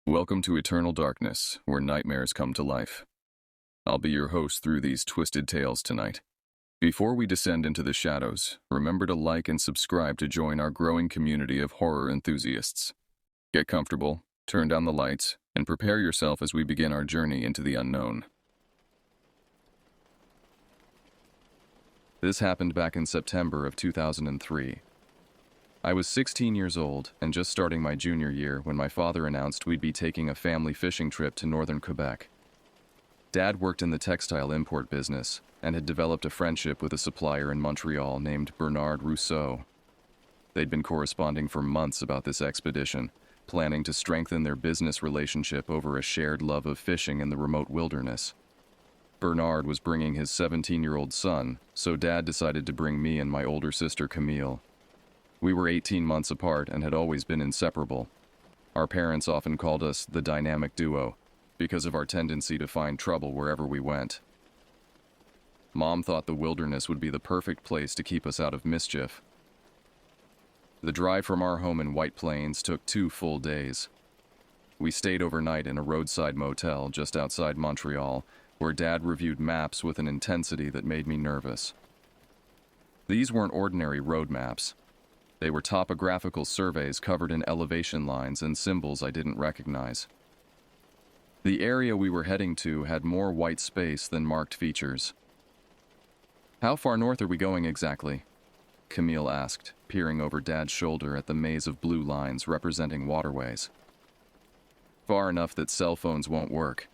Welcome to Eternal Darkness, where nightmares come to life. I'll be your host through these twisted tales tonight. Before we descend into the shadows, remember to like and subscribe to join our growing community of horror enthusiasts. Get comfortable, turn down the lights, and prepare yourself as we begin our journey into the unknown. This happened back in September of 2003. I was 16 years old and just starting my junior year when my father announced we'd be taking a family fishing trip to northern Quebec. Dad worked in the textile import business and had developed a friendship with a supplier in Montreal named Bernard Rousseau. They'd been corresponding for months about this expedition, planning to strengthen their business relationship over a shared love of fishing in the remote wilderness. Bernard was bringing his 17-year-old son, so Dad decided to bring me and my older sister Camille. We were 18 months apart and had always been inseparable. Our parents often called us the dynamic duo because of our tendency to find trouble wherever we went. Mom thought the wilderness would be the perfect place to keep us out of mischief. The drive from our home in White Plains took 2 full days. We stayed overnight in a roadside motel just outside Montreal, where Dad reviewed maps with an intensity that made me nervous. These weren't ordinary road maps. They were topographical surveys covered in elevation lines and symbols I didn't recognize. The area we were heading to had more white space than marked features. "How far north are we going exactly?" Camille asked, peering over Dad's shoulder at the maze of blue lines representing waterways. "Far enough that cell phones won't work,"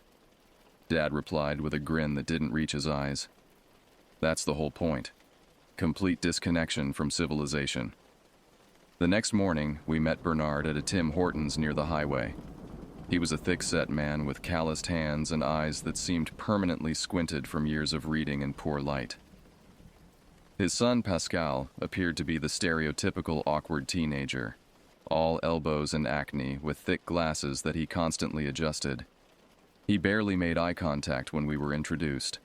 Dad replied with a grin that didn't reach his eyes. "That's the whole point. Complete disconnection from civilization." The next morning, we met Bernard at a Tim Hortons near the highway. He was a thick-set man with calloused hands and eyes that seemed permanently squinted from years of reading in poor light. His son, Pascal, appeared to be the stereotypical awkward teenager, all elbows and acne with thick glasses that he constantly adjusted. He barely made eye contact when we were introduced.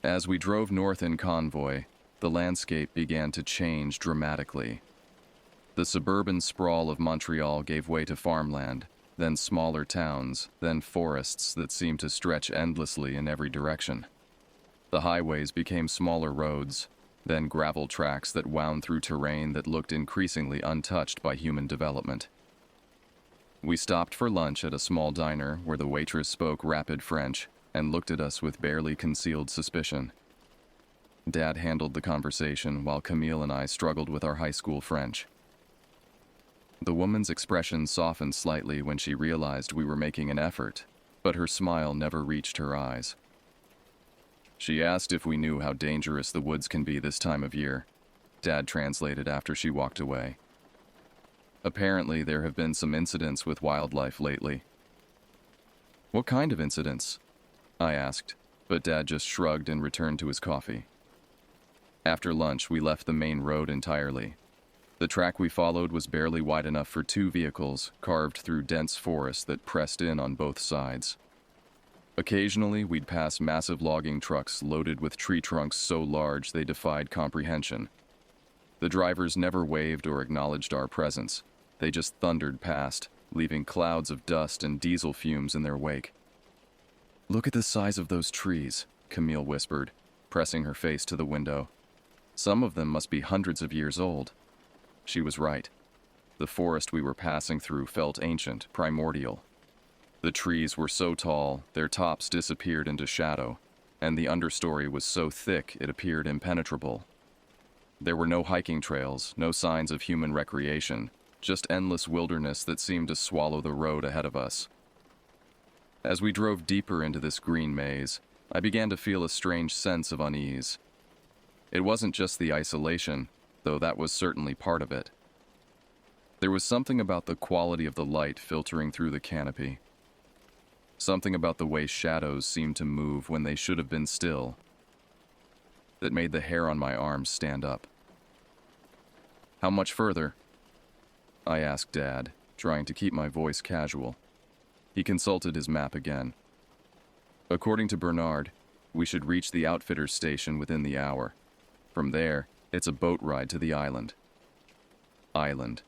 As we drove north in convoy, the landscape began to change dramatically. The suburban sprawl of Montreal gave way to farmland, then smaller towns, then forests that seemed to stretch endlessly in every direction. The highways became smaller roads, then gravel tracks that wound through terrain that looked increasingly untouched by human development. We stopped for lunch at a small diner where the waitress spoke rapid French and looked at us with barely concealed suspicion. Dad handled the conversation while Camille and I struggled with our high school French. The woman's expression softened slightly when she realized we were making an effort, but her smile never reached her eyes. She asked if we knew how dangerous the woods can be this time of year. Dad translated after she walked away. "Apparently, there have been some incidents with wildlife lately." "What kind of incidents?" I asked, but Dad just shrugged and returned to his coffee. After lunch, we left the main road entirely. The track we followed was barely wide enough for 2 vehicles, carved through dense forest that pressed in on both sides. Occasionally, we'd pass massive logging trucks loaded with tree trunks so large they defied comprehension. The drivers never waved or acknowledged our presence. They just thundered past, leaving clouds of dust and diesel fumes in their wake. "Look at the size of those trees," Camille whispered, pressing her face to the window. "Some of them must be hundreds of years old." She was right. The forest we were passing through felt ancient, primordial. The trees were so tall, their tops disappeared into shadow, and the understory was so thick it appeared impenetrable. There were no hiking trails, no signs of human recreation, just endless wilderness that seemed to swallow the road ahead of us. As we drove deeper into this green maze, I began to feel a strange sense of unease. It wasn't just the isolation, though that was certainly part of it. There was something about the quality of the light filtering through the canopy. Something about the way shadows seemed to move when they should have been still, that made the hair on my arms stand up. "How much further?" I asked Dad, trying to keep my voice casual. He consulted his map again. "According to Bernard, we should reach the outfitter's station within the hour. From there, it's a boat ride to the island." Island.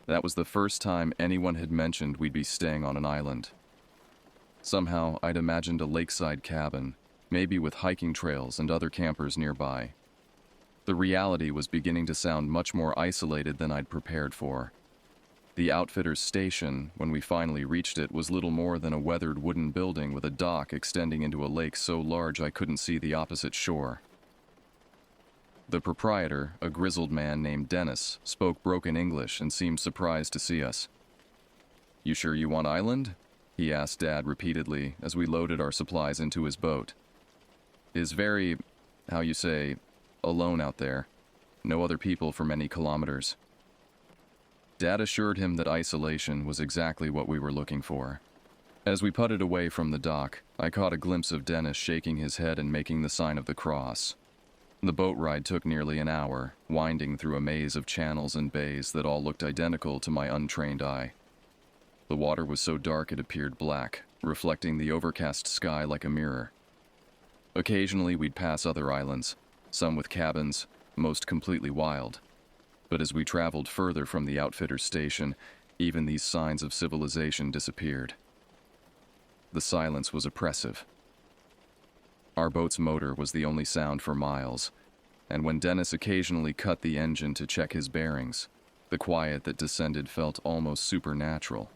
That was the first time anyone had mentioned we'd be staying on an island. Somehow, I'd imagined a lakeside cabin, maybe with hiking trails and other campers nearby. The reality was beginning to sound much more isolated than I'd prepared for. The outfitter's station, when we finally reached it, was little more than a weathered wooden building with a dock extending into a lake so large I couldn't see the opposite shore. The proprietor, a grizzled man named Dennis, spoke broken English and seemed surprised to see us. "You sure you want island?" he asked Dad repeatedly as we loaded our supplies into his boat. "Is very, how you say, alone out there. No other people for many kilometers." Dad assured him that isolation was exactly what we were looking for. As we putted away from the dock, I caught a glimpse of Dennis shaking his head and making the sign of the cross. The boat ride took nearly an hour, winding through a maze of channels and bays that all looked identical to my untrained eye. The water was so dark it appeared black, reflecting the overcast sky like a mirror. Occasionally we'd pass other islands, some with cabins, most completely wild. But as we traveled further from the outfitter's station, even these signs of civilization disappeared. The silence was oppressive. Our boat's motor was the only sound for miles, and when Dennis occasionally cut the engine to check his bearings, the quiet that descended felt almost supernatural.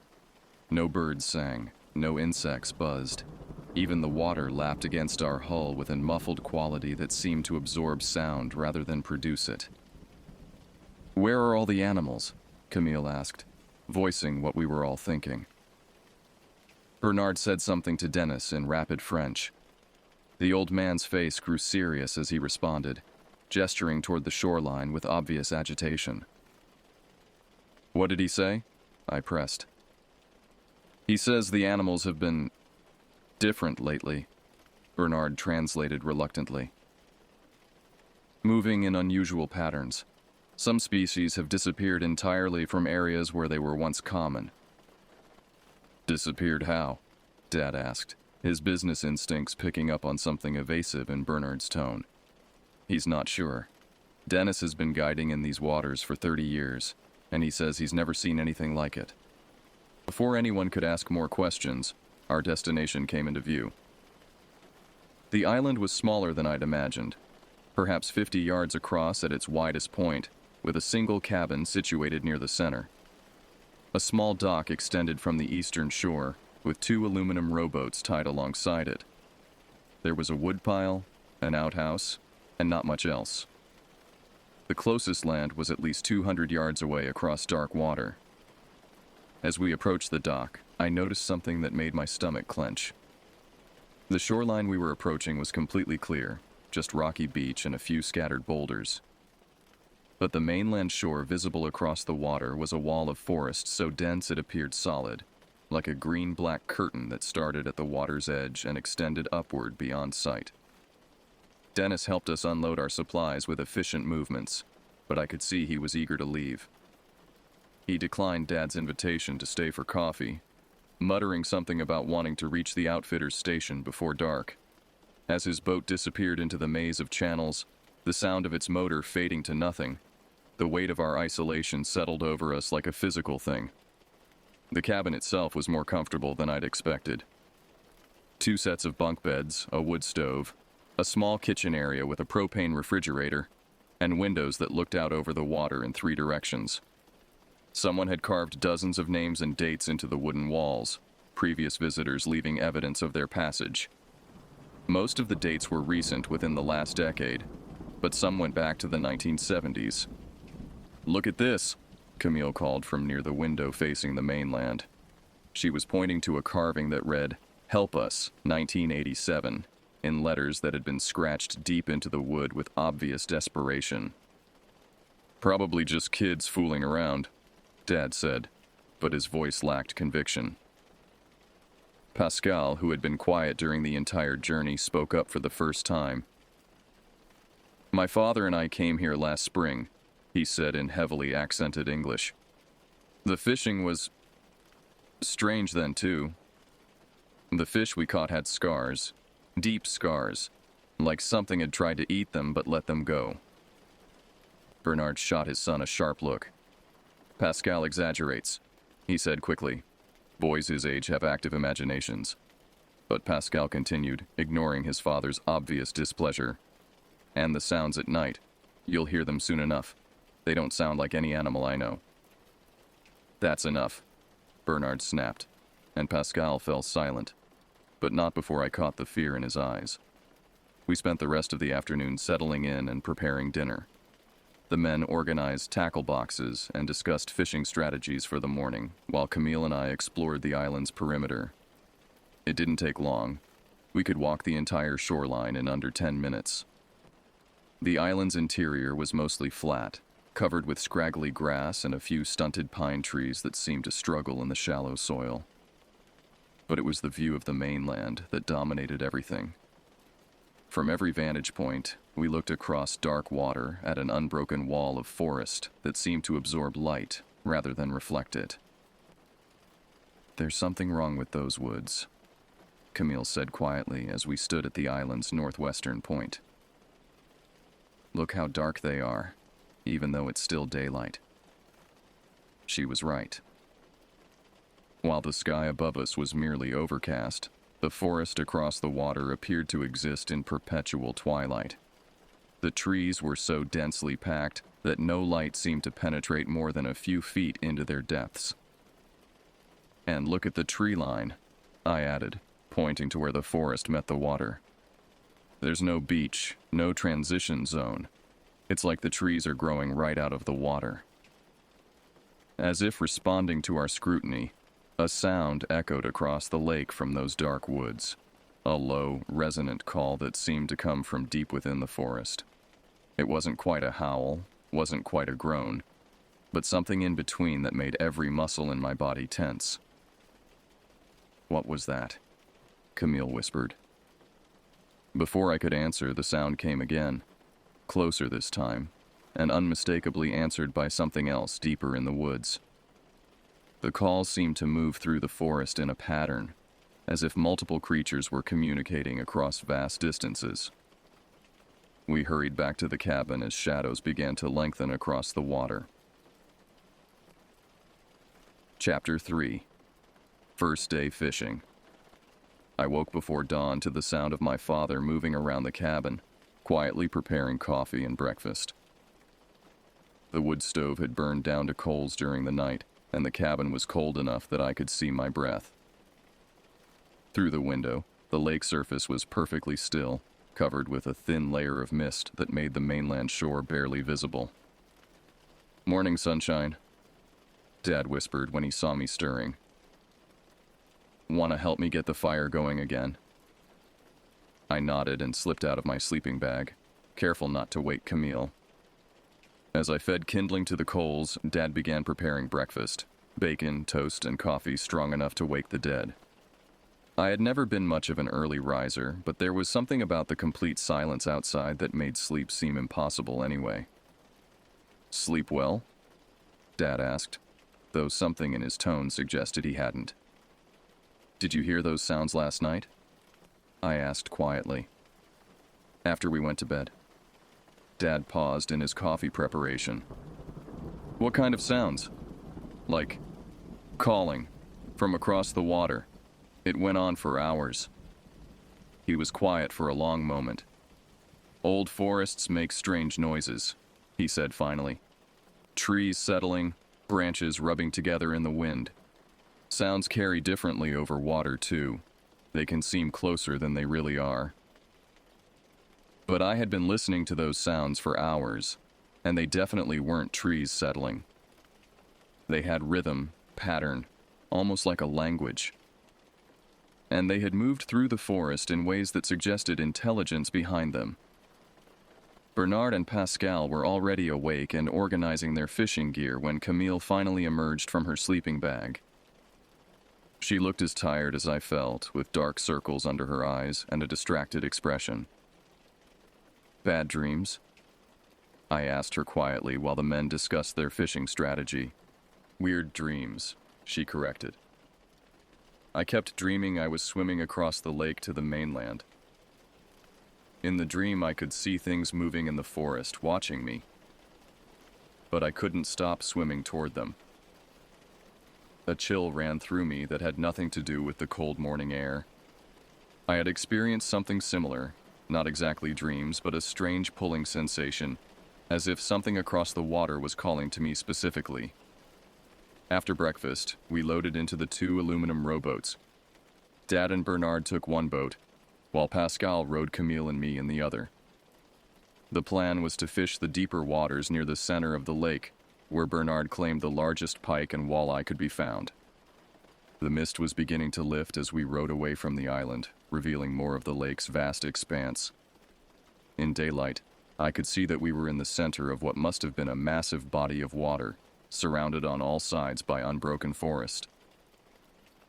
No birds sang, no insects buzzed. Even the water lapped against our hull with a muffled quality that seemed to absorb sound rather than produce it. "Where are all the animals?" Camille asked, voicing what we were all thinking. Bernard said something to Dennis in rapid French. The old man's face grew serious as he responded, gesturing toward the shoreline with obvious agitation. "What did he say?" I pressed. "He says the animals have been different lately," Bernard translated reluctantly. "Moving in unusual patterns. Some species have disappeared entirely from areas where they were once common." "Disappeared how?" Dad asked, his business instincts picking up on something evasive in Bernard's tone. He's not sure. Dennis has been guiding in these waters for 30 years, and he says he's never seen anything like it. Before anyone could ask more questions, our destination came into view. The island was smaller than I'd imagined, perhaps 50 yards across at its widest point, with a single cabin situated near the center. A small dock extended from the eastern shore, with 2 aluminum rowboats tied alongside it. There was a woodpile, an outhouse, and not much else. The closest land was at least 200 yards away across dark water. As we approached the dock, I noticed something that made my stomach clench. The shoreline we were approaching was completely clear, just rocky beach and a few scattered boulders. But the mainland shore visible across the water was a wall of forest so dense it appeared solid, like a green-black curtain that started at the water's edge and extended upward beyond sight. Dennis helped us unload our supplies with efficient movements, but I could see he was eager to leave. He declined Dad's invitation to stay for coffee, muttering something about wanting to reach the outfitter's station before dark. As his boat disappeared into the maze of channels, the sound of its motor fading to nothing, the weight of our isolation settled over us like a physical thing. The cabin itself was more comfortable than I'd expected. 2 sets of bunk beds, a wood stove, a small kitchen area with a propane refrigerator, and windows that looked out over the water in 3 directions. Someone had carved dozens of names and dates into the wooden walls, previous visitors leaving evidence of their passage. Most of the dates were recent within the last decade, but some went back to the 1970s. "Look at this," Camille called from near the window facing the mainland. She was pointing to a carving that read, "Help Us, 1987, in letters that had been scratched deep into the wood with obvious desperation. "Probably just kids fooling around," Dad said, but his voice lacked conviction. Pascal, who had been quiet during the entire journey, spoke up for the first time. "My father and I came here last spring," he said in heavily accented English. "The fishing was strange then, too. The fish we caught had scars, deep scars, like something had tried to eat them but let them go." Bernard shot his son a sharp look. Pascal exaggerates, he said quickly. Boys his age have active imaginations. But Pascal continued, ignoring his father's obvious displeasure. And the sounds at night. You'll hear them soon enough. They don't sound like any animal I know. That's enough, Bernard snapped, and Pascal fell silent, but not before I caught the fear in his eyes. We spent the rest of the afternoon settling in and preparing dinner. The men organized tackle boxes and discussed fishing strategies for the morning, while Camille and I explored the island's perimeter. It didn't take long. We could walk the entire shoreline in under 10 minutes. The island's interior was mostly flat, covered with scraggly grass and a few stunted pine trees that seemed to struggle in the shallow soil. But it was the view of the mainland that dominated everything. From every vantage point, we looked across dark water at an unbroken wall of forest that seemed to absorb light rather than reflect it. There's something wrong with those woods, Camille said quietly as we stood at the island's northwestern point. Look how dark they are, even though it's still daylight. She was right. While the sky above us was merely overcast, the forest across the water appeared to exist in perpetual twilight. The trees were so densely packed that no light seemed to penetrate more than a few feet into their depths. And look at the tree line, I added, pointing to where the forest met the water. There's no beach, no transition zone. It's like the trees are growing right out of the water. As if responding to our scrutiny, a sound echoed across the lake from those dark woods, a low, resonant call that seemed to come from deep within the forest. It wasn't quite a howl, wasn't quite a groan, but something in between that made every muscle in my body tense. What was that? Camille whispered. Before I could answer, the sound came again, closer this time, and unmistakably answered by something else deeper in the woods. The call seemed to move through the forest in a pattern, as if multiple creatures were communicating across vast distances. We hurried back to the cabin as shadows began to lengthen across the water. Chapter 3. First Day Fishing. I woke before dawn to the sound of my father moving around the cabin, quietly preparing coffee and breakfast. The wood stove had burned down to coals during the night, and the cabin was cold enough that I could see my breath. Through the window, the lake surface was perfectly still, covered with a thin layer of mist that made the mainland shore barely visible. "Morning, sunshine," Dad whispered when he saw me stirring. "Want to help me get the fire going again?" I nodded and slipped out of my sleeping bag, careful not to wake Camille. As I fed kindling to the coals, Dad began preparing breakfast, bacon, toast, and coffee strong enough to wake the dead. I had never been much of an early riser, but there was something about the complete silence outside that made sleep seem impossible anyway. "Sleep well?" Dad asked, though something in his tone suggested he hadn't. "Did you hear those sounds last night?" I asked quietly. After we went to bed. Dad paused in his coffee preparation. "What kind of sounds?" "Like calling, from across the water. It went on for hours." He was quiet for a long moment. "Old forests make strange noises," he said finally. "Trees settling, branches rubbing together in the wind. Sounds carry differently over water, too. They can seem closer than they really are." But I had been listening to those sounds for hours, and they definitely weren't trees settling. They had rhythm, pattern, almost like a language. And they had moved through the forest in ways that suggested intelligence behind them. Bernard and Pascal were already awake and organizing their fishing gear when Camille finally emerged from her sleeping bag. She looked as tired as I felt, with dark circles under her eyes and a distracted expression. "Bad dreams?" I asked her quietly while the men discussed their fishing strategy. "Weird dreams," she corrected. I kept dreaming I was swimming across the lake to the mainland. In the dream, I could see things moving in the forest, watching me. But I couldn't stop swimming toward them. A chill ran through me that had nothing to do with the cold morning air. I had experienced something similar, not exactly dreams, but a strange pulling sensation, as if something across the water was calling to me specifically. After breakfast, we loaded into the 2 aluminum rowboats. Dad and Bernard took one boat, while Pascal rowed Camille and me in the other. The plan was to fish the deeper waters near the center of the lake, where Bernard claimed the largest pike and walleye could be found. The mist was beginning to lift as we rowed away from the island, revealing more of the lake's vast expanse. In daylight, I could see that we were in the center of what must have been a massive body of water, surrounded on all sides by unbroken forest.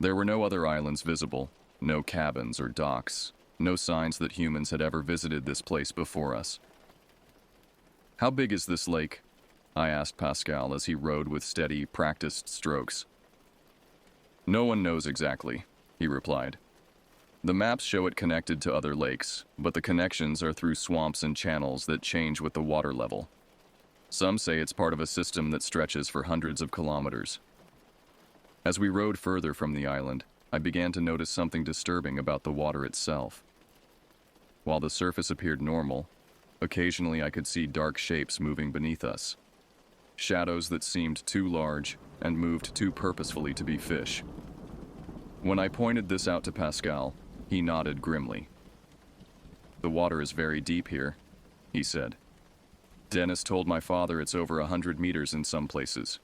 There were no other islands visible, no cabins or docks, no signs that humans had ever visited this place before us. "How big is this lake?" I asked Pascal as he rowed with steady, practiced strokes. "No one knows exactly," he replied. "The maps show it connected to other lakes, but the connections are through swamps and channels that change with the water level. Some say it's part of a system that stretches for hundreds of kilometers." As we rowed further from the island, I began to notice something disturbing about the water itself. While the surface appeared normal, occasionally I could see dark shapes moving beneath us. Shadows that seemed too large and moved too purposefully to be fish. When I pointed this out to Pascal, he nodded grimly. "The water is very deep here," he said. "Dennis told my father it's over 100 meters in some places.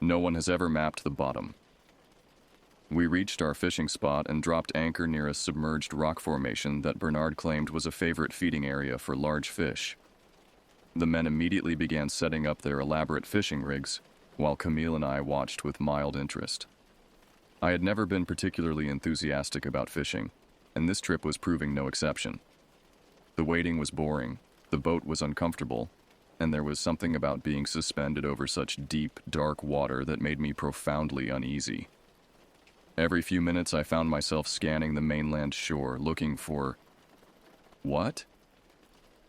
No one has ever mapped the bottom." We reached our fishing spot and dropped anchor near a submerged rock formation that Bernard claimed was a favorite feeding area for large fish. The men immediately began setting up their elaborate fishing rigs, while Camille and I watched with mild interest. I had never been particularly enthusiastic about fishing, and this trip was proving no exception. The waiting was boring, the boat was uncomfortable, and there was something about being suspended over such deep, dark water that made me profoundly uneasy. Every few minutes I found myself scanning the mainland shore, looking for... what?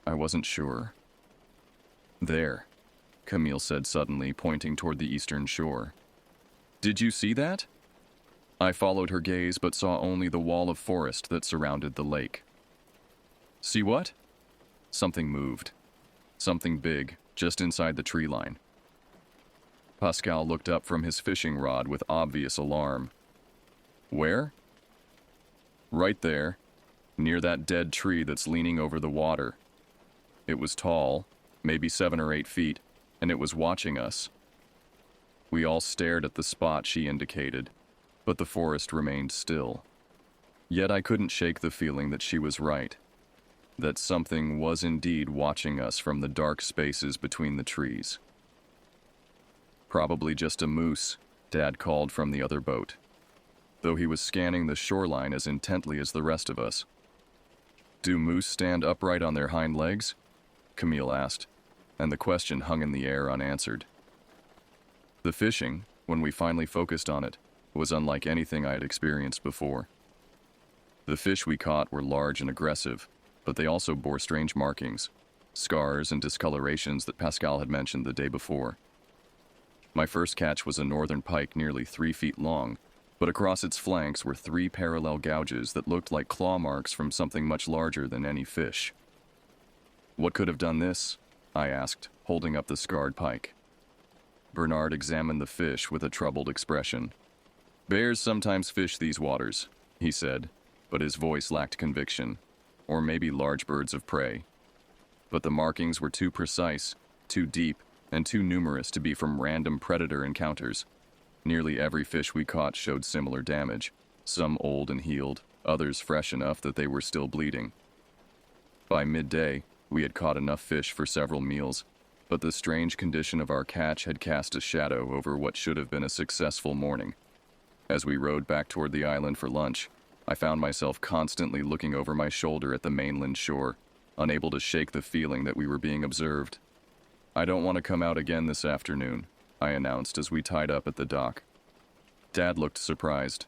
I wasn't sure. "There," Camille said suddenly, pointing toward the eastern shore. "Did you see that?" I followed her gaze but saw only the wall of forest that surrounded the lake. "See what?" Something moved. Something big, just inside the tree line. Pascal looked up from his fishing rod with obvious alarm. "Where?" "Right there, near that dead tree that's leaning over the water. It was tall, maybe 7 or 8 feet, and it was watching us." We all stared at the spot she indicated, but the forest remained still. Yet I couldn't shake the feeling that she was right, that something was indeed watching us from the dark spaces between the trees. "Probably just a moose," Dad called from the other boat, though he was scanning the shoreline as intently as the rest of us. "Do moose stand upright on their hind legs?" Camille asked, and the question hung in the air unanswered. The fishing, when we finally focused on it, was unlike anything I had experienced before. The fish we caught were large and aggressive, but they also bore strange markings, scars and discolorations that Pascal had mentioned the day before. My first catch was a northern pike nearly 3 feet long, but across its flanks were 3 parallel gouges that looked like claw marks from something much larger than any fish. "What could have done this?" I asked, holding up the scarred pike. Bernard examined the fish with a troubled expression. "Bears sometimes fish these waters," he said, but his voice lacked conviction. "Or maybe large birds of prey. But the markings were too precise, too deep, and too numerous to be from random predator encounters. Nearly every fish we caught showed similar damage, some old and healed, others fresh enough that they were still bleeding. By midday, we had caught enough fish for several meals, but the strange condition of our catch had cast a shadow over what should have been a successful morning. As we rowed back toward the island for lunch, I found myself constantly looking over my shoulder at the mainland shore, unable to shake the feeling that we were being observed. "I don't want to come out again this afternoon," I announced as we tied up at the dock. Dad looked surprised.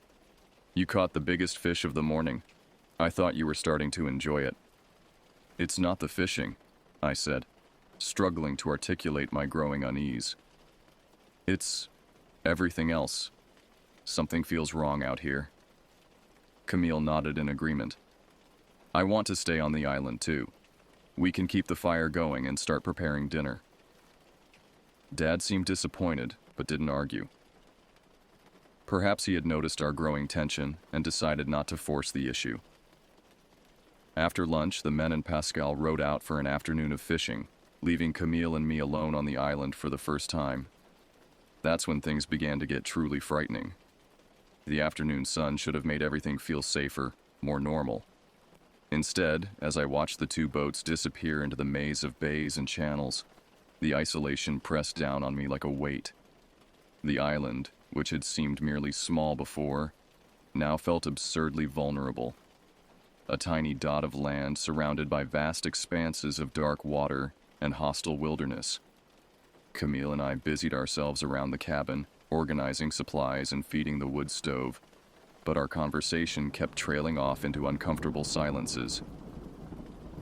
"You caught the biggest fish of the morning. I thought you were starting to enjoy it." "It's not the fishing," I said, struggling to articulate my growing unease. "It's everything else," Something feels wrong out here. Camille nodded in agreement. I want to stay on the island too. We can keep the fire going and start preparing dinner. Dad seemed disappointed, but didn't argue. Perhaps he had noticed our growing tension and decided not to force the issue. After lunch, the men and Pascal rode out for an afternoon of fishing, leaving Camille and me alone on the island for the first time. That's when things began to get truly frightening. The afternoon sun should have made everything feel safer, more normal. Instead, as I watched the two boats disappear into the maze of bays and channels, the isolation pressed down on me like a weight. The island, which had seemed merely small before, now felt absurdly vulnerable. A tiny dot of land surrounded by vast expanses of dark water and hostile wilderness. Camille and I busied ourselves around the cabin, organizing supplies and feeding the wood stove, but our conversation kept trailing off into uncomfortable silences.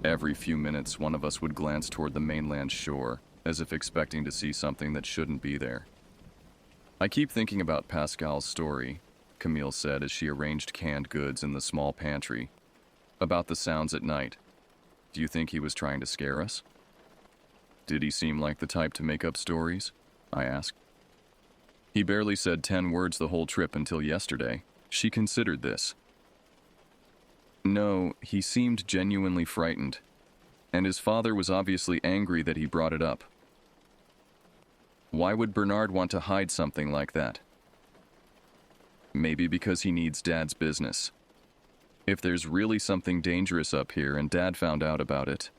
Every few minutes, one of us would glance toward the mainland shore, as if expecting to see something that shouldn't be there. I keep thinking about Pascal's story, Camille said as she arranged canned goods in the small pantry, about the sounds at night. Do you think he was trying to scare us? Did he seem like the type to make up stories? I asked. He barely said 10 words the whole trip until yesterday. She considered this. No, he seemed genuinely frightened, and his father was obviously angry that he brought it up. Why would Bernard want to hide something like that? Maybe because he needs Dad's business. If there's really something dangerous up here and Dad found out about it.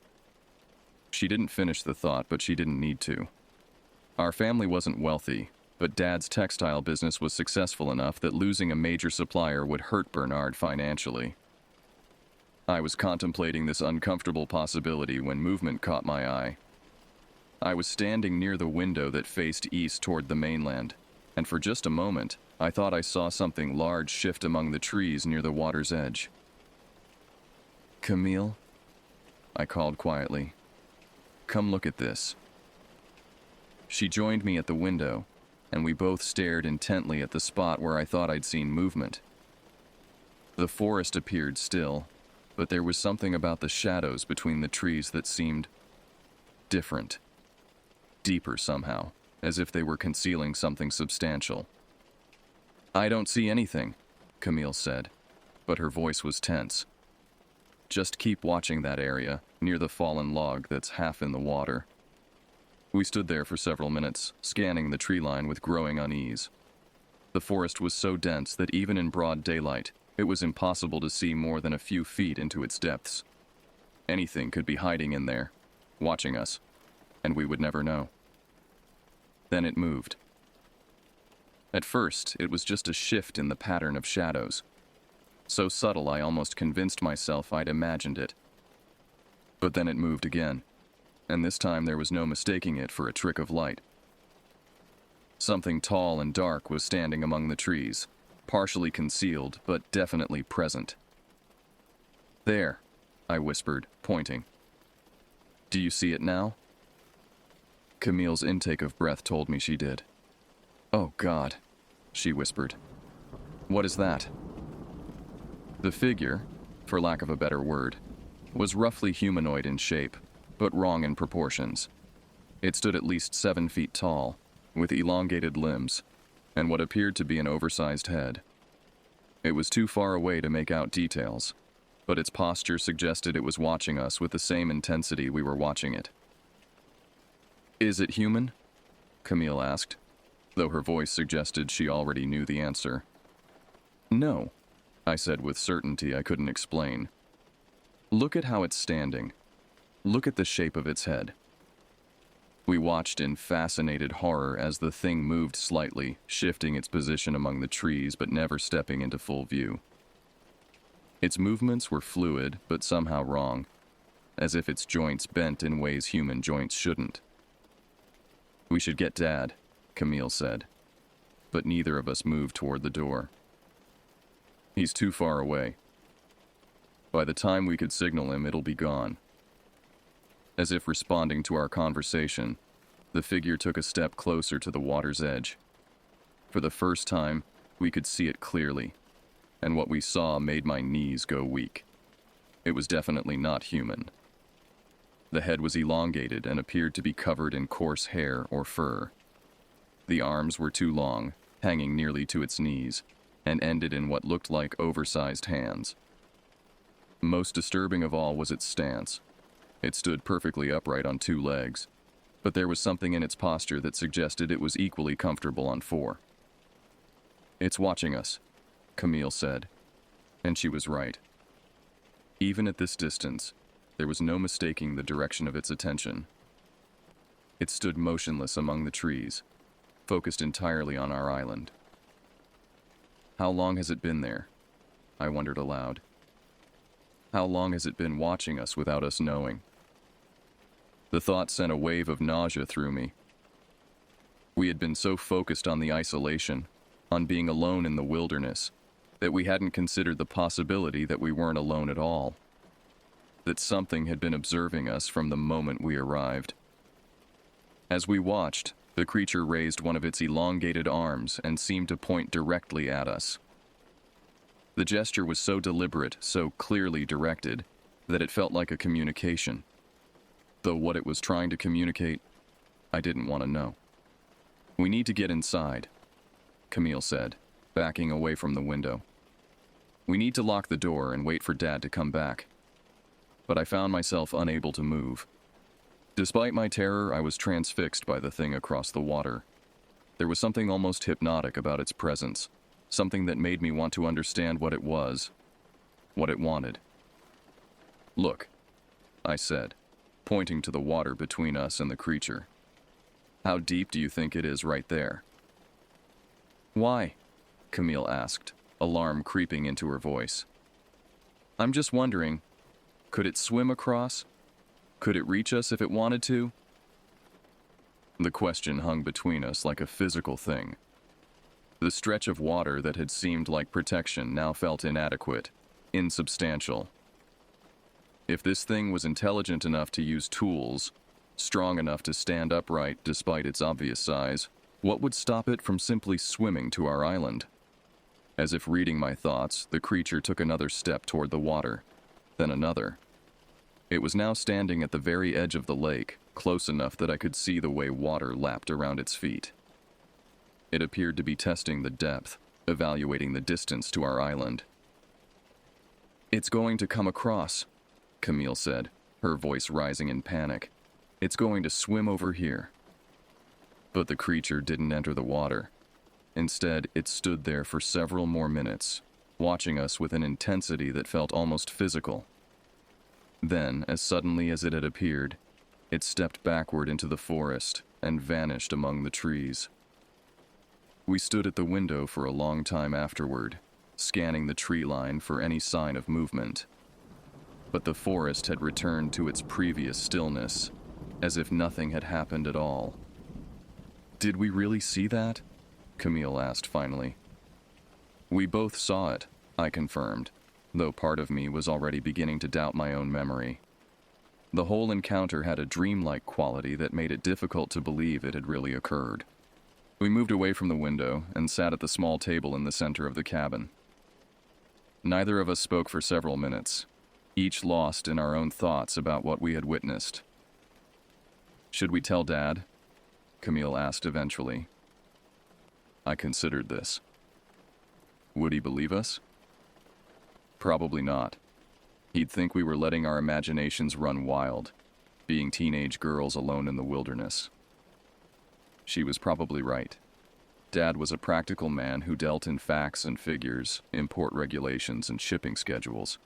She didn't finish the thought, but she didn't need to. Our family wasn't wealthy, but Dad's textile business was successful enough that losing a major supplier would hurt Bernard financially. I was contemplating this uncomfortable possibility when movement caught my eye. I was standing near the window that faced east toward the mainland, and for just a moment, I thought I saw something large shift among the trees near the water's edge. Camille? I called quietly. Come look at this. She joined me at the window, and we both stared intently at the spot where I thought I'd seen movement. The forest appeared still, but there was something about the shadows between the trees that seemed different, deeper somehow, as if they were concealing something substantial. I don't see anything, Camille said, but her voice was tense. Just keep watching that area, near the fallen log that's half in the water. We stood there for several minutes, scanning the tree line with growing unease. The forest was so dense that even in broad daylight, it was impossible to see more than a few feet into its depths. Anything could be hiding in there, watching us, and we would never know. Then it moved. At first, it was just a shift in the pattern of shadows. So subtle I almost convinced myself I'd imagined it. But then it moved again, and this time there was no mistaking it for a trick of light. Something tall and dark was standing among the trees, partially concealed, but definitely present. There, I whispered, pointing. Do you see it now? Camille's intake of breath told me she did. Oh God, she whispered. What is that? The figure, for lack of a better word, was roughly humanoid in shape, but wrong in proportions. It stood at least 7 feet tall, with elongated limbs, and what appeared to be an oversized head. It was too far away to make out details, but its posture suggested it was watching us with the same intensity we were watching it. Is it human? Camille asked, though her voice suggested she already knew the answer. No, I said with certainty I couldn't explain. Look at how it's standing. Look at the shape of its head. We watched in fascinated horror as the thing moved slightly, shifting its position among the trees but never stepping into full view. Its movements were fluid but somehow wrong, as if its joints bent in ways human joints shouldn't. We should get Dad, Camille said, but neither of us moved toward the door. He's too far away. By the time we could signal him, it'll be gone. As if responding to our conversation, the figure took a step closer to the water's edge. For the first time, we could see it clearly, and what we saw made my knees go weak. It was definitely not human. The head was elongated and appeared to be covered in coarse hair or fur. The arms were too long, hanging nearly to its knees, and ended in what looked like oversized hands. Most disturbing of all was its stance. It stood perfectly upright on two legs, but there was something in its posture that suggested it was equally comfortable on four. "It's watching us," Camille said, and she was right. Even at this distance, there was no mistaking the direction of its attention. It stood motionless among the trees, focused entirely on our island. How long has it been there? I wondered aloud. How long has it been watching us without us knowing? The thought sent a wave of nausea through me. We had been so focused on the isolation, on being alone in the wilderness, that we hadn't considered the possibility that we weren't alone at all. That something had been observing us from the moment we arrived. As we watched, the creature raised one of its elongated arms and seemed to point directly at us. The gesture was so deliberate, so clearly directed, that it felt like a communication. Though what it was trying to communicate, I didn't want to know. "We need to get inside," Camille said, backing away from the window. "We need to lock the door and wait for Dad to come back." But I found myself unable to move. Despite my terror, I was transfixed by the thing across the water. There was something almost hypnotic about its presence, something that made me want to understand what it was, what it wanted. "Look," I said, pointing to the water between us and the creature. "How deep do you think it is right there?" "Why?" Camille asked, alarm creeping into her voice. "I'm just wondering, could it swim across? Could it reach us if it wanted to?" The question hung between us like a physical thing. The stretch of water that had seemed like protection now felt inadequate, insubstantial. If this thing was intelligent enough to use tools, strong enough to stand upright despite its obvious size, what would stop it from simply swimming to our island? As if reading my thoughts, the creature took another step toward the water, then another. It was now standing at the very edge of the lake, close enough that I could see the way water lapped around its feet. It appeared to be testing the depth, evaluating the distance to our island. "It's going to come across," Camille said, her voice rising in panic. "It's going to swim over here." But the creature didn't enter the water. Instead, it stood there for several more minutes, watching us with an intensity that felt almost physical. Then, as suddenly as it had appeared, it stepped backward into the forest and vanished among the trees. We stood at the window for a long time afterward, scanning the tree line for any sign of movement. But the forest had returned to its previous stillness, as if nothing had happened at all. "Did we really see that?" Camille asked finally. "We both saw it," I confirmed, though part of me was already beginning to doubt my own memory. The whole encounter had a dreamlike quality that made it difficult to believe it had really occurred. We moved away from the window and sat at the small table in the center of the cabin. Neither of us spoke for several minutes, each lost in our own thoughts about what we had witnessed. "Should we tell Dad?" Camille asked eventually. I considered this. Would he believe us? Probably not. He'd think we were letting our imaginations run wild, being teenage girls alone in the wilderness. She was probably right. Dad was a practical man who dealt in facts and figures, import regulations, and shipping schedules.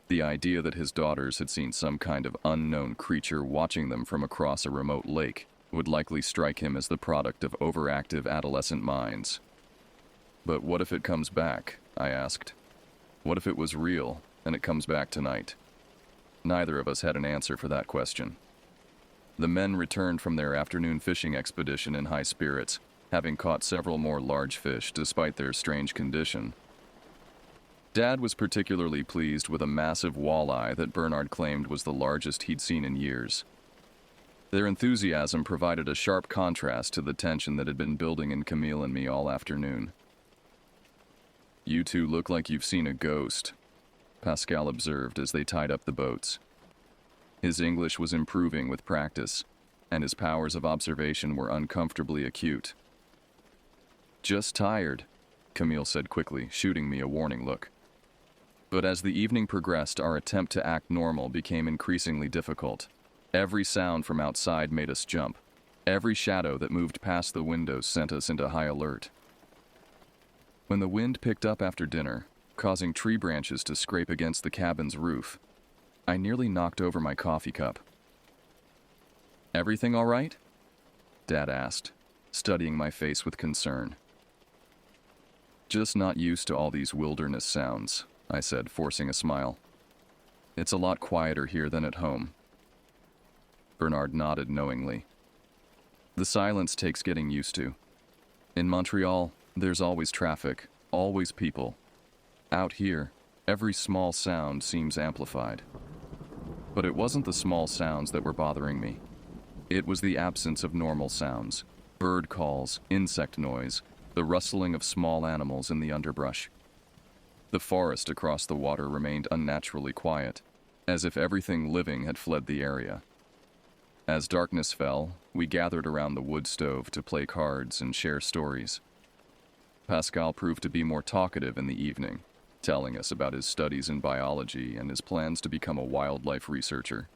The idea that his daughters had seen some kind of unknown creature watching them from across a remote lake would likely strike him as the product of overactive adolescent minds. But what if it comes back? I asked. What if it was real, and it comes back tonight? Neither of us had an answer for that question. The men returned from their afternoon fishing expedition in high spirits, having caught several more large fish despite their strange condition. Dad was particularly pleased with a massive walleye that Bernard claimed was the largest he'd seen in years. Their enthusiasm provided a sharp contrast to the tension that had been building in Camille and me all afternoon. You two look like you've seen a ghost, Pascal observed as they tied up the boats. His English was improving with practice, and his powers of observation were uncomfortably acute. Just tired, Camille said quickly, shooting me a warning look. But as the evening progressed, our attempt to act normal became increasingly difficult. Every sound from outside made us jump. Every shadow that moved past the windows sent us into high alert. When the wind picked up after dinner, causing tree branches to scrape against the cabin's roof, I nearly knocked over my coffee cup. "Everything all right?" Dad asked, studying my face with concern. "Just not used to all these wilderness sounds," I said, forcing a smile. "It's a lot quieter here than at home." Bernard nodded knowingly. "The silence takes getting used to. In Montreal, there's always traffic, always people. Out here, every small sound seems amplified." But it wasn't the small sounds that were bothering me. It was the absence of normal sounds, bird calls, insect noise, the rustling of small animals in the underbrush. The forest across the water remained unnaturally quiet, as if everything living had fled the area. As darkness fell, we gathered around the wood stove to play cards and share stories. Pascal proved to be more talkative in the evening, telling us about his studies in biology and his plans to become a wildlife researcher.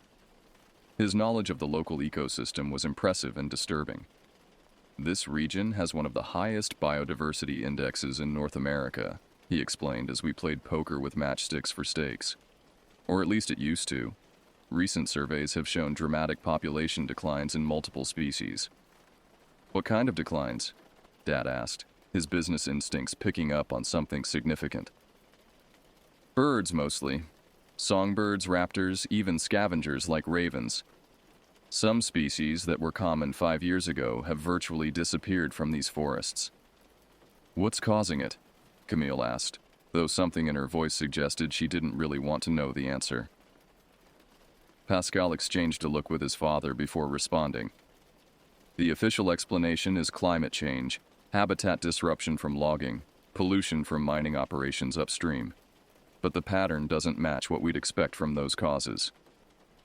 His knowledge of the local ecosystem was impressive and disturbing. "This region has one of the highest biodiversity indexes in North America," he explained as we played poker with matchsticks for stakes. "Or at least it used to. Recent surveys have shown dramatic population declines in multiple species." "What kind of declines?" Dad asked, his business instincts picking up on something significant. "Birds, mostly. Songbirds, raptors, even scavengers like ravens. Some species that were common 5 years ago have virtually disappeared from these forests." "What's causing it?" Camille asked, though something in her voice suggested she didn't really want to know the answer. Pascal exchanged a look with his father before responding. "The official explanation is climate change, habitat disruption from logging, pollution from mining operations upstream. But the pattern doesn't match what we'd expect from those causes."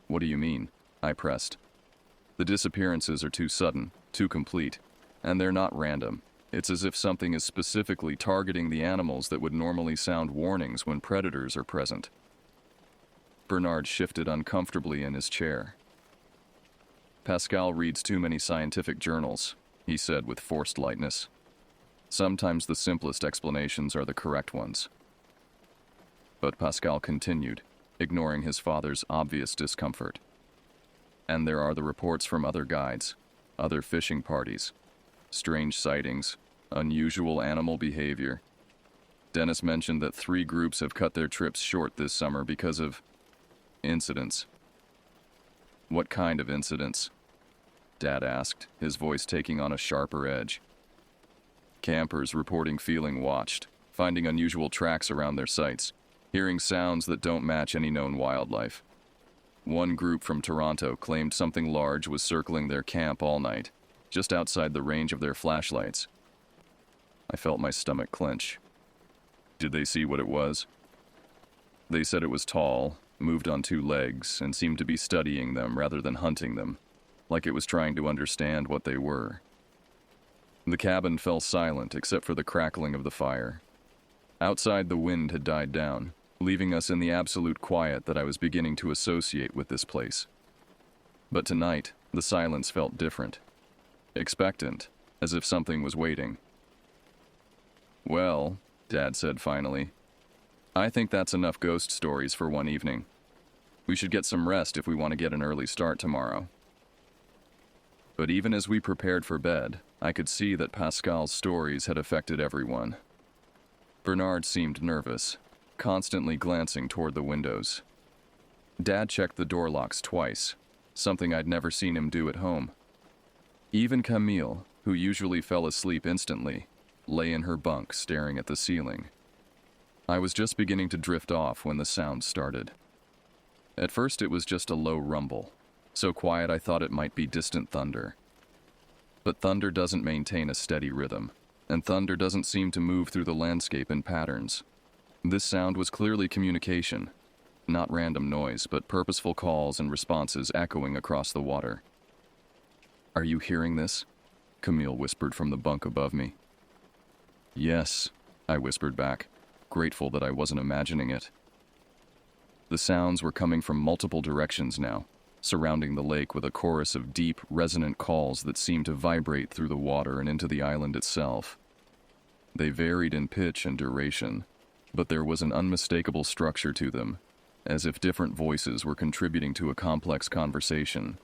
"What do you mean?" I pressed. "The disappearances are too sudden, too complete, and they're not random. It's as if something is specifically targeting the animals that would normally sound warnings when predators are present." Bernard shifted uncomfortably in his chair. "Pascal reads too many scientific journals," he said with forced lightness. "Sometimes the simplest explanations are the correct ones." But Pascal continued, ignoring his father's obvious discomfort. "And there are the reports from other guides, other fishing parties. Strange sightings, unusual animal behavior. Dennis mentioned that 3 groups have cut their trips short this summer because of incidents." "What kind of incidents?" Dad asked, his voice taking on a sharper edge. "Campers reporting feeling watched, finding unusual tracks around their sites, hearing sounds that don't match any known wildlife. One group from Toronto claimed something large was circling their camp all night, just outside the range of their flashlights." I felt my stomach clench. "Did they see what it was?" "They said it was tall, moved on 2 legs, and seemed to be studying them rather than hunting them, like it was trying to understand what they were." The cabin fell silent except for the crackling of the fire. Outside, the wind had died down, leaving us in the absolute quiet that I was beginning to associate with this place. But tonight, the silence felt different. Expectant, as if something was waiting. "Well," Dad said finally, "I think that's enough ghost stories for one evening. We should get some rest if we want to get an early start tomorrow." But even as we prepared for bed, I could see that Pascal's stories had affected everyone. Bernard seemed nervous, constantly glancing toward the windows. Dad checked the door locks twice, something I'd never seen him do at home. Even Camille, who usually fell asleep instantly, lay in her bunk staring at the ceiling. I was just beginning to drift off when the sound started. At first it was just a low rumble, so quiet I thought it might be distant thunder. But thunder doesn't maintain a steady rhythm. and thunder doesn't seem to move through the landscape in patterns. This sound was clearly communication, not random noise, but purposeful calls and responses echoing across the water. "Are you hearing this?" Camille whispered from the bunk above me. "Yes," I whispered back, grateful that I wasn't imagining it. The sounds were coming from multiple directions now, surrounding the lake with a chorus of deep, resonant calls that seemed to vibrate through the water and into the island itself. They varied in pitch and duration, but there was an unmistakable structure to them, as if different voices were contributing to a complex conversation.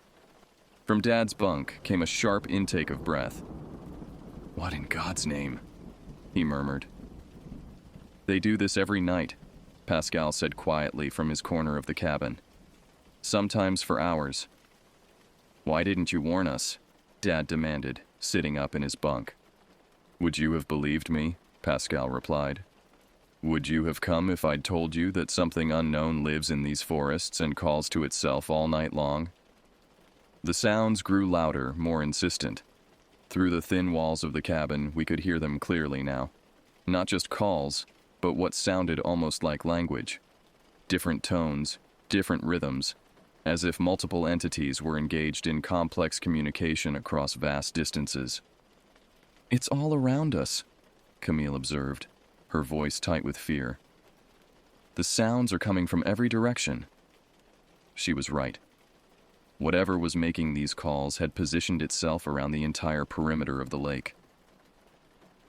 From Dad's bunk came a sharp intake of breath. "What in God's name?" he murmured. "They do this every night," Pascal said quietly from his corner of the cabin. "Sometimes for hours." "Why didn't you warn us?" Dad demanded, sitting up in his bunk. "Would you have believed me?" Pascal replied. "Would you have come if I'd told you that something unknown lives in these forests and calls to itself all night long?" The sounds grew louder, more insistent. Through the thin walls of the cabin, we could hear them clearly now. Not just calls, but what sounded almost like language. Different tones, different rhythms, as if multiple entities were engaged in complex communication across vast distances. "It's all around us," Camille observed, her voice tight with fear. "The sounds are coming from every direction." She was right. Whatever was making these calls had positioned itself around the entire perimeter of the lake.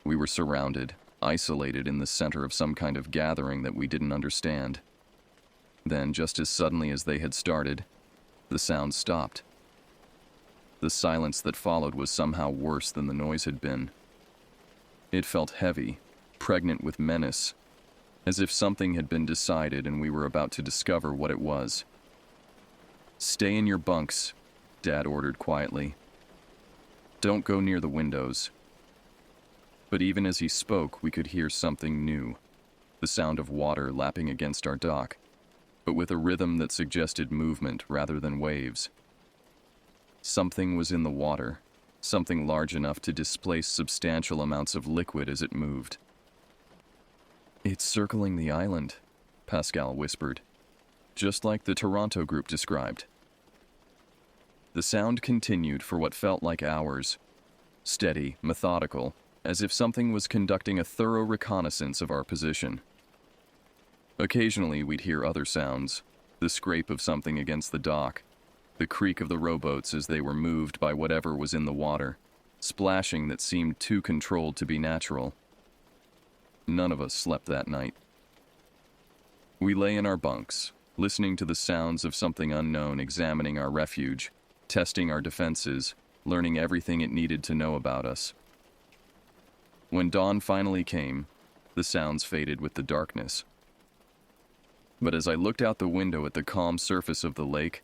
We were surrounded, isolated in the center of some kind of gathering that we didn't understand. Then, just as suddenly as they had started, the sound stopped. The silence that followed was somehow worse than the noise had been. It felt heavy, pregnant with menace, as if something had been decided and we were about to discover what it was. "Stay in your bunks," Dad ordered quietly. "Don't go near the windows." But even as he spoke, we could hear something new, the sound of water lapping against our dock, but with a rhythm that suggested movement rather than waves. Something was in the water, something large enough to displace substantial amounts of liquid as it moved. "It's circling the island," Pascal whispered, just like the Toronto group described. The sound continued for what felt like hours, steady, methodical, as if something was conducting a thorough reconnaissance of our position. Occasionally we'd hear other sounds, the scrape of something against the dock, the creak of the rowboats as they were moved by whatever was in the water, splashing that seemed too controlled to be natural. None of us slept that night. We lay in our bunks, listening to the sounds of something unknown, examining our refuge, testing our defenses, learning everything it needed to know about us. When dawn finally came, the sounds faded with the darkness. But as I looked out the window at the calm surface of the lake,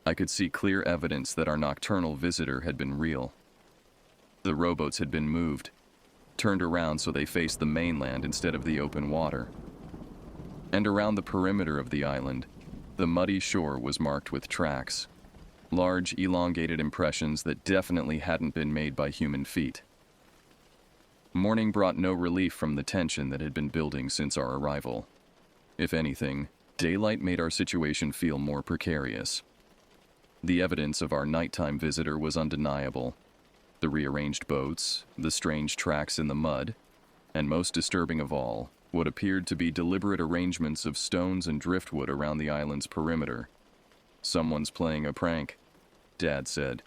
I could see clear evidence that our nocturnal visitor had been real. The rowboats had been moved, turned around so they faced the mainland instead of the open water. And around the perimeter of the island, the muddy shore was marked with tracks, large, elongated impressions that definitely hadn't been made by human feet. Morning brought no relief from the tension that had been building since our arrival. If anything, daylight made our situation feel more precarious. The evidence of our nighttime visitor was undeniable. The rearranged boats, the strange tracks in the mud, and most disturbing of all, what appeared to be deliberate arrangements of stones and driftwood around the island's perimeter. "Someone's playing a prank," Dad said,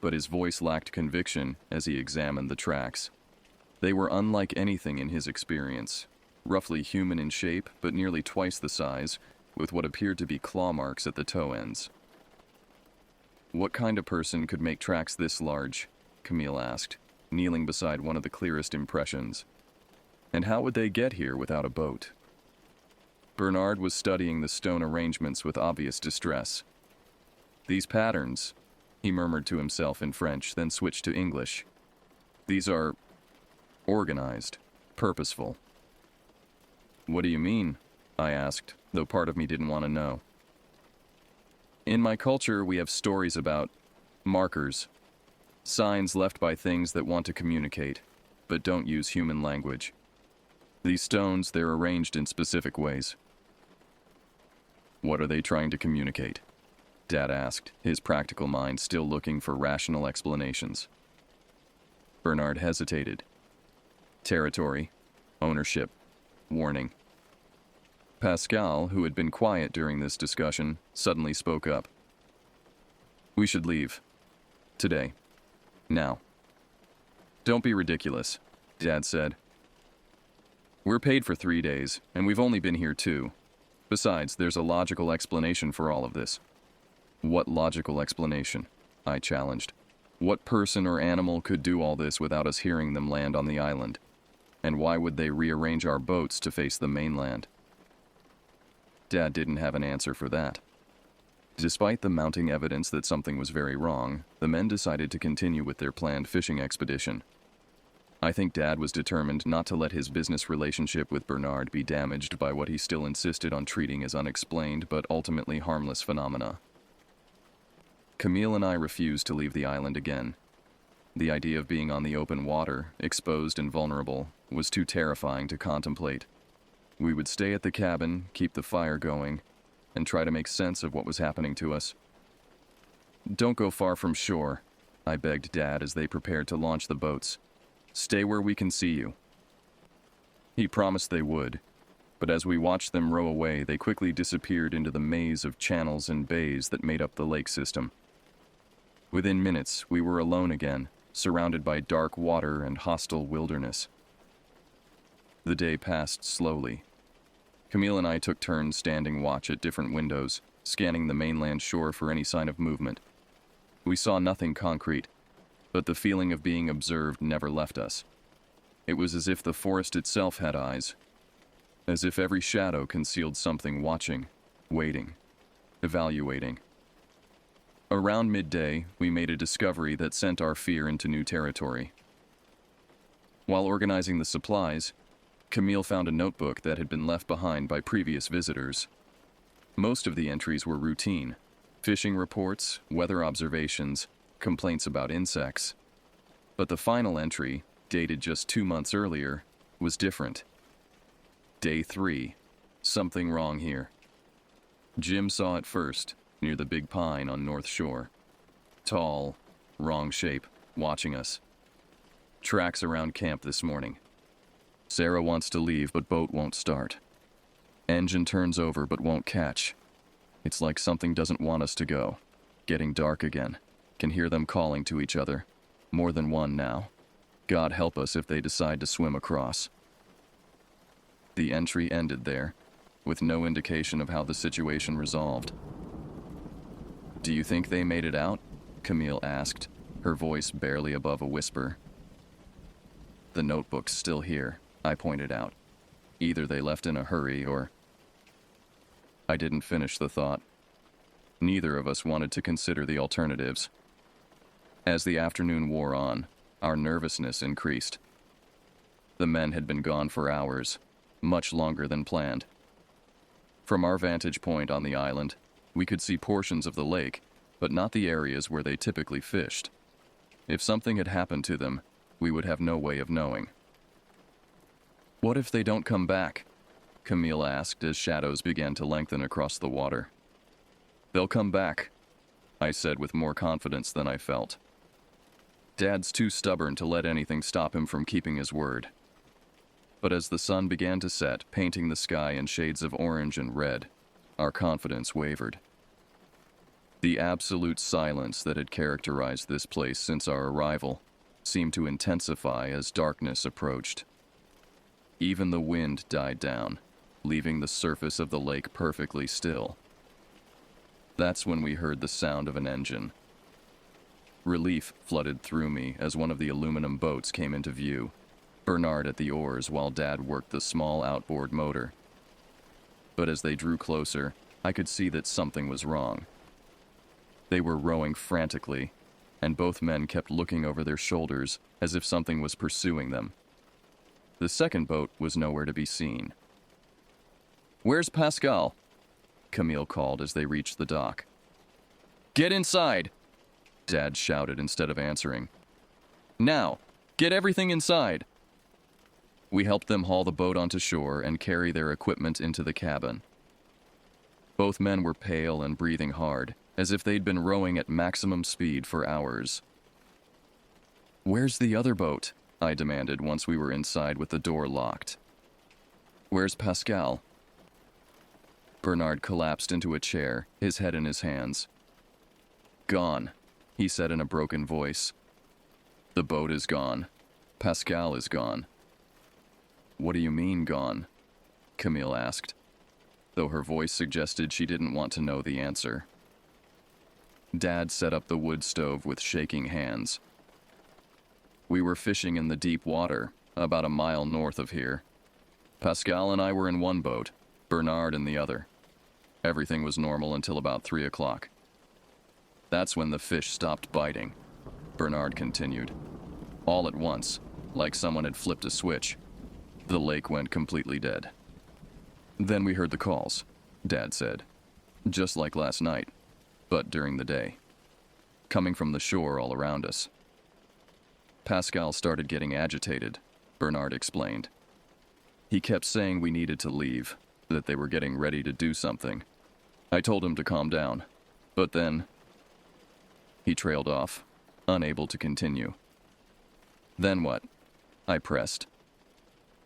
but his voice lacked conviction as he examined the tracks. They were unlike anything in his experience, roughly human in shape but nearly twice the size, with what appeared to be claw marks at the toe ends. "What kind of person could make tracks this large?" Camille asked, kneeling beside one of the clearest impressions. "And how would they get here without a boat?" Bernard was studying the stone arrangements with obvious distress. "These patterns," he murmured to himself in French, then switched to English. "These are organized, purposeful." "What do you mean?" I asked, though part of me didn't want to know. "In my culture, we have stories about markers, signs left by things that want to communicate. but don't use human language. These stones, they're arranged in specific ways. What are they trying to communicate? Dad asked, his practical mind still looking for rational explanations. Bernard hesitated. Territory, ownership, warning. Pascal, who had been quiet during this discussion, suddenly spoke up. We should leave. Today. Now. Don't be ridiculous, Dad said. We're paid for 3 days, and we've only been here 2. Besides, there's a logical explanation for all of this. What logical explanation? I challenged. What person or animal could do all this without us hearing them land on the island? And why would they rearrange our boats to face the mainland? Dad didn't have an answer for that. Despite the mounting evidence that something was very wrong, the men decided to continue with their planned fishing expedition. I think Dad was determined not to let his business relationship with Bernard be damaged by what he still insisted on treating as unexplained but ultimately harmless phenomena. Camille and I refused to leave the island again. The idea of being on the open water, exposed and vulnerable, was too terrifying to contemplate. We would stay at the cabin, keep the fire going, and try to make sense of what was happening to us. Don't go far from shore, I begged Dad as they prepared to launch the boats. Stay where we can see you. He promised they would, but as we watched them row away, they quickly disappeared into the maze of channels and bays that made up the lake system. Within minutes, we were alone again, surrounded by dark water and hostile wilderness. The day passed slowly. Camille and I took turns standing watch at different windows, scanning the mainland shore for any sign of movement. We saw nothing concrete, but the feeling of being observed never left us. It was as if the forest itself had eyes, as if every shadow concealed something watching, waiting, evaluating. Around midday, we made a discovery that sent our fear into new territory. While organizing the supplies, Camille found a notebook that had been left behind by previous visitors. Most of the entries were routine: fishing reports, weather observations, complaints about insects. But the final entry, dated just 2 months earlier, was different. Day 3. Something wrong here. Jim saw it first, near the big pine on North Shore. Tall, wrong shape, watching us. Tracks around camp this morning. Sarah wants to leave, but boat won't start. Engine turns over, but won't catch. It's like something doesn't want us to go. Getting dark again. Can hear them calling to each other. More than one now. God help us if they decide to swim across. The entry ended there, with no indication of how the situation resolved. Do you think they made it out? Camille asked, her voice barely above a whisper. The notebook's still here, I pointed out. Either they left in a hurry or... I didn't finish the thought. Neither of us wanted to consider the alternatives. As the afternoon wore on, our nervousness increased. The men had been gone for hours, much longer than planned. From our vantage point on the island, we could see portions of the lake, but not the areas where they typically fished. If something had happened to them, we would have no way of knowing. What if they don't come back? Camille asked as shadows began to lengthen across the water. They'll come back, I said with more confidence than I felt. Dad's too stubborn to let anything stop him from keeping his word. But as the sun began to set, painting the sky in shades of orange and red, our confidence wavered. The absolute silence that had characterized this place since our arrival seemed to intensify as darkness approached. Even the wind died down, leaving the surface of the lake perfectly still. That's when we heard the sound of an engine. Relief flooded through me as one of the aluminum boats came into view, Bernard at the oars while Dad worked the small outboard motor. But as they drew closer, I could see that something was wrong. They were rowing frantically, and both men kept looking over their shoulders as if something was pursuing them. The second boat was nowhere to be seen. "Where's Pascal?" Camille called as they reached the dock. "Get inside!" Dad shouted instead of answering. "Now! Get everything inside! We helped them haul the boat onto shore and carry their equipment into the cabin. Both men were pale and breathing hard, as if they'd been rowing at maximum speed for hours. "Where's the other boat?" I demanded once we were inside with the door locked. "Where's Pascal?" Bernard collapsed into a chair, his head in his hands. "Gone," he said in a broken voice. "The boat is gone. Pascal is gone." "What do you mean, gone?" Camille asked, though her voice suggested she didn't want to know the answer. Dad set up the wood stove with shaking hands. "We were fishing in the deep water, about a mile north of here. Pascal and I were in one boat, Bernard in the other. Everything was normal until about 3 o'clock. That's when the fish stopped biting," Bernard continued. "All at once, like someone had flipped a switch. The lake went completely dead. Then we heard the calls," Dad said. "Just like last night, but during the day. Coming from the shore all around us. Pascal started getting agitated," Bernard explained. "He kept saying we needed to leave, that they were getting ready to do something. I told him to calm down, but then..." He trailed off, unable to continue. "Then what?" I pressed.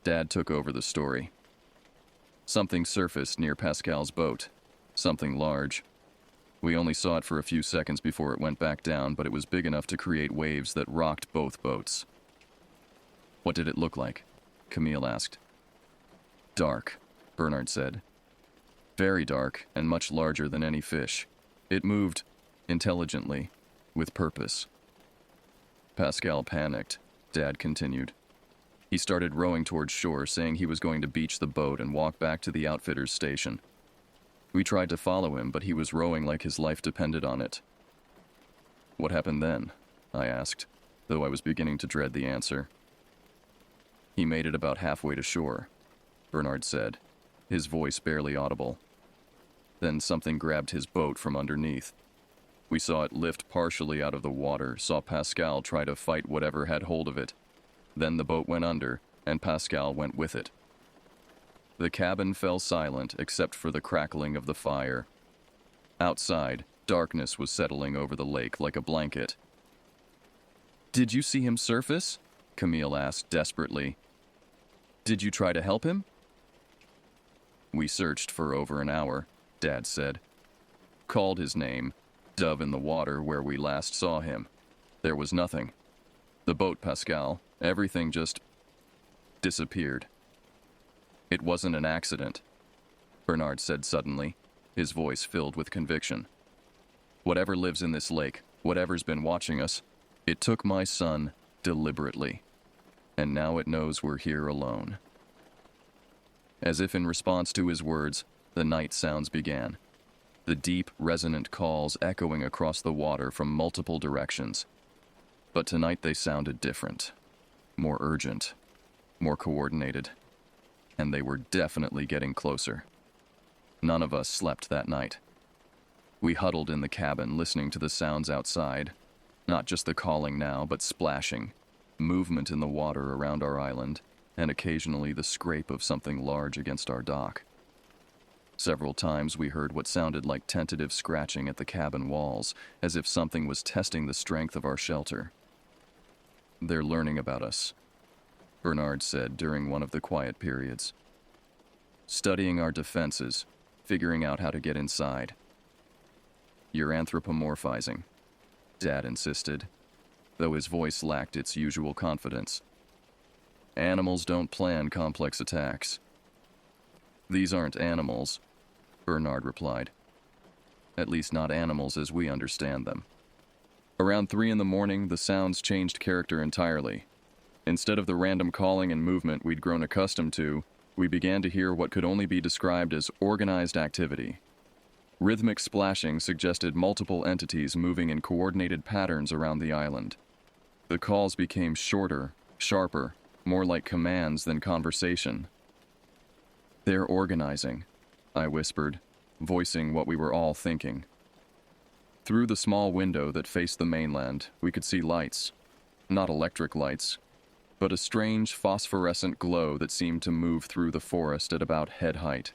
Dad took over the story. "Something surfaced near Pascal's boat. Something large. We only saw it for a few seconds before it went back down, but it was big enough to create waves that rocked both boats." "What did it look like?" Camille asked. "Dark," Bernard said. "Very dark and much larger than any fish. It moved intelligently, with purpose." Pascal panicked, Dad continued. "He started rowing towards shore, saying he was going to beach the boat and walk back to the outfitter's station. We tried to follow him, but he was rowing like his life depended on it." "What happened then?" I asked, though I was beginning to dread the answer. "He made it about halfway to shore," Bernard said, his voice barely audible. "Then something grabbed his boat from underneath. We saw it lift partially out of the water, saw Pascal try to fight whatever had hold of it. Then the boat went under, and Pascal went with it." The cabin fell silent except for the crackling of the fire. Outside, darkness was settling over the lake like a blanket. "Did you see him surface?" Camille asked desperately. "Did you try to help him?" "We searched for over an hour," Dad said. "Called his name, dove in the water where we last saw him. There was nothing. The boat, Pascal, everything just disappeared." "It wasn't an accident," Bernard said suddenly, his voice filled with conviction. "Whatever lives in this lake, whatever's been watching us, it took my son deliberately. And now it knows we're here alone." As if in response to his words, the night sounds began. The deep, resonant calls echoing across the water from multiple directions. But tonight they sounded different. More urgent. More coordinated. And they were definitely getting closer. None of us slept that night. We huddled in the cabin listening to the sounds outside. Not just the calling now, but splashing, movement in the water around our island, and occasionally the scrape of something large against our dock. Several times we heard what sounded like tentative scratching at the cabin walls, as if something was testing the strength of our shelter. "They're learning about us," Bernard said during one of the quiet periods. "Studying our defenses, figuring out how to get inside." "You're anthropomorphizing," Dad insisted, though his voice lacked its usual confidence. "Animals don't plan complex attacks." "These aren't animals," Bernard replied. "At least not animals as we understand them." Around 3 in the morning, the sounds changed character entirely. Instead of the random calling and movement we'd grown accustomed to, we began to hear what could only be described as organized activity. Rhythmic splashing suggested multiple entities moving in coordinated patterns around the island. The calls became shorter, sharper, more like commands than conversation. "They're organizing," I whispered, voicing what we were all thinking. Through the small window that faced the mainland, we could see lights. Not electric lights. but a strange phosphorescent glow that seemed to move through the forest at about head height.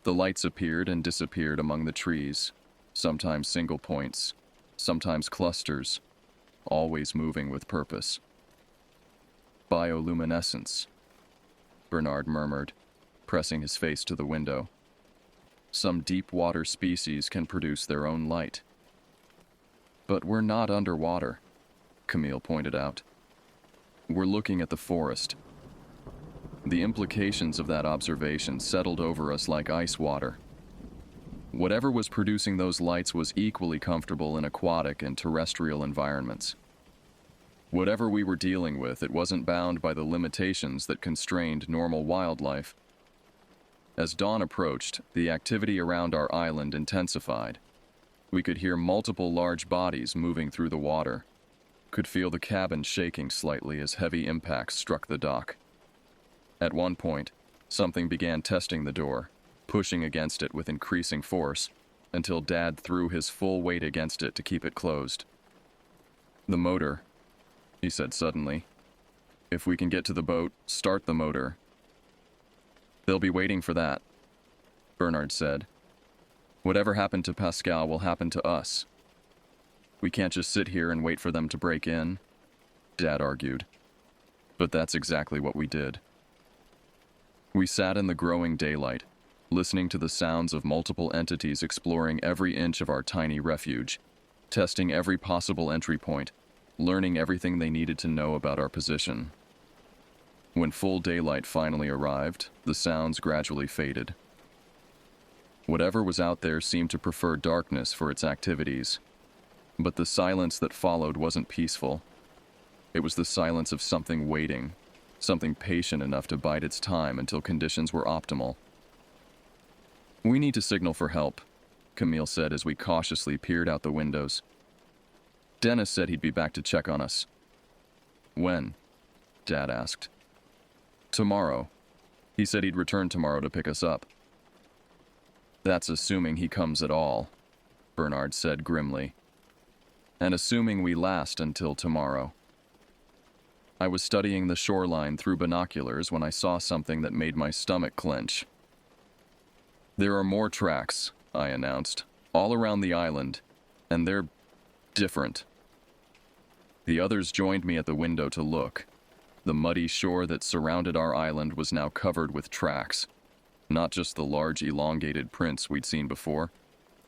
The lights appeared and disappeared among the trees, sometimes single points, sometimes clusters, always moving with purpose. Bioluminescence, Bernard murmured, pressing his face to the window. Some deep water species can produce their own light. But we're not underwater, Camille pointed out. We're looking at the forest. The implications of that observation settled over us like ice water. Whatever was producing those lights was equally comfortable in aquatic and terrestrial environments. Whatever we were dealing with, it wasn't bound by the limitations that constrained normal wildlife. As dawn approached, the activity around our island intensified. We could hear multiple large bodies moving through the water, could feel the cabin shaking slightly as heavy impacts struck the dock. At one point, something began testing the door, pushing against it with increasing force, until Dad threw his full weight against it to keep it closed. "The motor," he said suddenly. "If we can get to the boat, start the motor." "They'll be waiting for that," Bernard said. "Whatever happened to Pascal will happen to us. We can't just sit here and wait for them to break in," Dad argued. But that's exactly what we did. We sat in the growing daylight, listening to the sounds of multiple entities exploring every inch of our tiny refuge, testing every possible entry point, learning everything they needed to know about our position. When full daylight finally arrived, the sounds gradually faded. Whatever was out there seemed to prefer darkness for its activities, but the silence that followed wasn't peaceful. It was the silence of something waiting, something patient enough to bide its time until conditions were optimal. "We need to signal for help," Camille said as we cautiously peered out the windows. "Dennis said he'd be back to check on us." "When?" Dad asked. "Tomorrow. He said he'd return tomorrow to pick us up." "That's assuming he comes at all," Bernard said grimly. "And assuming we last until tomorrow." I was studying the shoreline through binoculars when I saw something that made my stomach clench. "There are more tracks," I announced, "all around the island, and they're different." The others joined me at the window to look. The muddy shore that surrounded our island was now covered with tracks. Not just the large elongated prints we'd seen before,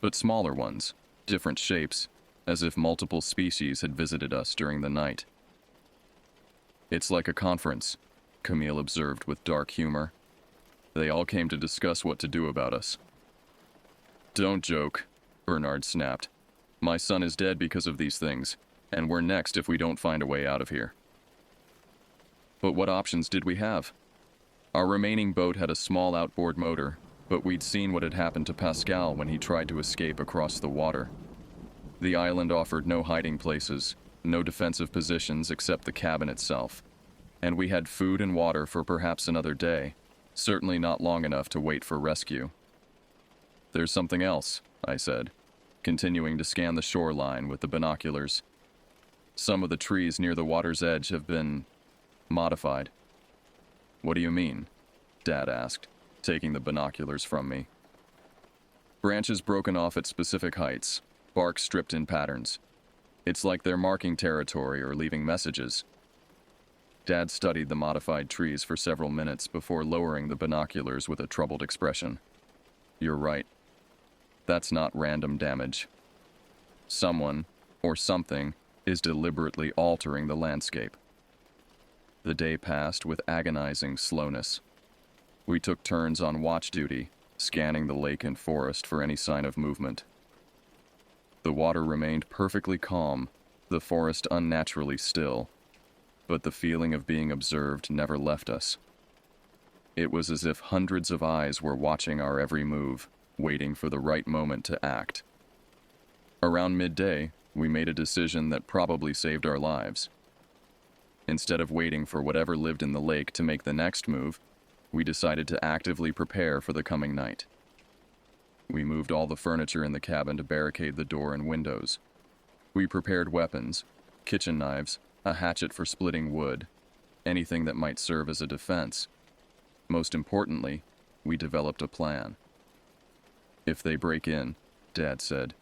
but smaller ones, different shapes, as if multiple species had visited us during the night. "It's like a conference," Camille observed with dark humor. "They all came to discuss what to do about us." "Don't joke," Bernard snapped. "My son is dead because of these things, and we're next if we don't find a way out of here." But what options did we have? Our remaining boat had a small outboard motor, but we'd seen what had happened to Pascal when he tried to escape across the water. The island offered no hiding places, no defensive positions except the cabin itself, and we had food and water for perhaps another day, certainly not long enough to wait for rescue. "There's something else," I said, continuing to scan the shoreline with the binoculars. "Some of the trees near the water's edge have been modified." "What do you mean?" Dad asked, taking the binoculars from me. "Branches broken off at specific heights, bark stripped in patterns. It's like they're marking territory or leaving messages." Dad studied the modified trees for several minutes before lowering the binoculars with a troubled expression. "You're right. That's not random damage. Someone, or something, is deliberately altering the landscape." The day passed with agonizing slowness. We took turns on watch duty, scanning the lake and forest for any sign of movement. The water remained perfectly calm, the forest unnaturally still, but the feeling of being observed never left us. It was as if hundreds of eyes were watching our every move, waiting for the right moment to act. Around midday, we made a decision that probably saved our lives. Instead of waiting for whatever lived in the lake to make the next move, we decided to actively prepare for the coming night. We moved all the furniture in the cabin to barricade the door and windows. We prepared weapons, kitchen knives, a hatchet for splitting wood, anything that might serve as a defense. Most importantly, we developed a plan. If they break in, Dad said,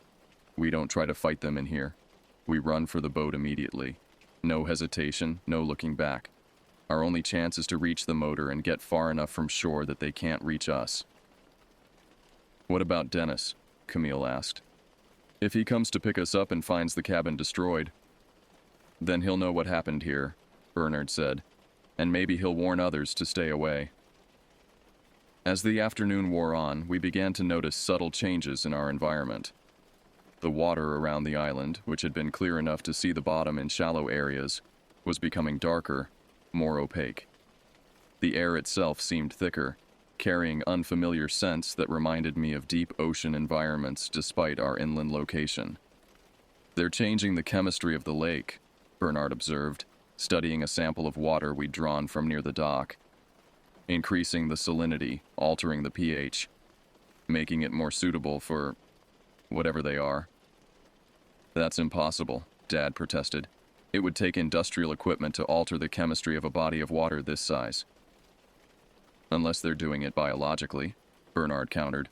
we don't try to fight them in here. We run for the boat immediately. No hesitation, no looking back. Our only chance is to reach the motor and get far enough from shore that they can't reach us. What about Dennis? Camille asked. If he comes to pick us up and finds the cabin destroyed, then he'll know what happened here, Bernard said, and maybe he'll warn others to stay away. As the afternoon wore on, we began to notice subtle changes in our environment. The water around the island, which had been clear enough to see the bottom in shallow areas, was becoming darker, more opaque. The air itself seemed thicker, carrying unfamiliar scents that reminded me of deep ocean environments despite our inland location. They're changing the chemistry of the lake, Bernard observed, studying a sample of water we'd drawn from near the dock. Increasing the salinity, altering the pH, making it more suitable for whatever they are. That's impossible, Dad protested. It would take industrial equipment to alter the chemistry of a body of water this size. Unless they're doing it biologically, Bernard countered.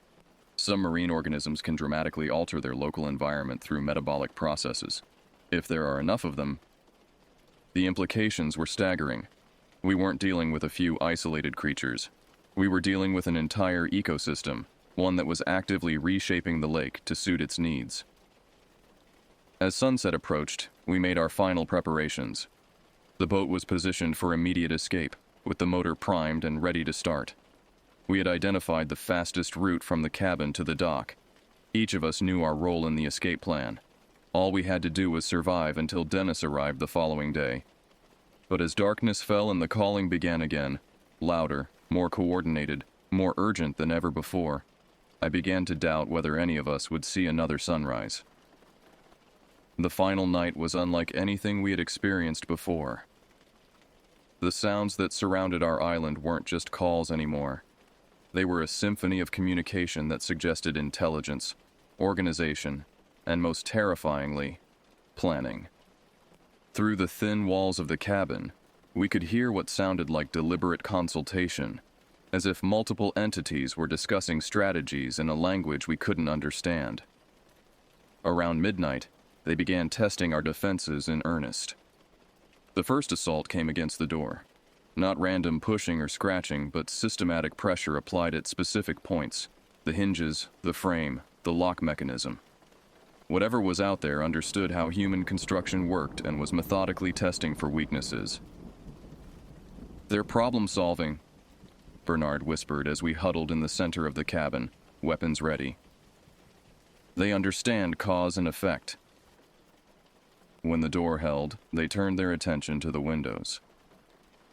Some marine organisms can dramatically alter their local environment through metabolic processes. If there are enough of them, the implications were staggering. We weren't dealing with a few isolated creatures. We were dealing with an entire ecosystem, one that was actively reshaping the lake to suit its needs. As sunset approached, we made our final preparations. The boat was positioned for immediate escape, with the motor primed and ready to start. We had identified the fastest route from the cabin to the dock. Each of us knew our role in the escape plan. All we had to do was survive until Dennis arrived the following day. But as darkness fell and the calling began again, louder, more coordinated, more urgent than ever before, I began to doubt whether any of us would see another sunrise. The final night was unlike anything we had experienced before. The sounds that surrounded our island weren't just calls anymore. They were a symphony of communication that suggested intelligence, organization, and most terrifyingly, planning. Through the thin walls of the cabin, we could hear what sounded like deliberate consultation, as if multiple entities were discussing strategies in a language we couldn't understand. Around midnight, they began testing our defenses in earnest. The first assault came against the door. Not random pushing or scratching, but systematic pressure applied at specific points: the hinges, the frame, the lock mechanism. Whatever was out there understood how human construction worked and was methodically testing for weaknesses. They're problem-solving, Bernard whispered as we huddled in the center of the cabin, weapons ready. They understand cause and effect. When the door held, they turned their attention to the windows.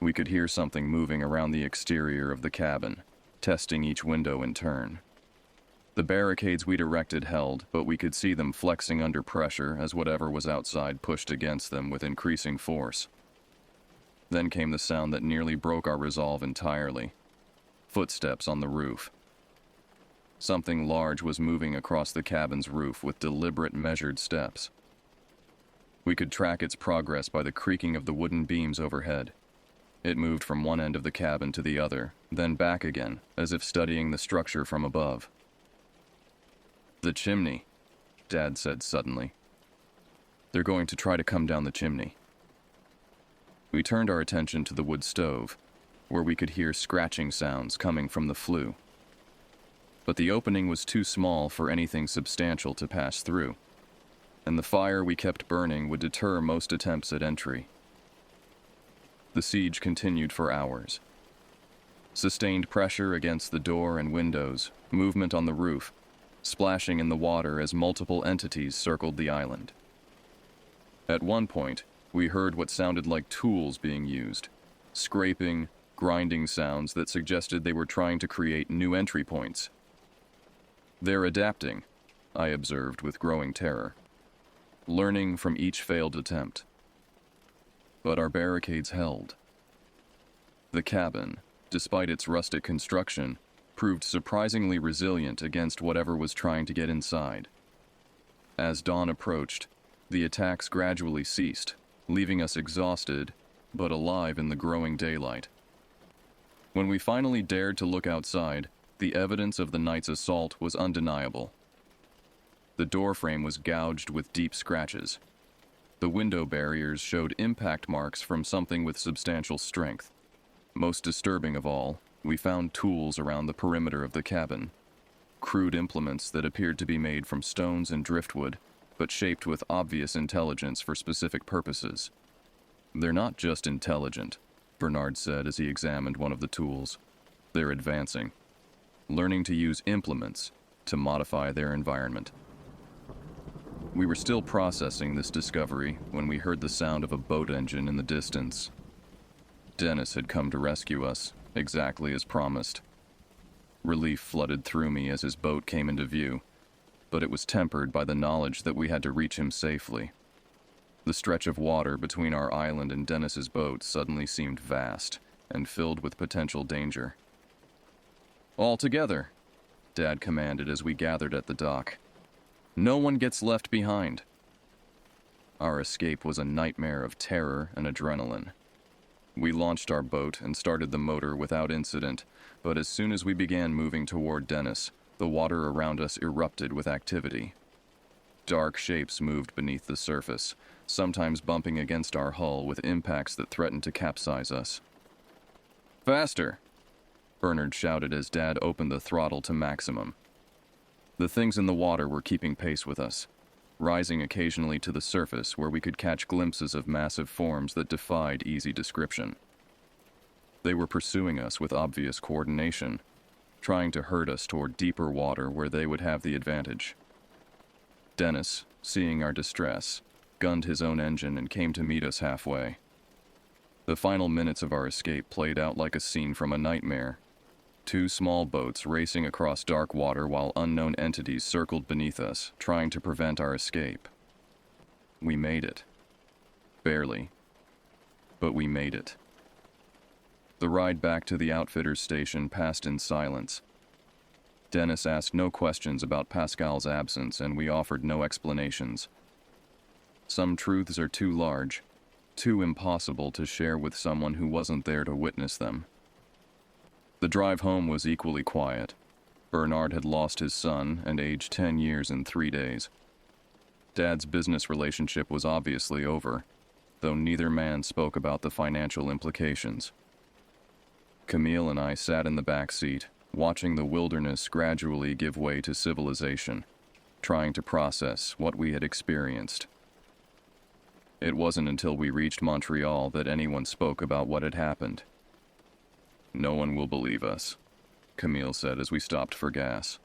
We could hear something moving around the exterior of the cabin, testing each window in turn. The barricades we'd erected held, but we could see them flexing under pressure as whatever was outside pushed against them with increasing force. Then came the sound that nearly broke our resolve entirely. Footsteps on the roof. Something large was moving across the cabin's roof with deliberate, measured steps. We could track its progress by the creaking of the wooden beams overhead. It moved from one end of the cabin to the other, then back again, as if studying the structure from above. The chimney, Dad said suddenly. They're going to try to come down the chimney. We turned our attention to the wood stove, where we could hear scratching sounds coming from the flue. But the opening was too small for anything substantial to pass through, and the fire we kept burning would deter most attempts at entry. The siege continued for hours. Sustained pressure against the door and windows, movement on the roof, splashing in the water as multiple entities circled the island. At one point, we heard what sounded like tools being used, scraping, grinding sounds that suggested they were trying to create new entry points. They're adapting, I observed with growing terror, learning from each failed attempt. But our barricades held. The cabin, despite its rustic construction, proved surprisingly resilient against whatever was trying to get inside. As dawn approached, the attacks gradually ceased, leaving us exhausted, but alive in the growing daylight. When we finally dared to look outside, the evidence of the night's assault was undeniable. The doorframe was gouged with deep scratches. The window barriers showed impact marks from something with substantial strength. Most disturbing of all, we found tools around the perimeter of the cabin. Crude implements that appeared to be made from stones and driftwood, but shaped with obvious intelligence for specific purposes. "They're not just intelligent," Bernard said as he examined one of the tools. "They're advancing, learning to use implements to modify their environment." We were still processing this discovery when we heard the sound of a boat engine in the distance. Dennis had come to rescue us, exactly as promised. Relief flooded through me as his boat came into view, but it was tempered by the knowledge that we had to reach him safely. The stretch of water between our island and Dennis's boat suddenly seemed vast and filled with potential danger. "All together," Dad commanded as we gathered at the dock. "No one gets left behind." Our escape was a nightmare of terror and adrenaline. We launched our boat and started the motor without incident, but as soon as we began moving toward Dennis, the water around us erupted with activity. Dark shapes moved beneath the surface, sometimes bumping against our hull with impacts that threatened to capsize us. "Faster!" Bernard shouted as Dad opened the throttle to maximum. The things in the water were keeping pace with us, rising occasionally to the surface where we could catch glimpses of massive forms that defied easy description. They were pursuing us with obvious coordination, trying to herd us toward deeper water where they would have the advantage. Dennis, seeing our distress, gunned his own engine and came to meet us halfway. The final minutes of our escape played out like a scene from a nightmare. Two small boats racing across dark water while unknown entities circled beneath us, trying to prevent our escape. We made it. Barely. But we made it. The ride back to the outfitter's station passed in silence. Dennis asked no questions about Pascal's absence, and we offered no explanations. Some truths are too large, too impossible to share with someone who wasn't there to witness them. The drive home was equally quiet. Bernard had lost his son and aged 10 years in 3 days. Dad's business relationship was obviously over, though neither man spoke about the financial implications. Camille and I sat in the back seat, watching the wilderness gradually give way to civilization, trying to process what we had experienced. It wasn't until we reached Montreal that anyone spoke about what had happened. "No one will believe us," Camille said as we stopped for gas.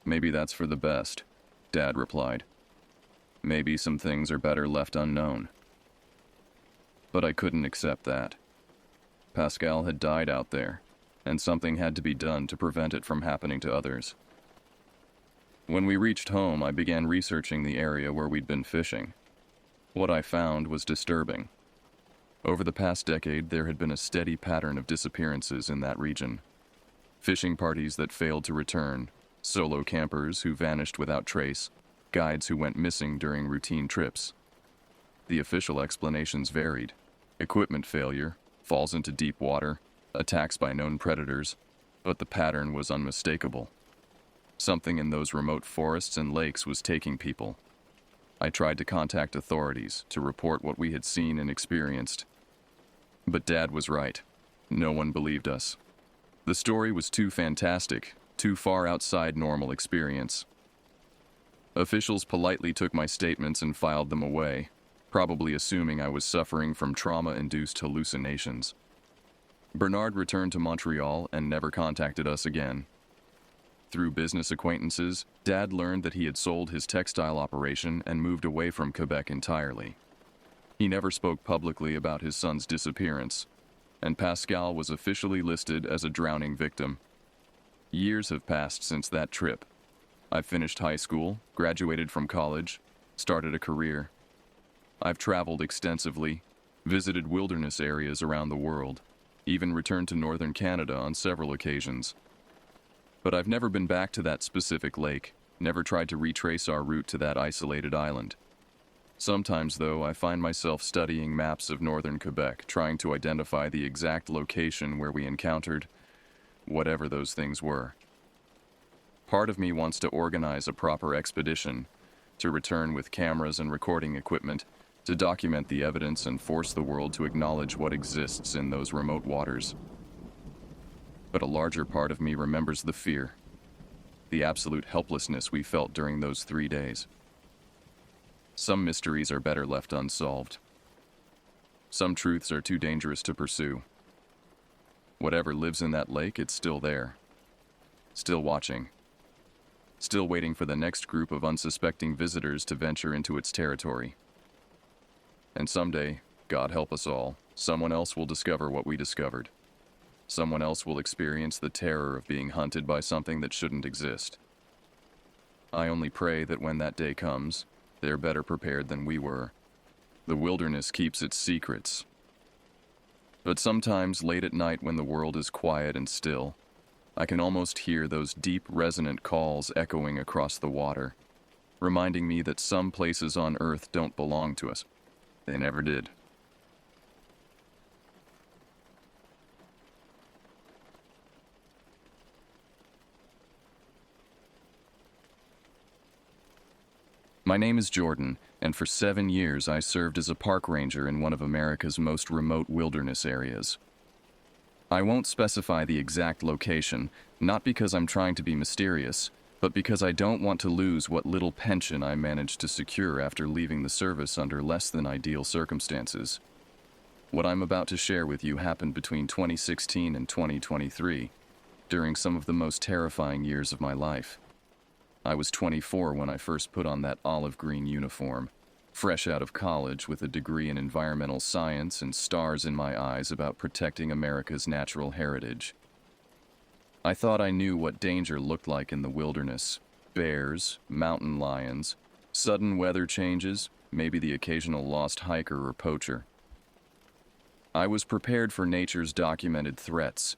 "Maybe that's for the best," Dad replied. "Maybe some things are better left unknown." But I couldn't accept that. Pascal had died out there, and something had to be done to prevent it from happening to others. When we reached home, I began researching the area where we'd been fishing. What I found was disturbing. Over the past decade, there had been a steady pattern of disappearances in that region. Fishing parties that failed to return, solo campers who vanished without trace, guides who went missing during routine trips. The official explanations varied: equipment failure, falls into deep water, attacks by known predators, but the pattern was unmistakable. Something in those remote forests and lakes was taking people. I tried to contact authorities to report what we had seen and experienced. But Dad was right. No one believed us. The story was too fantastic, too far outside normal experience. Officials politely took my statements and filed them away, probably assuming I was suffering from trauma-induced hallucinations. Bernard returned to Montreal and never contacted us again. Through business acquaintances, Dad learned that he had sold his textile operation and moved away from Quebec entirely. He never spoke publicly about his son's disappearance, and Pascal was officially listed as a drowning victim. Years have passed since that trip. I've finished high school, graduated from college, started a career. I've traveled extensively, visited wilderness areas around the world, even returned to northern Canada on several occasions. But I've never been back to that specific lake, never tried to retrace our route to that isolated island. Sometimes, though, I find myself studying maps of northern Quebec, trying to identify the exact location where we encountered whatever those things were. Part of me wants to organize a proper expedition, to return with cameras and recording equipment, to document the evidence and force the world to acknowledge what exists in those remote waters. But a larger part of me remembers the fear, the absolute helplessness we felt during those 3 days. Some mysteries are better left unsolved. Some truths are too dangerous to pursue. Whatever lives in that lake, it's still there. Still watching. Still waiting for the next group of unsuspecting visitors to venture into its territory. And someday, God help us all, someone else will discover what we discovered. Someone else will experience the terror of being hunted by something that shouldn't exist. I only pray that when that day comes, they're better prepared than we were. The wilderness keeps its secrets. But sometimes, late at night when the world is quiet and still, I can almost hear those deep, resonant calls echoing across the water, reminding me that some places on Earth don't belong to us. They never did. My name is Jordan, and for 7 years I served as a park ranger in one of America's most remote wilderness areas. I won't specify the exact location, not because I'm trying to be mysterious, but because I don't want to lose what little pension I managed to secure after leaving the service under less than ideal circumstances. What I'm about to share with you happened between 2016 and 2023, during some of the most terrifying years of my life. I was 24 when I first put on that olive green uniform, fresh out of college with a degree in environmental science and stars in my eyes about protecting America's natural heritage. I thought I knew what danger looked like in the wilderness: bears, mountain lions, sudden weather changes, maybe the occasional lost hiker or poacher. I was prepared for nature's documented threats,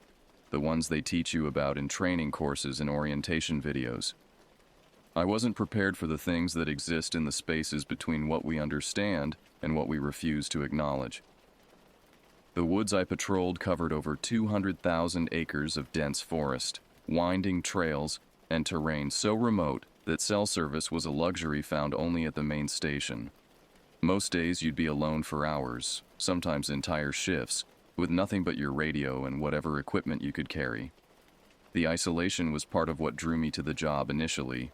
the ones they teach you about in training courses and orientation videos. I wasn't prepared for the things that exist in the spaces between what we understand and what we refuse to acknowledge. The woods I patrolled covered over 200,000 acres of dense forest, winding trails, and terrain so remote that cell service was a luxury found only at the main station. Most days you'd be alone for hours, sometimes entire shifts, with nothing but your radio and whatever equipment you could carry. The isolation was part of what drew me to the job initially.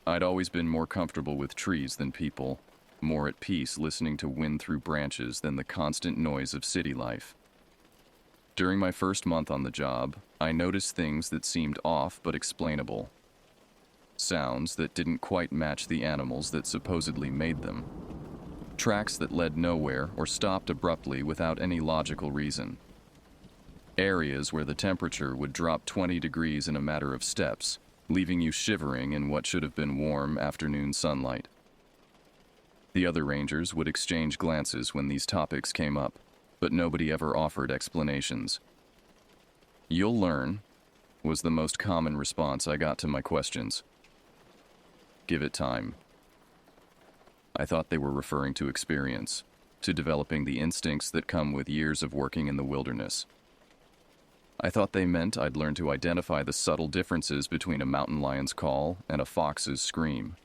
I'd always been more comfortable with trees than people, more at peace listening to wind through branches than the constant noise of city life. During my first month on the job, I noticed things that seemed off but explainable. Sounds that didn't quite match the animals that supposedly made them. Tracks that led nowhere or stopped abruptly without any logical reason. Areas where the temperature would drop 20 degrees in a matter of steps, leaving you shivering in what should have been warm afternoon sunlight. The other rangers would exchange glances when these topics came up, but nobody ever offered explanations. "You'll learn," was the most common response I got to my questions. "Give it time." I thought they were referring to experience, to developing the instincts that come with years of working in the wilderness. I thought they meant I'd learn to identify the subtle differences between a mountain lion's call and a fox's scream,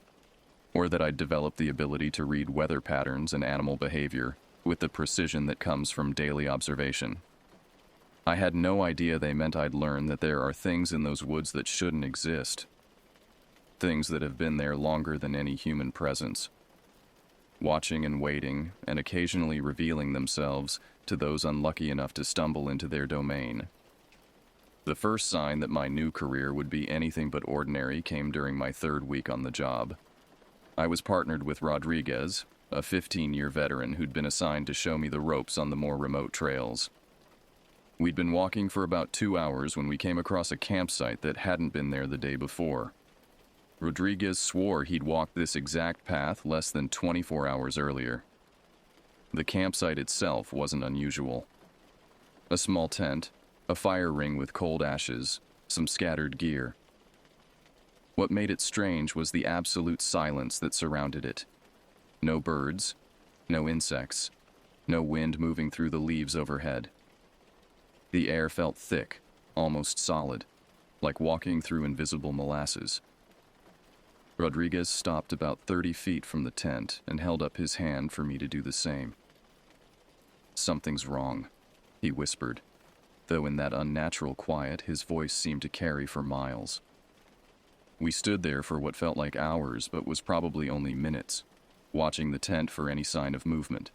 or that I'd develop the ability to read weather patterns and animal behavior with the precision that comes from daily observation. I had no idea they meant I'd learn that there are things in those woods that shouldn't exist, things that have been there longer than any human presence, watching and waiting and occasionally revealing themselves to those unlucky enough to stumble into their domain. The first sign that my new career would be anything but ordinary came during my 3rd week on the job. I was partnered with Rodriguez, a 15-year veteran who'd been assigned to show me the ropes on the more remote trails. We'd been walking for about 2 hours when we came across a campsite that hadn't been there the day before. Rodriguez swore he'd walked this exact path less than 24 hours earlier. The campsite itself wasn't unusual. A small tent, a fire ring with cold ashes, some scattered gear. What made it strange was the absolute silence that surrounded it. No birds, no insects, no wind moving through the leaves overhead. The air felt thick, almost solid, like walking through invisible molasses. Rodriguez stopped about 30 feet from the tent and held up his hand for me to do the same. "Something's wrong," he whispered, though in that unnatural quiet his voice seemed to carry for miles. We stood there for what felt like hours but was probably only minutes, watching the tent for any sign of movement.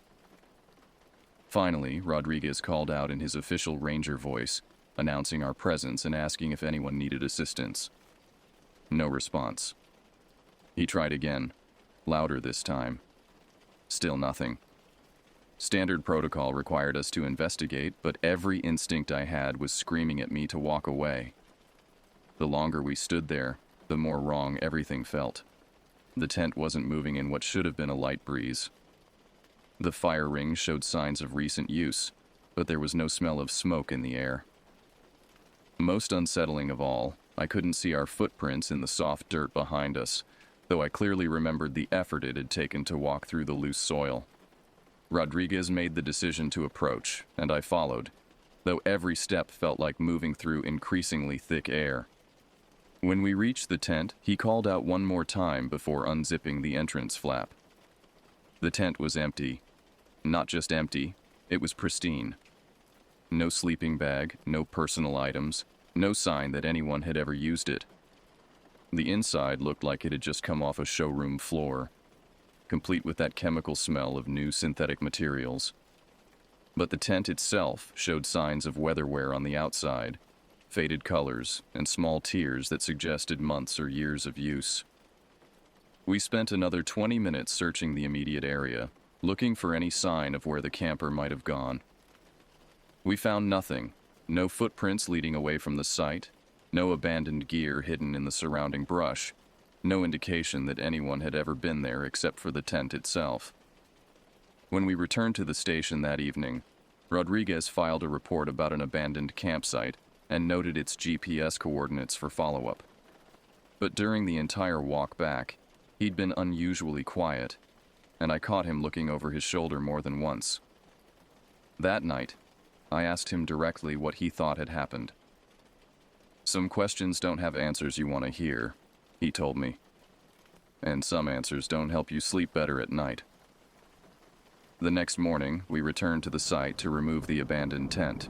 Finally, Rodriguez called out in his official ranger voice, announcing our presence and asking if anyone needed assistance. No response. He tried again, louder this time. Still nothing. Standard protocol required us to investigate, but every instinct I had was screaming at me to walk away. The longer we stood there, the more wrong everything felt. The tent wasn't moving in what should have been a light breeze. The fire ring showed signs of recent use, but there was no smell of smoke in the air. Most unsettling of all, I couldn't see our footprints in the soft dirt behind us, though I clearly remembered the effort it had taken to walk through the loose soil. Rodriguez made the decision to approach, and I followed, though every step felt like moving through increasingly thick air. When we reached the tent, he called out one more time before unzipping the entrance flap. The tent was empty. Not just empty, it was pristine. No sleeping bag, no personal items, no sign that anyone had ever used it. The inside looked like it had just come off a showroom floor, complete with that chemical smell of new synthetic materials. But the tent itself showed signs of weatherwear on the outside, faded colors, and small tears that suggested months or years of use. We spent another 20 minutes searching the immediate area, looking for any sign of where the camper might have gone. We found nothing, no footprints leading away from the site, no abandoned gear hidden in the surrounding brush, no indication that anyone had ever been there except for the tent itself. When we returned to the station that evening, Rodriguez filed a report about an abandoned campsite and noted its GPS coordinates for follow-up. But during the entire walk back, he'd been unusually quiet, and I caught him looking over his shoulder more than once. That night, I asked him directly what he thought had happened. "Some questions don't have answers you want to hear," he told me. "And some answers don't help you sleep better at night." The next morning, we returned to the site to remove the abandoned tent.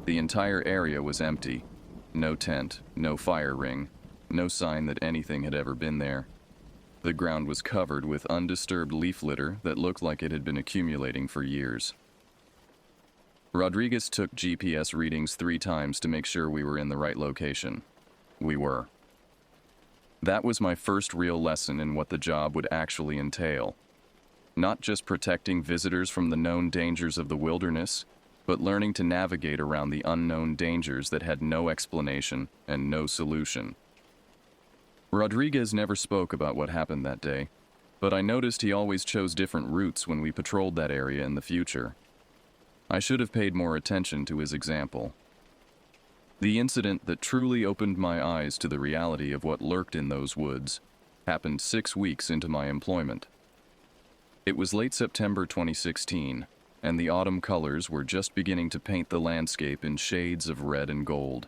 The entire area was empty. No tent, no fire ring, no sign that anything had ever been there. The ground was covered with undisturbed leaf litter that looked like it had been accumulating for years. Rodriguez took GPS readings 3 times to make sure we were in the right location. We were. That was my first real lesson in what the job would actually entail. Not just protecting visitors from the known dangers of the wilderness, but learning to navigate around the unknown dangers that had no explanation and no solution. Rodriguez never spoke about what happened that day, but I noticed he always chose different routes when we patrolled that area in the future. I should have paid more attention to his example. The incident that truly opened my eyes to the reality of what lurked in those woods happened 6 weeks into my employment. It was late September 2016, and the autumn colors were just beginning to paint the landscape in shades of red and gold.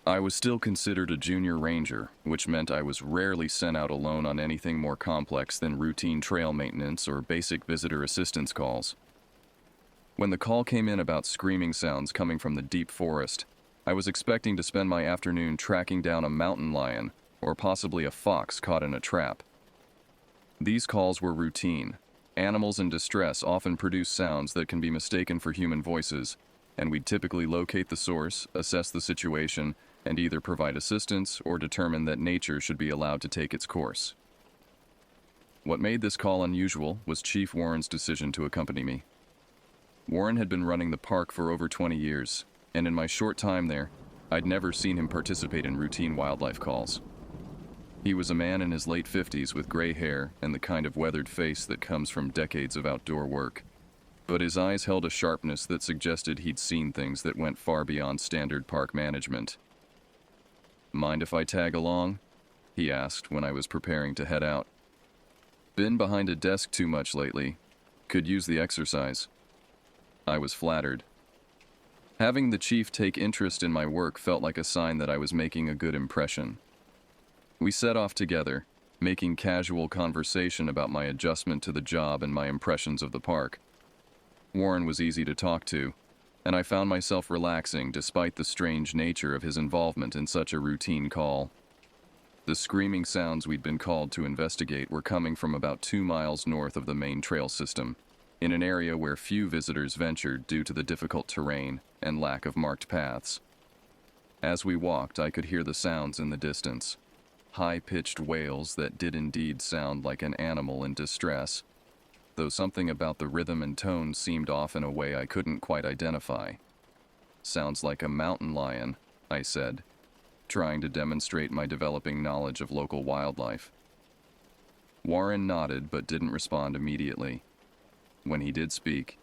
I was still considered a junior ranger, which meant I was rarely sent out alone on anything more complex than routine trail maintenance or basic visitor assistance calls. When the call came in about screaming sounds coming from the deep forest, I was expecting to spend my afternoon tracking down a mountain lion or possibly a fox caught in a trap. These calls were routine. Animals in distress often produce sounds that can be mistaken for human voices, and we'd typically locate the source, assess the situation, and either provide assistance or determine that nature should be allowed to take its course. What made this call unusual was Chief Warren's decision to accompany me. Warren had been running the park for over 20 years, and in my short time there, I'd never seen him participate in routine wildlife calls. He was a man in his late 50s with gray hair and the kind of weathered face that comes from decades of outdoor work. But his eyes held a sharpness that suggested he'd seen things that went far beyond standard park management. "Mind if I tag along?" he asked when I was preparing to head out. Been behind a desk too much lately. Could use the exercise. I was flattered. Having the chief take interest in my work felt like a sign that I was making a good impression. We set off together, making casual conversation about my adjustment to the job and my impressions of the park. Warren was easy to talk to, and I found myself relaxing despite the strange nature of his involvement in such a routine call. The screaming sounds we'd been called to investigate were coming from about 2 miles north of the main trail system, in an area where few visitors ventured due to the difficult terrain and lack of marked paths. As we walked, I could hear the sounds in the distance, high-pitched wails that did indeed sound like an animal in distress, though something about the rhythm and tone seemed off in a way I couldn't quite identify. "Sounds like a mountain lion," I said, trying to demonstrate my developing knowledge of local wildlife. Warren nodded but didn't respond immediately. When he did speak,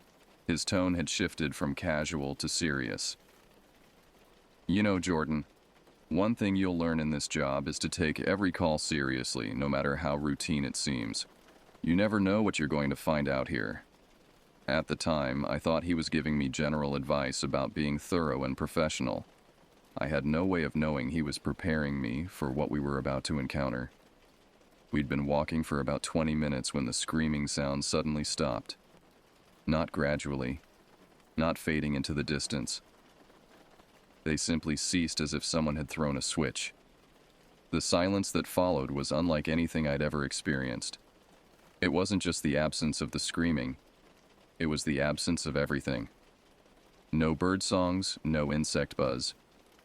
his tone had shifted from casual to serious. "You know, Jordan, one thing you'll learn in this job is to take every call seriously, no matter how routine it seems. You never know what you're going to find out here." At the time, I thought he was giving me general advice about being thorough and professional. I had no way of knowing he was preparing me for what we were about to encounter. We'd been walking for about 20 minutes when the screaming sound suddenly stopped. Not gradually, not fading into the distance. They simply ceased as if someone had thrown a switch. The silence that followed was unlike anything I'd ever experienced. It wasn't just the absence of the screaming, it was the absence of everything. No bird songs, no insect buzz,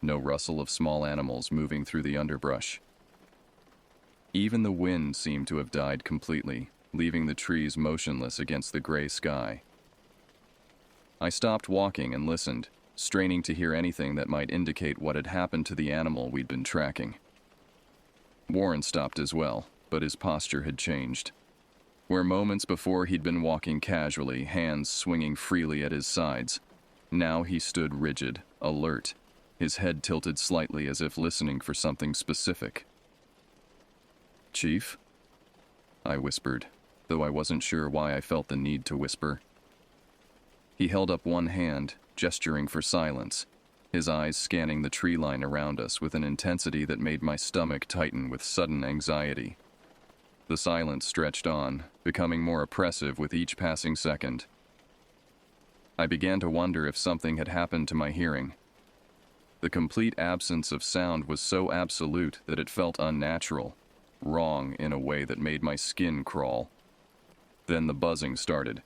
no rustle of small animals moving through the underbrush. Even the wind seemed to have died completely, leaving the trees motionless against the gray sky. I stopped walking and listened, straining to hear anything that might indicate what had happened to the animal we'd been tracking. Warren stopped as well, but his posture had changed. Where moments before he'd been walking casually, hands swinging freely at his sides, now he stood rigid, alert, his head tilted slightly as if listening for something specific. "Chief?" I whispered, though I wasn't sure why I felt the need to whisper. He held up one hand, gesturing for silence, his eyes scanning the tree line around us with an intensity that made my stomach tighten with sudden anxiety. The silence stretched on, becoming more oppressive with each passing second. I began to wonder if something had happened to my hearing. The complete absence of sound was so absolute that it felt unnatural, wrong in a way that made my skin crawl. Then the buzzing started.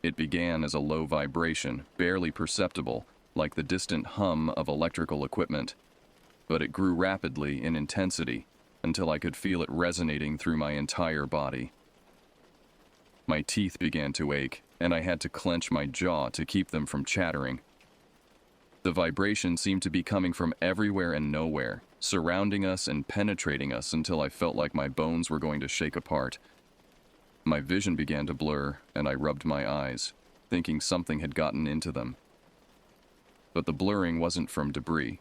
It began as a low vibration, barely perceptible, like the distant hum of electrical equipment, but it grew rapidly in intensity until I could feel it resonating through my entire body. My teeth began to ache, and I had to clench my jaw to keep them from chattering. The vibration seemed to be coming from everywhere and nowhere, surrounding us and penetrating us until I felt like my bones were going to shake apart. My vision began to blur, and I rubbed my eyes, thinking something had gotten into them. But the blurring wasn't from debris.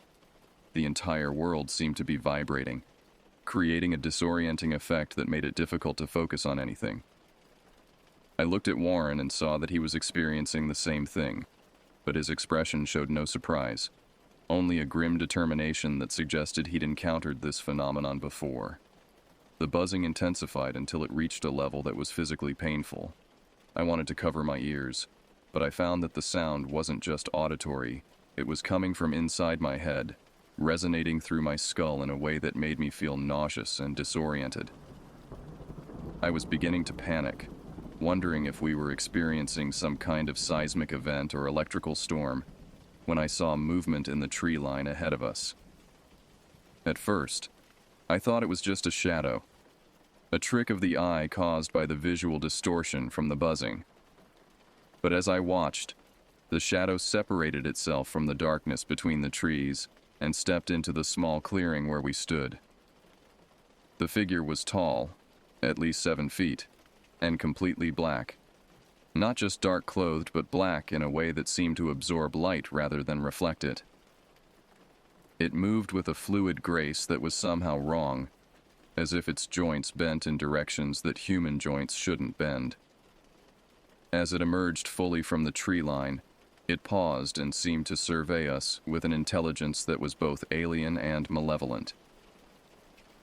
The entire world seemed to be vibrating, creating a disorienting effect that made it difficult to focus on anything. I looked at Warren and saw that he was experiencing the same thing, but his expression showed no surprise, only a grim determination that suggested he'd encountered this phenomenon before. The buzzing intensified until it reached a level that was physically painful. I wanted to cover my ears, but I found that the sound wasn't just auditory, it was coming from inside my head, resonating through my skull in a way that made me feel nauseous and disoriented. I was beginning to panic, wondering if we were experiencing some kind of seismic event or electrical storm, when I saw movement in the tree line ahead of us. At first, I thought it was just a shadow, a trick of the eye caused by the visual distortion from the buzzing. But as I watched, the shadow separated itself from the darkness between the trees and stepped into the small clearing where we stood. The figure was tall, at least 7 feet, and completely black. Not just dark clothed, but black in a way that seemed to absorb light rather than reflect it. It moved with a fluid grace that was somehow wrong, as if its joints bent in directions that human joints shouldn't bend. As it emerged fully from the tree line, it paused and seemed to survey us with an intelligence that was both alien and malevolent.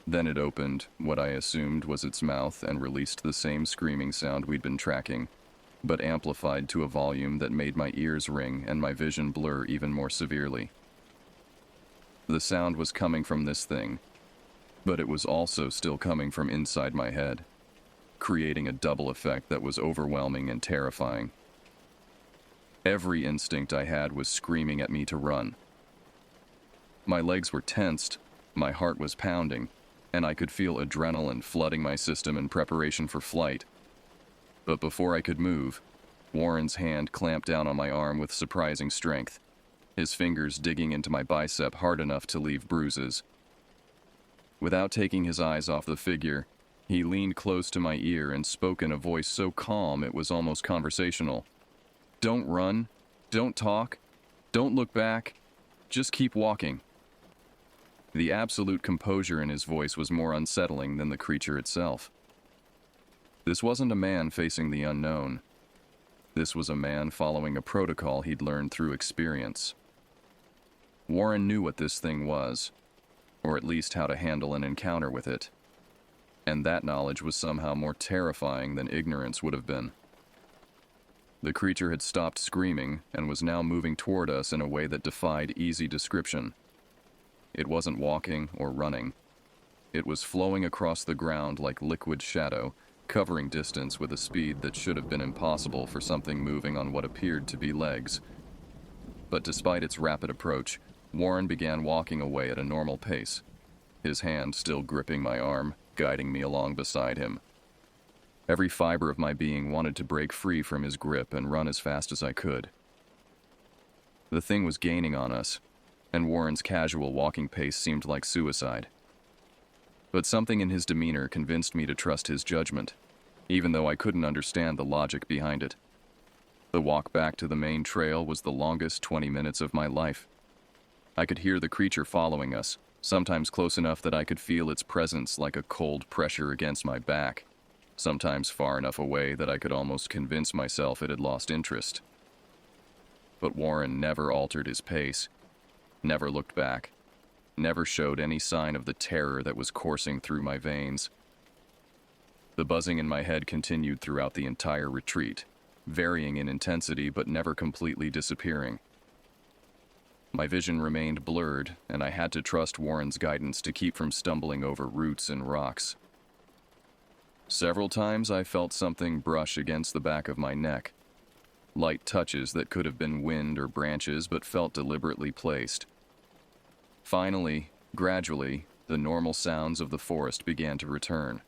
Then it opened what I assumed was its mouth and released the same screaming sound we'd been tracking, but amplified to a volume that made my ears ring and my vision blur even more severely. The sound was coming from this thing, but it was also still coming from inside my head, creating a double effect that was overwhelming and terrifying. Every instinct I had was screaming at me to run. My legs were tensed, my heart was pounding, and I could feel adrenaline flooding my system in preparation for flight. But before I could move, Warren's hand clamped down on my arm with surprising strength, his fingers digging into my bicep hard enough to leave bruises. Without taking his eyes off the figure, he leaned close to my ear and spoke in a voice so calm it was almost conversational. "Don't run. Don't talk. Don't look back. Just keep walking." The absolute composure in his voice was more unsettling than the creature itself. This wasn't a man facing the unknown. This was a man following a protocol he'd learned through experience. Warren knew what this thing was, or at least how to handle an encounter with it, and that knowledge was somehow more terrifying than ignorance would have been. The creature had stopped screaming and was now moving toward us in a way that defied easy description. It wasn't walking or running. It was flowing across the ground like liquid shadow, covering distance with a speed that should have been impossible for something moving on what appeared to be legs. But despite its rapid approach, Warren began walking away at a normal pace, his hand still gripping my arm, guiding me along beside him. Every fiber of my being wanted to break free from his grip and run as fast as I could. The thing was gaining on us, and Warren's casual walking pace seemed like suicide. But something in his demeanor convinced me to trust his judgment, even though I couldn't understand the logic behind it. The walk back to the main trail was the longest 20 minutes of my life. I could hear the creature following us, sometimes close enough that I could feel its presence like a cold pressure against my back, sometimes far enough away that I could almost convince myself it had lost interest. But Warren never altered his pace, never looked back, never showed any sign of the terror that was coursing through my veins. The buzzing in my head continued throughout the entire retreat, varying in intensity but never completely disappearing. My vision remained blurred, and I had to trust Warren's guidance to keep from stumbling over roots and rocks. Several times I felt something brush against the back of my neck, light touches that could have been wind or branches but felt deliberately placed. Finally, gradually, the normal sounds of the forest began to return.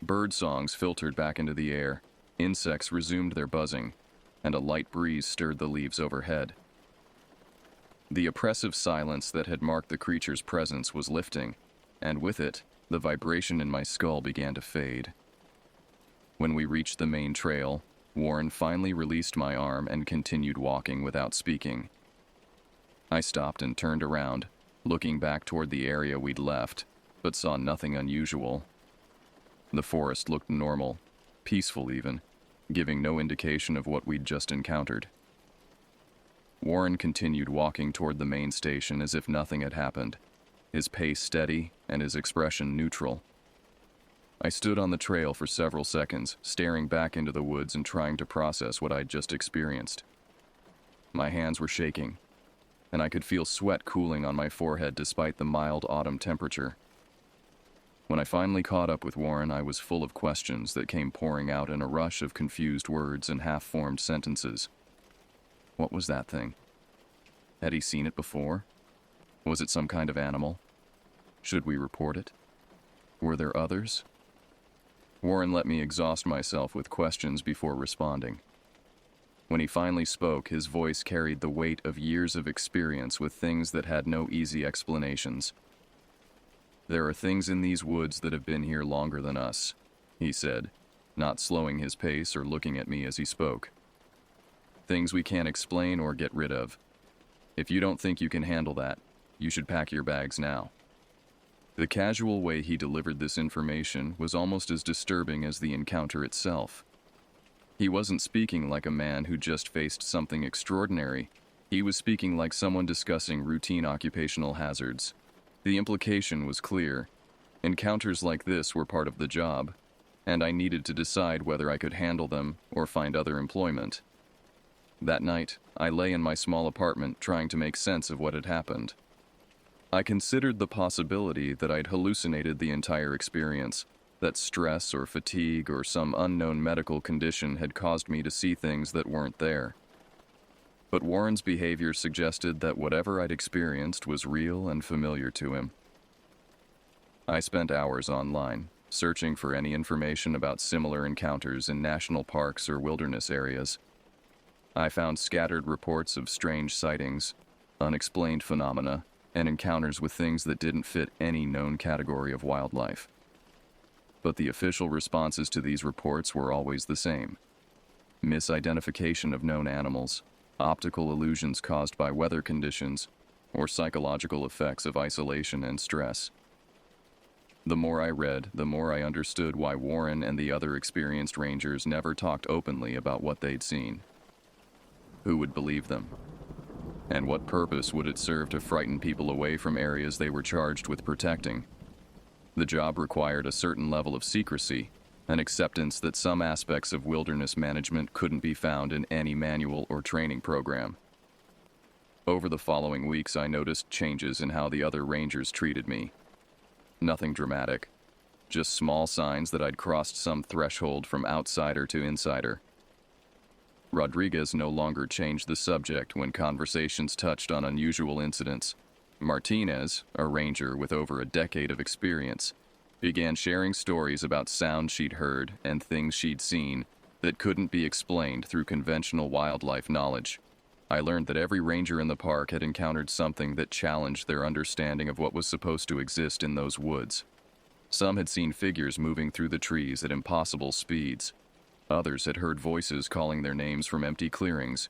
Bird songs filtered back into the air, insects resumed their buzzing, and a light breeze stirred the leaves overhead. The oppressive silence that had marked the creature's presence was lifting, and with it, the vibration in my skull began to fade. When we reached the main trail, Warren finally released my arm and continued walking without speaking. I stopped and turned around, looking back toward the area we'd left, but saw nothing unusual. The forest looked normal, peaceful even, giving no indication of what we'd just encountered. Warren continued walking toward the main station as if nothing had happened, his pace steady and his expression neutral. I stood on the trail for several seconds, staring back into the woods and trying to process what I'd just experienced. My hands were shaking, and I could feel sweat cooling on my forehead despite the mild autumn temperature. When I finally caught up with Warren, I was full of questions that came pouring out in a rush of confused words and half-formed sentences. What was that thing? Had he seen it before? Was it some kind of animal? Should we report it? Were there others? Warren let me exhaust myself with questions before responding. When he finally spoke, his voice carried the weight of years of experience with things that had no easy explanations. "There are things in these woods that have been here longer than us," he said, not slowing his pace or looking at me as he spoke. "Things we can't explain or get rid of. If you don't think you can handle that, you should pack your bags now." The casual way he delivered this information was almost as disturbing as the encounter itself. He wasn't speaking like a man who just faced something extraordinary. He was speaking like someone discussing routine occupational hazards. The implication was clear. Encounters like this were part of the job, and I needed to decide whether I could handle them or find other employment. That night, I lay in my small apartment trying to make sense of what had happened. I considered the possibility that I'd hallucinated the entire experience, that stress or fatigue or some unknown medical condition had caused me to see things that weren't there. But Warren's behavior suggested that whatever I'd experienced was real and familiar to him. I spent hours online, searching for any information about similar encounters in national parks or wilderness areas. I found scattered reports of strange sightings, unexplained phenomena, and encounters with things that didn't fit any known category of wildlife. But the official responses to these reports were always the same: misidentification of known animals, optical illusions caused by weather conditions, or psychological effects of isolation and stress. The more I read, the more I understood why Warren and the other experienced rangers never talked openly about what they'd seen. Who would believe them? And what purpose would it serve to frighten people away from areas they were charged with protecting? The job required a certain level of secrecy, an acceptance that some aspects of wilderness management couldn't be found in any manual or training program. Over the following weeks, I noticed changes in how the other rangers treated me. Nothing dramatic, just small signs that I'd crossed some threshold from outsider to insider. Rodriguez no longer changed the subject when conversations touched on unusual incidents. Martinez, a ranger with over a decade of experience, began sharing stories about sounds she'd heard and things she'd seen that couldn't be explained through conventional wildlife knowledge. I learned that every ranger in the park had encountered something that challenged their understanding of what was supposed to exist in those woods. Some had seen figures moving through the trees at impossible speeds. Others had heard voices calling their names from empty clearings.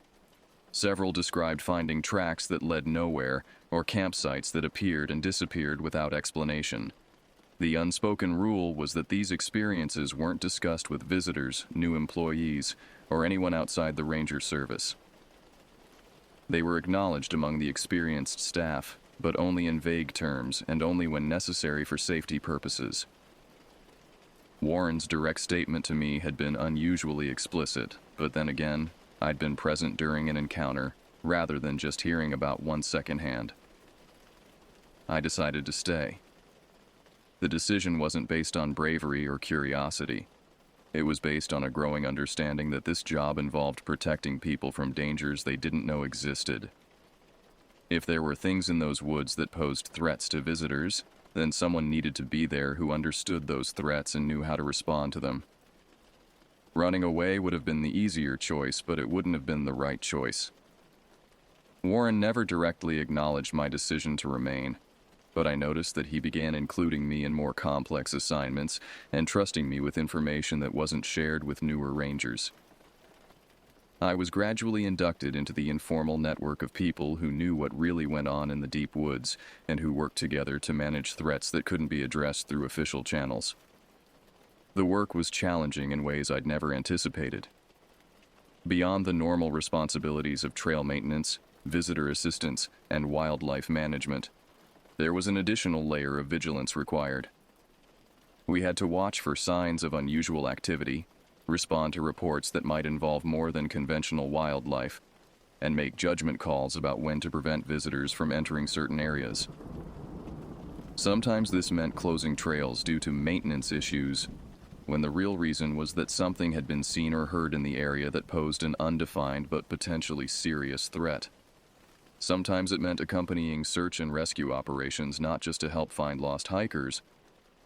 Several described finding tracks that led nowhere or campsites that appeared and disappeared without explanation. The unspoken rule was that these experiences weren't discussed with visitors, new employees, or anyone outside the ranger service. They were acknowledged among the experienced staff, but only in vague terms and only when necessary for safety purposes. Warren's direct statement to me had been unusually explicit, but then again, I'd been present during an encounter, rather than just hearing about one secondhand. I decided to stay. The decision wasn't based on bravery or curiosity. It was based on a growing understanding that this job involved protecting people from dangers they didn't know existed. If there were things in those woods that posed threats to visitors, then someone needed to be there who understood those threats and knew how to respond to them. Running away would have been the easier choice, but it wouldn't have been the right choice. Warren never directly acknowledged my decision to remain, but I noticed that he began including me in more complex assignments and trusting me with information that wasn't shared with newer rangers. I was gradually inducted into the informal network of people who knew what really went on in the deep woods and who worked together to manage threats that couldn't be addressed through official channels. The work was challenging in ways I'd never anticipated. Beyond the normal responsibilities of trail maintenance, visitor assistance, and wildlife management, there was an additional layer of vigilance required. We had to watch for signs of unusual activity, respond to reports that might involve more than conventional wildlife, and make judgment calls about when to prevent visitors from entering certain areas. Sometimes this meant closing trails due to maintenance issues, when the real reason was that something had been seen or heard in the area that posed an undefined but potentially serious threat. Sometimes it meant accompanying search and rescue operations not just to help find lost hikers,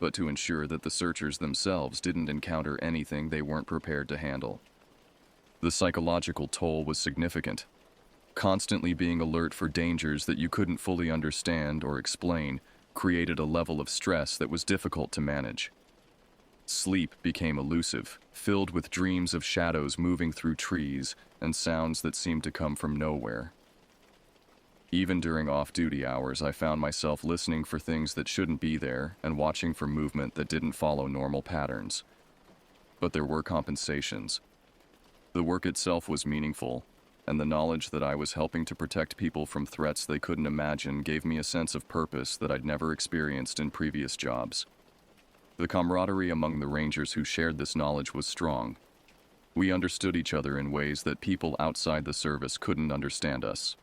but to ensure that the searchers themselves didn't encounter anything they weren't prepared to handle. The psychological toll was significant. Constantly being alert for dangers that you couldn't fully understand or explain created a level of stress that was difficult to manage. Sleep became elusive, filled with dreams of shadows moving through trees and sounds that seemed to come from nowhere. Even during off-duty hours, I found myself listening for things that shouldn't be there and watching for movement that didn't follow normal patterns. But there were compensations. The work itself was meaningful, and the knowledge that I was helping to protect people from threats they couldn't imagine gave me a sense of purpose that I'd never experienced in previous jobs. The camaraderie among the Rangers who shared this knowledge was strong. We understood each other in ways that people outside the service couldn't understand us.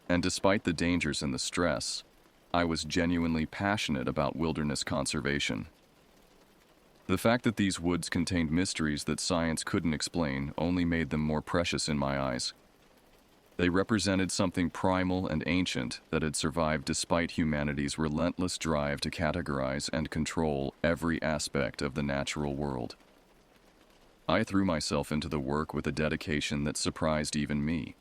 And despite the dangers and the stress, I was genuinely passionate about wilderness conservation. The fact that these woods contained mysteries that science couldn't explain only made them more precious in my eyes. They represented something primal and ancient that had survived despite humanity's relentless drive to categorize and control every aspect of the natural world. I threw myself into the work with a dedication that surprised even me.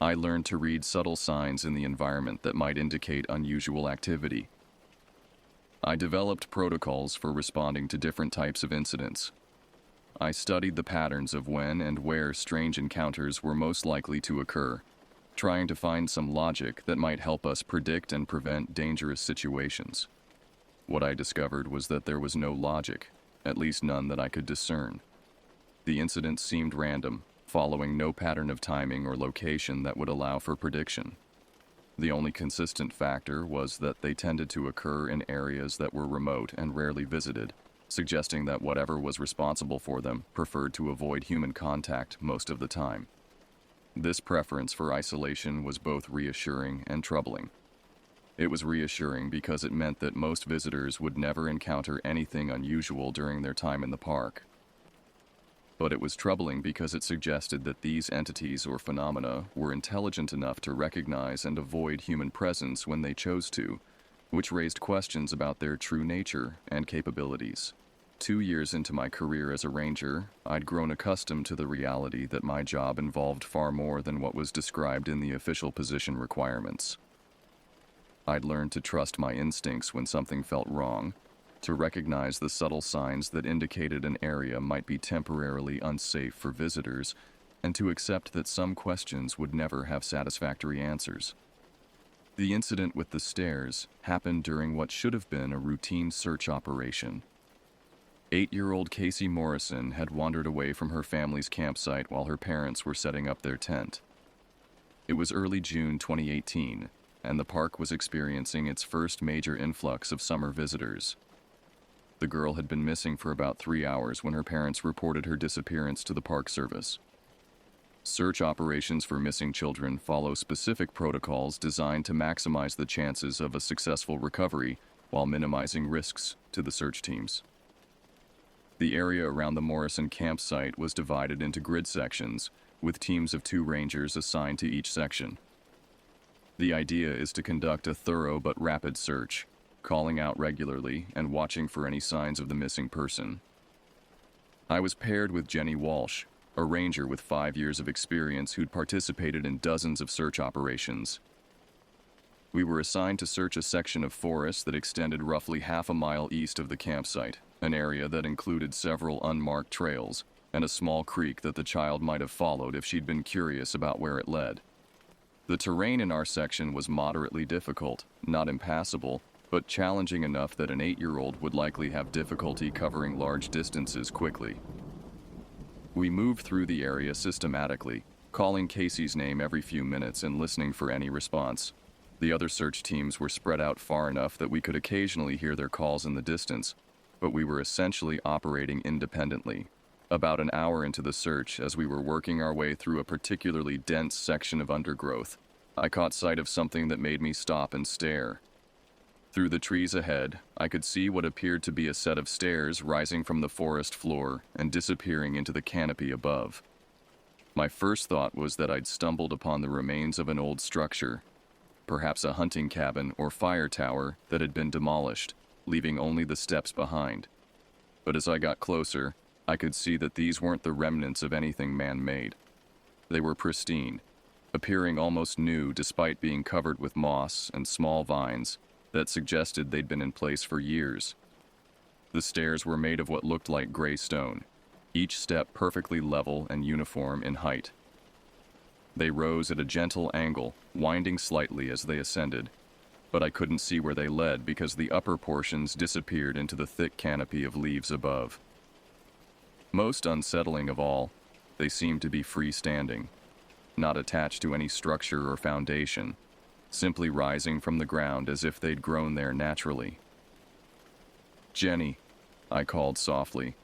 I learned to read subtle signs in the environment that might indicate unusual activity. I developed protocols for responding to different types of incidents. I studied the patterns of when and where strange encounters were most likely to occur, trying to find some logic that might help us predict and prevent dangerous situations. What I discovered was that there was no logic, at least none that I could discern. The incidents seemed random, following no pattern of timing or location that would allow for prediction. The only consistent factor was that they tended to occur in areas that were remote and rarely visited, suggesting that whatever was responsible for them preferred to avoid human contact most of the time. This preference for isolation was both reassuring and troubling. It was reassuring because it meant that most visitors would never encounter anything unusual during their time in the park. But it was troubling because it suggested that these entities or phenomena were intelligent enough to recognize and avoid human presence when they chose to, which raised questions about their true nature and capabilities. 2 years into my career as a ranger, I'd grown accustomed to the reality that my job involved far more than what was described in the official position requirements. I'd learned to trust my instincts when something felt wrong, to recognize the subtle signs that indicated an area might be temporarily unsafe for visitors, and to accept that some questions would never have satisfactory answers. The incident with the stairs happened during what should have been a routine search operation. 8-year-old Casey Morrison had wandered away from her family's campsite while her parents were setting up their tent. It was early June 2018, and the park was experiencing its first major influx of summer visitors. The girl had been missing for about 3 hours when her parents reported her disappearance to the Park Service. Search operations for missing children follow specific protocols designed to maximize the chances of a successful recovery while minimizing risks to the search teams. The area around the Morrison campsite was divided into grid sections, with teams of 2 rangers assigned to each section. The idea is to conduct a thorough but rapid search, calling out regularly and watching for any signs of the missing person. I was paired with Jenny Walsh, a ranger with 5 years of experience who'd participated in dozens of search operations. We were assigned to search a section of forest that extended roughly half a mile east of the campsite, an area that included several unmarked trails and a small creek that the child might have followed if she'd been curious about where it led. The terrain in our section was moderately difficult, not impassable, but challenging enough that an 8-year-old would likely have difficulty covering large distances quickly. We moved through the area systematically, calling Casey's name every few minutes and listening for any response. The other search teams were spread out far enough that we could occasionally hear their calls in the distance, but we were essentially operating independently. About an hour into the search, as we were working our way through a particularly dense section of undergrowth, I caught sight of something that made me stop and stare. Through the trees ahead, I could see what appeared to be a set of stairs rising from the forest floor and disappearing into the canopy above. My first thought was that I'd stumbled upon the remains of an old structure, perhaps a hunting cabin or fire tower that had been demolished, leaving only the steps behind. But as I got closer, I could see that these weren't the remnants of anything man-made. They were pristine, appearing almost new despite being covered with moss and small vines that suggested they'd been in place for years. The stairs were made of what looked like gray stone, each step perfectly level and uniform in height. They rose at a gentle angle, winding slightly as they ascended, but I couldn't see where they led because the upper portions disappeared into the thick canopy of leaves above. Most unsettling of all, they seemed to be freestanding, not attached to any structure or foundation, simply rising from the ground as if they'd grown there naturally. "Jenny," I called softly,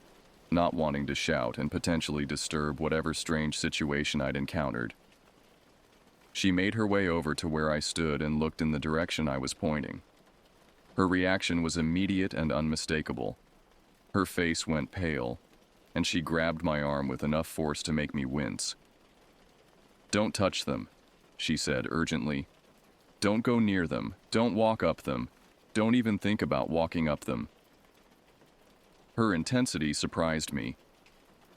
not wanting to shout and potentially disturb whatever strange situation I'd encountered. She made her way over to where I stood and looked in the direction I was pointing. Her reaction was immediate and unmistakable. Her face went pale, and she grabbed my arm with enough force to make me wince. "Don't touch them," she said urgently. "Don't go near them. Don't walk up them. Don't even think about walking up them." Her intensity surprised me.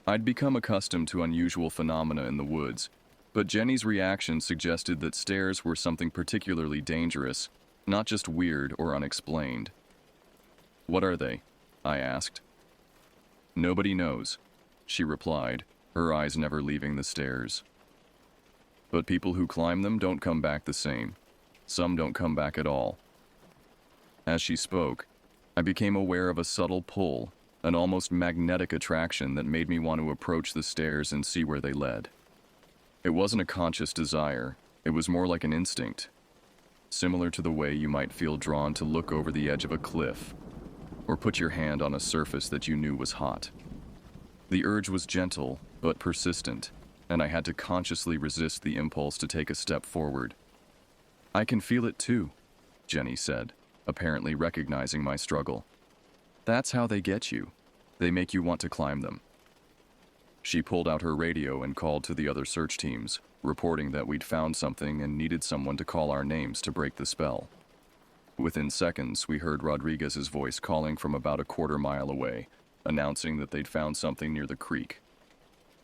I'd become accustomed to unusual phenomena in the woods, but Jenny's reaction suggested that stairs were something particularly dangerous, not just weird or unexplained. "What are they?" I asked. "Nobody knows," she replied, her eyes never leaving the stairs. "But people who climb them don't come back the same. Some don't come back at all." As she spoke, I became aware of a subtle pull, an almost magnetic attraction that made me want to approach the stairs and see where they led. It wasn't a conscious desire, it was more like an instinct, similar to the way you might feel drawn to look over the edge of a cliff, or put your hand on a surface that you knew was hot. The urge was gentle, but persistent, and I had to consciously resist the impulse to take a step forward. "I can feel it too," Jenny said, apparently recognizing my struggle. "That's how they get you. They make you want to climb them." She pulled out her radio and called to the other search teams, reporting that we'd found something and needed someone to call our names to break the spell. Within seconds, we heard Rodriguez's voice calling from about a quarter-mile away, announcing that they'd found something near the creek.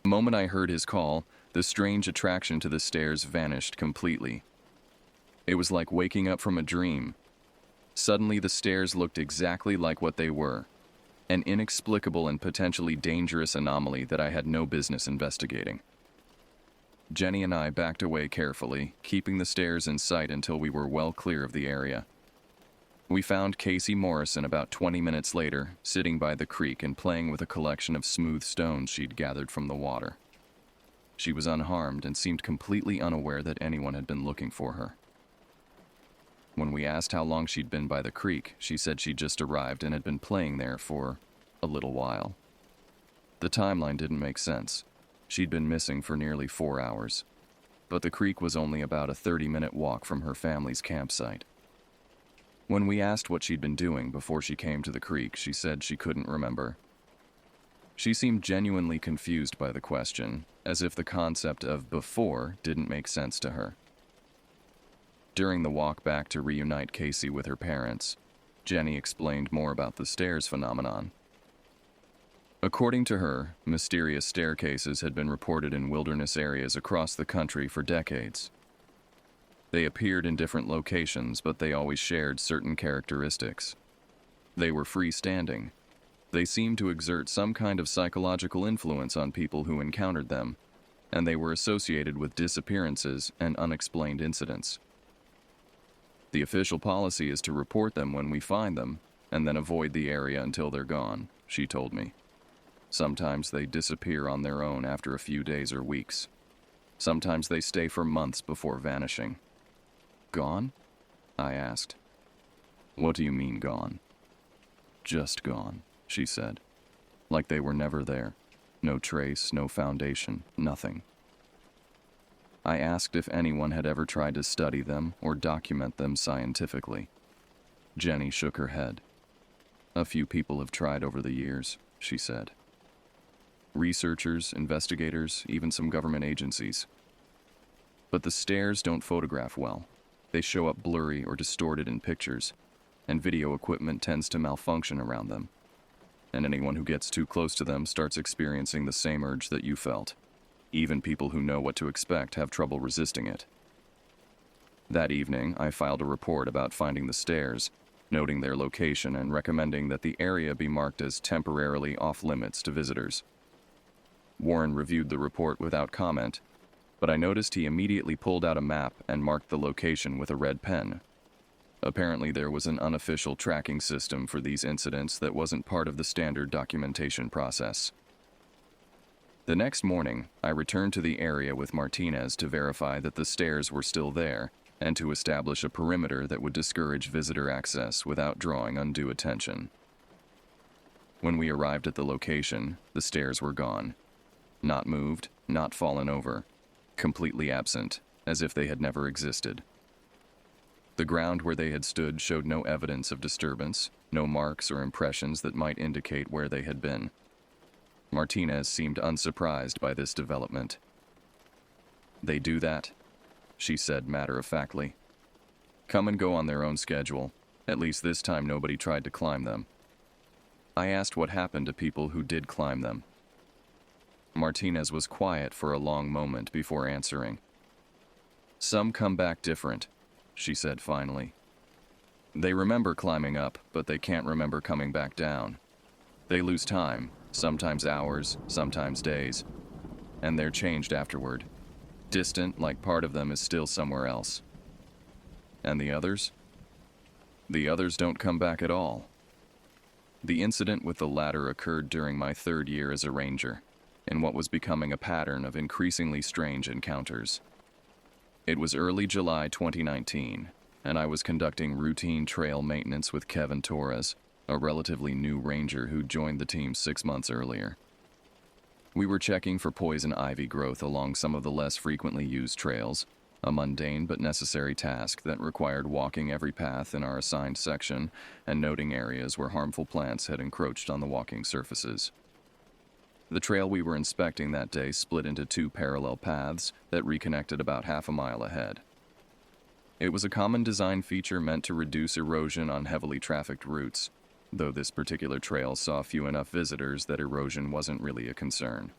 The moment I heard his call, the strange attraction to the stairs vanished completely. It was like waking up from a dream. Suddenly, the stairs looked exactly like what they were, an inexplicable and potentially dangerous anomaly that I had no business investigating. Jenny and I backed away carefully, keeping the stairs in sight until we were well clear of the area. We found Casey Morrison about 20 minutes later, sitting by the creek and playing with a collection of smooth stones she'd gathered from the water. She was unharmed and seemed completely unaware that anyone had been looking for her. When we asked how long she'd been by the creek, she said she'd just arrived and had been playing there for a little while. The timeline didn't make sense. She'd been missing for nearly 4 hours, but the creek was only about a 30-minute walk from her family's campsite. When we asked what she'd been doing before she came to the creek, she said she couldn't remember. She seemed genuinely confused by the question, as if the concept of before didn't make sense to her. During the walk back to reunite Casey with her parents, Jenny explained more about the stairs phenomenon. According to her, mysterious staircases had been reported in wilderness areas across the country for decades. They appeared in different locations, but they always shared certain characteristics. They were freestanding. They seemed to exert some kind of psychological influence on people who encountered them, and they were associated with disappearances and unexplained incidents. The official policy is to report them when we find them, and then avoid the area until they're gone, she told me. Sometimes they disappear on their own after a few days or weeks. Sometimes they stay for months before vanishing. "Gone?" I asked. "What do you mean gone?" "Just gone," she said. "Like they were never there. No trace, no foundation, nothing." I asked if anyone had ever tried to study them or document them scientifically. Jenny shook her head. "A few people have tried over the years," she said. "Researchers, investigators, even some government agencies. But the stairs don't photograph well. They show up blurry or distorted in pictures, and video equipment tends to malfunction around them. And anyone who gets too close to them starts experiencing the same urge that you felt. Even people who know what to expect have trouble resisting it." That evening, I filed a report about finding the stairs, noting their location and recommending that the area be marked as temporarily off-limits to visitors. Warren reviewed the report without comment, but I noticed he immediately pulled out a map and marked the location with a red pen. Apparently, there was an unofficial tracking system for these incidents that wasn't part of the standard documentation process. The next morning, I returned to the area with Martinez to verify that the stairs were still there and to establish a perimeter that would discourage visitor access without drawing undue attention. When we arrived at the location, the stairs were gone. Not moved, not fallen over. Completely absent, as if they had never existed. The ground where they had stood showed no evidence of disturbance, no marks or impressions that might indicate where they had been. Martinez seemed unsurprised by this development. "They do that," she said matter-of-factly. "Come and go on their own schedule. At least this time nobody tried to climb them." I asked what happened to people who did climb them. Martinez was quiet for a long moment before answering. "Some come back different," she said finally. "They remember climbing up, but they can't remember coming back down. They lose time, sometimes hours, sometimes days, and they're changed afterward. Distant, like part of them is still somewhere else." "And the others?" "The others don't come back at all." The incident with the ladder occurred during my 3rd year as a ranger, in what was becoming a pattern of increasingly strange encounters. It was early July 2019, and I was conducting routine trail maintenance with Kevin Torres, a relatively new ranger who joined the team 6 months earlier. We were checking for poison ivy growth along some of the less frequently used trails, a mundane but necessary task that required walking every path in our assigned section and noting areas where harmful plants had encroached on the walking surfaces. The trail we were inspecting that day split into 2 parallel paths that reconnected about half a mile ahead. It was a common design feature meant to reduce erosion on heavily trafficked routes, though this particular trail saw few enough visitors that erosion wasn't really a concern.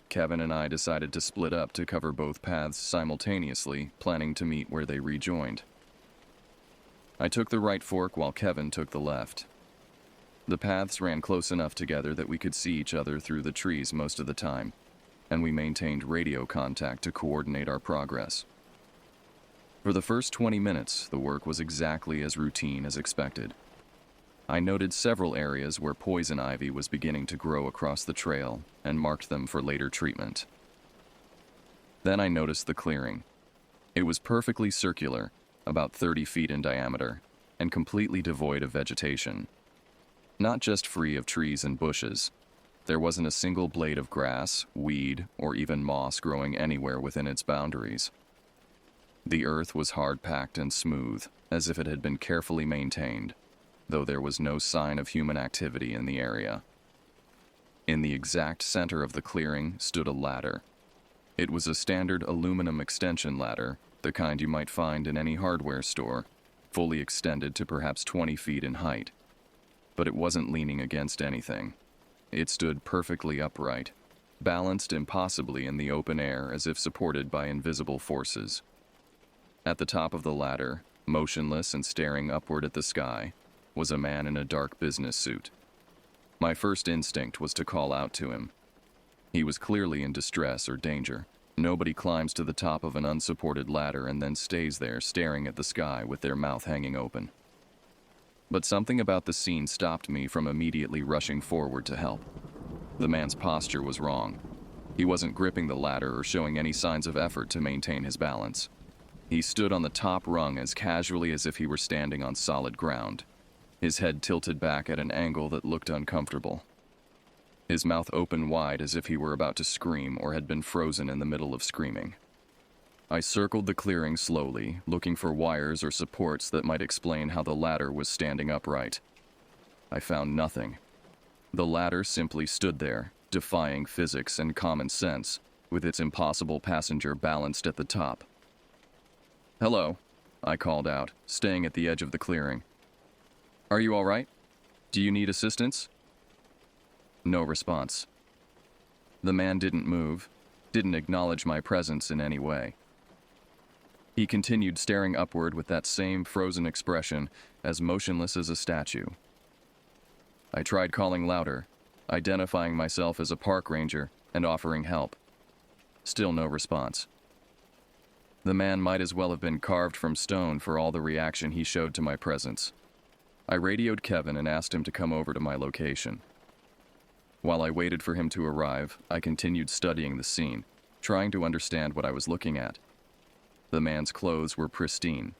Kevin and I decided to split up to cover both paths simultaneously, planning to meet where they rejoined. I took the right fork while Kevin took the left. The paths ran close enough together that we could see each other through the trees most of the time, and we maintained radio contact to coordinate our progress. For the first 20 minutes, the work was exactly as routine as expected. I noted several areas where poison ivy was beginning to grow across the trail and marked them for later treatment. Then I noticed the clearing. It was perfectly circular, about 30 feet in diameter, and completely devoid of vegetation. Not just free of trees and bushes. There wasn't a single blade of grass, weed, or even moss growing anywhere within its boundaries. The earth was hard-packed and smooth, as if it had been carefully maintained, though there was no sign of human activity in the area. In the exact center of the clearing stood a ladder. It was a standard aluminum extension ladder, the kind you might find in any hardware store, fully extended to perhaps 20 feet in height. But it wasn't leaning against anything. It stood perfectly upright, balanced impossibly in the open air as if supported by invisible forces. At the top of the ladder, motionless and staring upward at the sky, was a man in a dark business suit. My first instinct was to call out to him. He was clearly in distress or danger. Nobody climbs to the top of an unsupported ladder and then stays there staring at the sky with their mouth hanging open. But something about the scene stopped me from immediately rushing forward to help. The man's posture was wrong. He wasn't gripping the ladder or showing any signs of effort to maintain his balance. He stood on the top rung as casually as if he were standing on solid ground, his head tilted back at an angle that looked uncomfortable. His mouth open wide as if he were about to scream or had been frozen in the middle of screaming. I circled the clearing slowly, looking for wires or supports that might explain how the ladder was standing upright. I found nothing. The ladder simply stood there, defying physics and common sense, with its impossible passenger balanced at the top. "Hello," I called out, staying at the edge of the clearing. "Are you all right? Do you need assistance?" No response. The man didn't move, didn't acknowledge my presence in any way. He continued staring upward with that same frozen expression, as motionless as a statue. I tried calling louder, identifying myself as a park ranger and offering help. Still no response. The man might as well have been carved from stone for all the reaction he showed to my presence. I radioed Kevin and asked him to come over to my location. While I waited for him to arrive, I continued studying the scene, trying to understand what I was looking at. The man's clothes were pristine.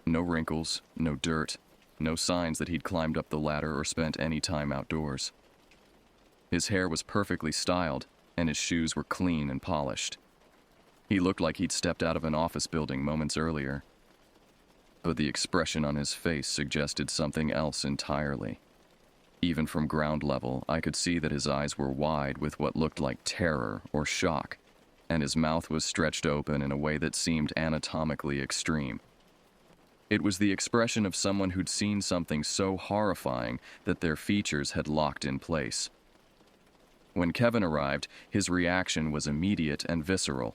No wrinkles, no dirt, no signs that he'd climbed up the ladder or spent any time outdoors. His hair was perfectly styled, and his shoes were clean and polished. He looked like he'd stepped out of an office building moments earlier. But the expression on his face suggested something else entirely. Even from ground level, I could see that his eyes were wide with what looked like terror or shock, and his mouth was stretched open in a way that seemed anatomically extreme. It was the expression of someone who'd seen something so horrifying that their features had locked in place. When Kevin arrived, his reaction was immediate and visceral.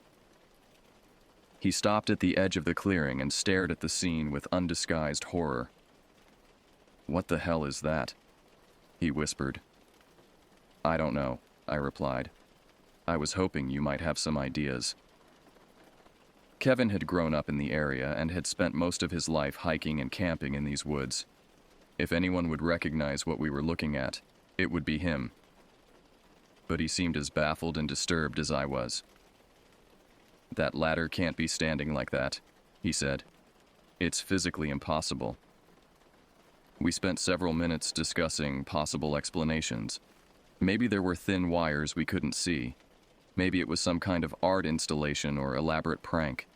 He stopped at the edge of the clearing and stared at the scene with undisguised horror. "What the hell is that?" he whispered. "I don't know," I replied. "I was hoping you might have some ideas." Kevin had grown up in the area and had spent most of his life hiking and camping in these woods. If anyone would recognize what we were looking at, it would be him. But he seemed as baffled and disturbed as I was. "That ladder can't be standing like that," he said. "It's physically impossible." We spent several minutes discussing possible explanations. Maybe there were thin wires we couldn't see. Maybe it was some kind of art installation or elaborate prank.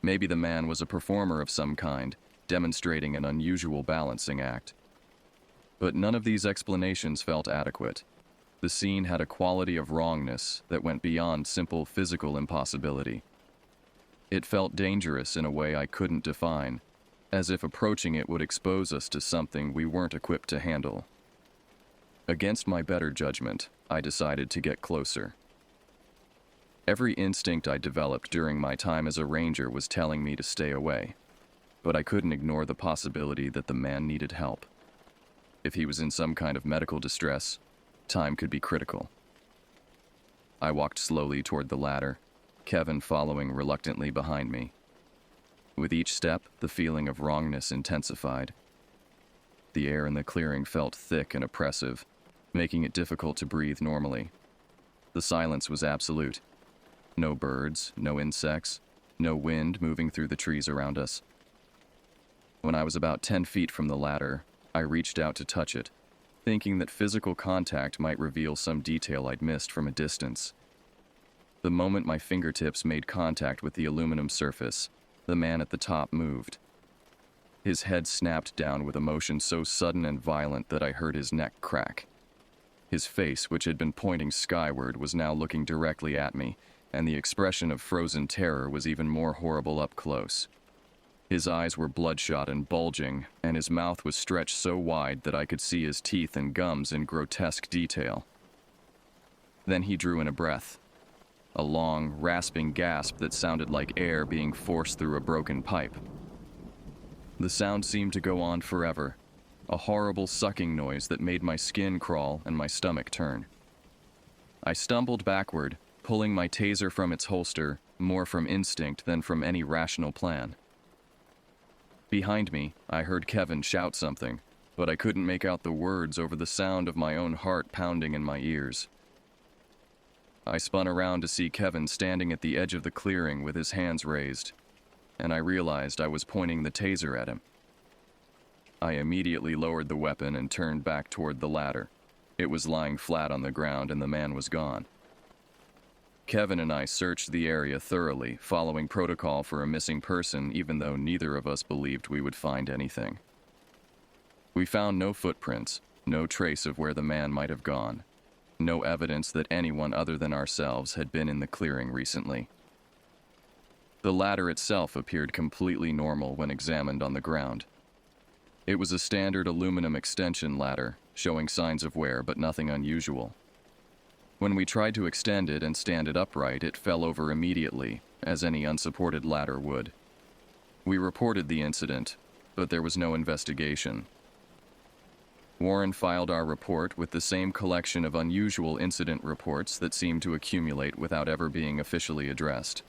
Maybe the man was a performer of some kind, demonstrating an unusual balancing act. But none of these explanations felt adequate. The scene had a quality of wrongness that went beyond simple physical impossibility. It felt dangerous in a way I couldn't define, as if approaching it would expose us to something we weren't equipped to handle. Against my better judgment, I decided to get closer. Every instinct I developed during my time as a ranger was telling me to stay away, but I couldn't ignore the possibility that the man needed help. If he was in some kind of medical distress, time could be critical. I walked slowly toward the ladder, Kevin following reluctantly behind me. With each step, the feeling of wrongness intensified. The air in the clearing felt thick and oppressive, making it difficult to breathe normally. The silence was absolute. No birds, no insects, no wind moving through the trees around us. When I was about 10 feet from the ladder, I reached out to touch it, thinking that physical contact might reveal some detail I'd missed from a distance. The moment my fingertips made contact with the aluminum surface, the man at the top moved. His head snapped down with a motion so sudden and violent that I heard his neck crack. His face, which had been pointing skyward, was now looking directly at me, and the expression of frozen terror was even more horrible up close. His eyes were bloodshot and bulging, and his mouth was stretched so wide that I could see his teeth and gums in grotesque detail. Then he drew in a breath, a long, rasping gasp that sounded like air being forced through a broken pipe. The sound seemed to go on forever, a horrible sucking noise that made my skin crawl and my stomach turn. I stumbled backward, pulling my taser from its holster, more from instinct than from any rational plan. Behind me, I heard Kevin shout something, but I couldn't make out the words over the sound of my own heart pounding in my ears. I spun around to see Kevin standing at the edge of the clearing with his hands raised, and I realized I was pointing the taser at him. I immediately lowered the weapon and turned back toward the ladder. It was lying flat on the ground and the man was gone. Kevin and I searched the area thoroughly, following protocol for a missing person, even though neither of us believed we would find anything. We found no footprints, no trace of where the man might have gone, no evidence that anyone other than ourselves had been in the clearing recently. The ladder itself appeared completely normal when examined on the ground. It was a standard aluminum extension ladder, showing signs of wear but nothing unusual. When we tried to extend it and stand it upright, it fell over immediately, as any unsupported ladder would. We reported the incident, but there was no investigation. Warren filed our report with the same collection of unusual incident reports that seemed to accumulate without ever being officially addressed.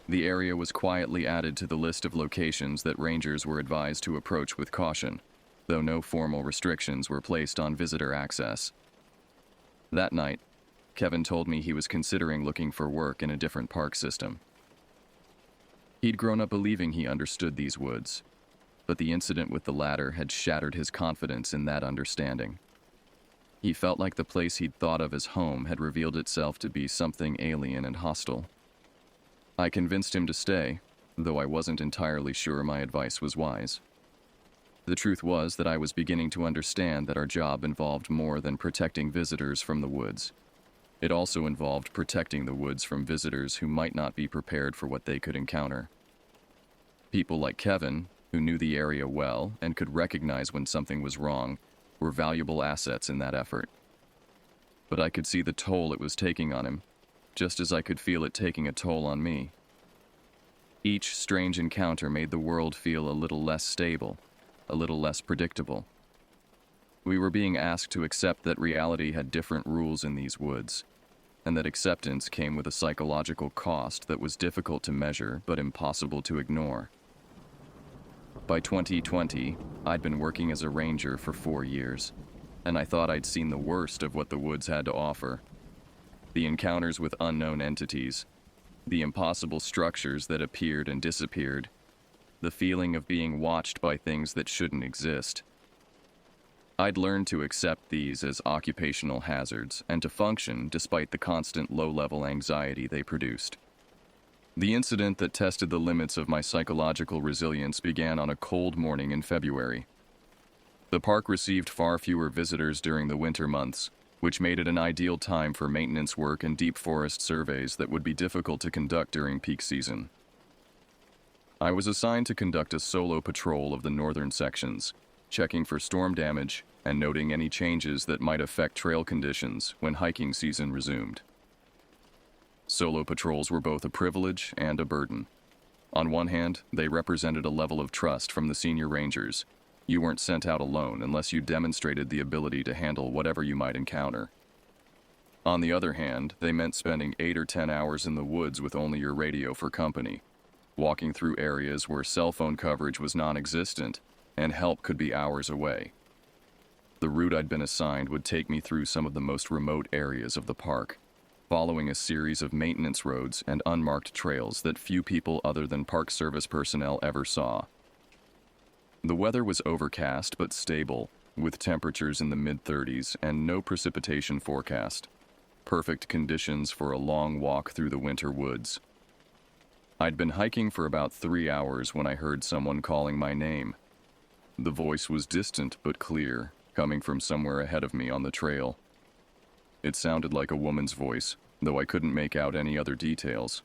The area was quietly added to the list of locations that rangers were advised to approach with caution, though no formal restrictions were placed on visitor access. That night, Kevin told me he was considering looking for work in a different park system. He'd grown up believing he understood these woods, but the incident with the ladder had shattered his confidence in that understanding. He felt like the place he'd thought of as home had revealed itself to be something alien and hostile. I convinced him to stay, though I wasn't entirely sure my advice was wise. The truth was that I was beginning to understand that our job involved more than protecting visitors from the woods. It also involved protecting the woods from visitors who might not be prepared for what they could encounter. People like Kevin, who knew the area well and could recognize when something was wrong, were valuable assets in that effort. But I could see the toll it was taking on him, just as I could feel it taking a toll on me. Each strange encounter made the world feel a little less stable, a little less predictable. We were being asked to accept that reality had different rules in these woods, and that acceptance came with a psychological cost that was difficult to measure but impossible to ignore. By 2020, I'd been working as a ranger for 4 years, and I thought I'd seen the worst of what the woods had to offer. The encounters with unknown entities, the impossible structures that appeared and disappeared, the feeling of being watched by things that shouldn't exist. I'd learned to accept these as occupational hazards and to function despite the constant low-level anxiety they produced. The incident that tested the limits of my psychological resilience began on a cold morning in February. The park received far fewer visitors during the winter months, which made it an ideal time for maintenance work and deep forest surveys that would be difficult to conduct during peak season. I was assigned to conduct a solo patrol of the northern sections, checking for storm damage and noting any changes that might affect trail conditions when hiking season resumed. Solo patrols were both a privilege and a burden. On one hand, they represented a level of trust from the senior rangers. You weren't sent out alone unless you demonstrated the ability to handle whatever you might encounter. On the other hand, they meant spending 8 or 10 hours in the woods with only your radio for company, walking through areas where cell phone coverage was non-existent and help could be hours away. The route I'd been assigned would take me through some of the most remote areas of the park, following a series of maintenance roads and unmarked trails that few people other than Park Service personnel ever saw. The weather was overcast but stable, with temperatures in the mid-30s and no precipitation forecast. Perfect conditions for a long walk through the winter woods. I'd been hiking for about 3 hours when I heard someone calling my name. The voice was distant but clear, coming from somewhere ahead of me on the trail. It sounded like a woman's voice, though I couldn't make out any other details.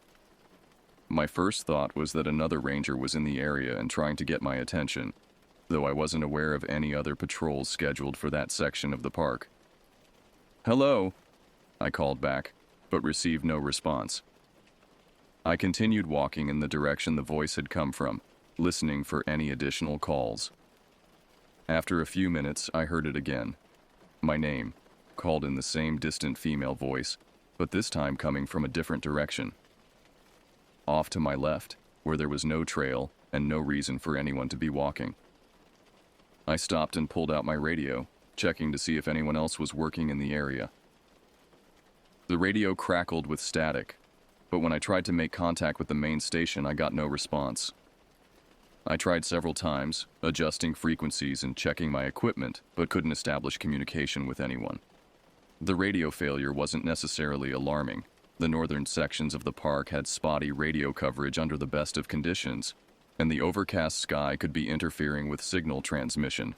My first thought was that another ranger was in the area and trying to get my attention, though I wasn't aware of any other patrols scheduled for that section of the park. "Hello," I called back, but received no response. I continued walking in the direction the voice had come from, listening for any additional calls. After a few minutes, I heard it again. My name, called in the same distant female voice, but this time coming from a different direction. Off to my left, where there was no trail and no reason for anyone to be walking. I stopped and pulled out my radio, checking to see if anyone else was working in the area. The radio crackled with static, but when I tried to make contact with the main station, I got no response. I tried several times, adjusting frequencies and checking my equipment, but couldn't establish communication with anyone. The radio failure wasn't necessarily alarming. The northern sections of the park had spotty radio coverage under the best of conditions, and the overcast sky could be interfering with signal transmission.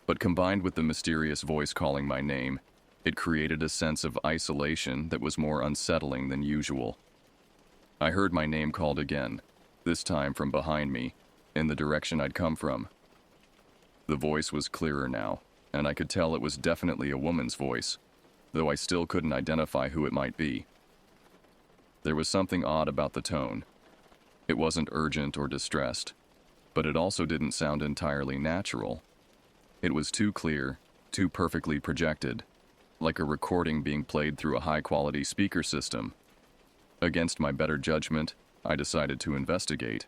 But combined with the mysterious voice calling my name, it created a sense of isolation that was more unsettling than usual. I heard my name called again, this time from behind me, in the direction I'd come from. The voice was clearer now, and I could tell it was definitely a woman's voice, though I still couldn't identify who it might be. There was something odd about the tone. It wasn't urgent or distressed, but it also didn't sound entirely natural. It was too clear, too perfectly projected, like a recording being played through a high-quality speaker system. Against my better judgment, I decided to investigate.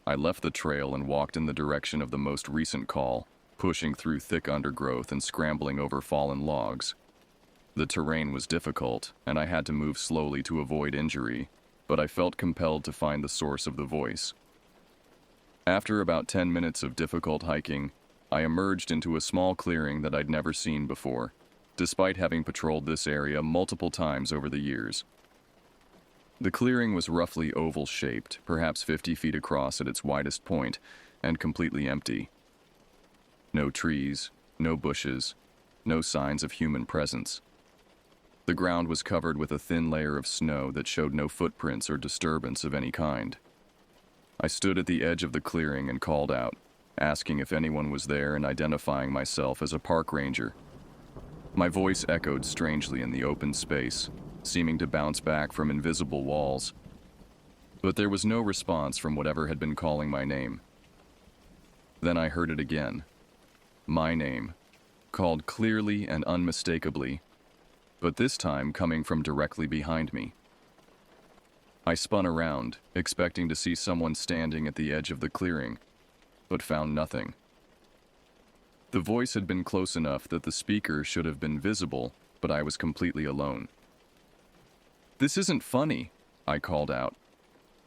I left the trail and walked in the direction of the most recent call, pushing through thick undergrowth and scrambling over fallen logs. The terrain was difficult, and I had to move slowly to avoid injury, but I felt compelled to find the source of the voice. After about 10 minutes of difficult hiking, I emerged into a small clearing that I'd never seen before, despite having patrolled this area multiple times over the years. The clearing was roughly oval-shaped, perhaps 50 feet across at its widest point, and completely empty. No trees, no bushes, no signs of human presence. The ground was covered with a thin layer of snow that showed no footprints or disturbance of any kind. I stood at the edge of the clearing and called out, asking if anyone was there and identifying myself as a park ranger. My voice echoed strangely in the open space, seeming to bounce back from invisible walls. But there was no response from whatever had been calling my name. Then I heard it again. My name, called clearly and unmistakably, but this time coming from directly behind me. I spun around, expecting to see someone standing at the edge of the clearing, but found nothing. The voice had been close enough that the speaker should have been visible, but I was completely alone. "This isn't funny," I called out,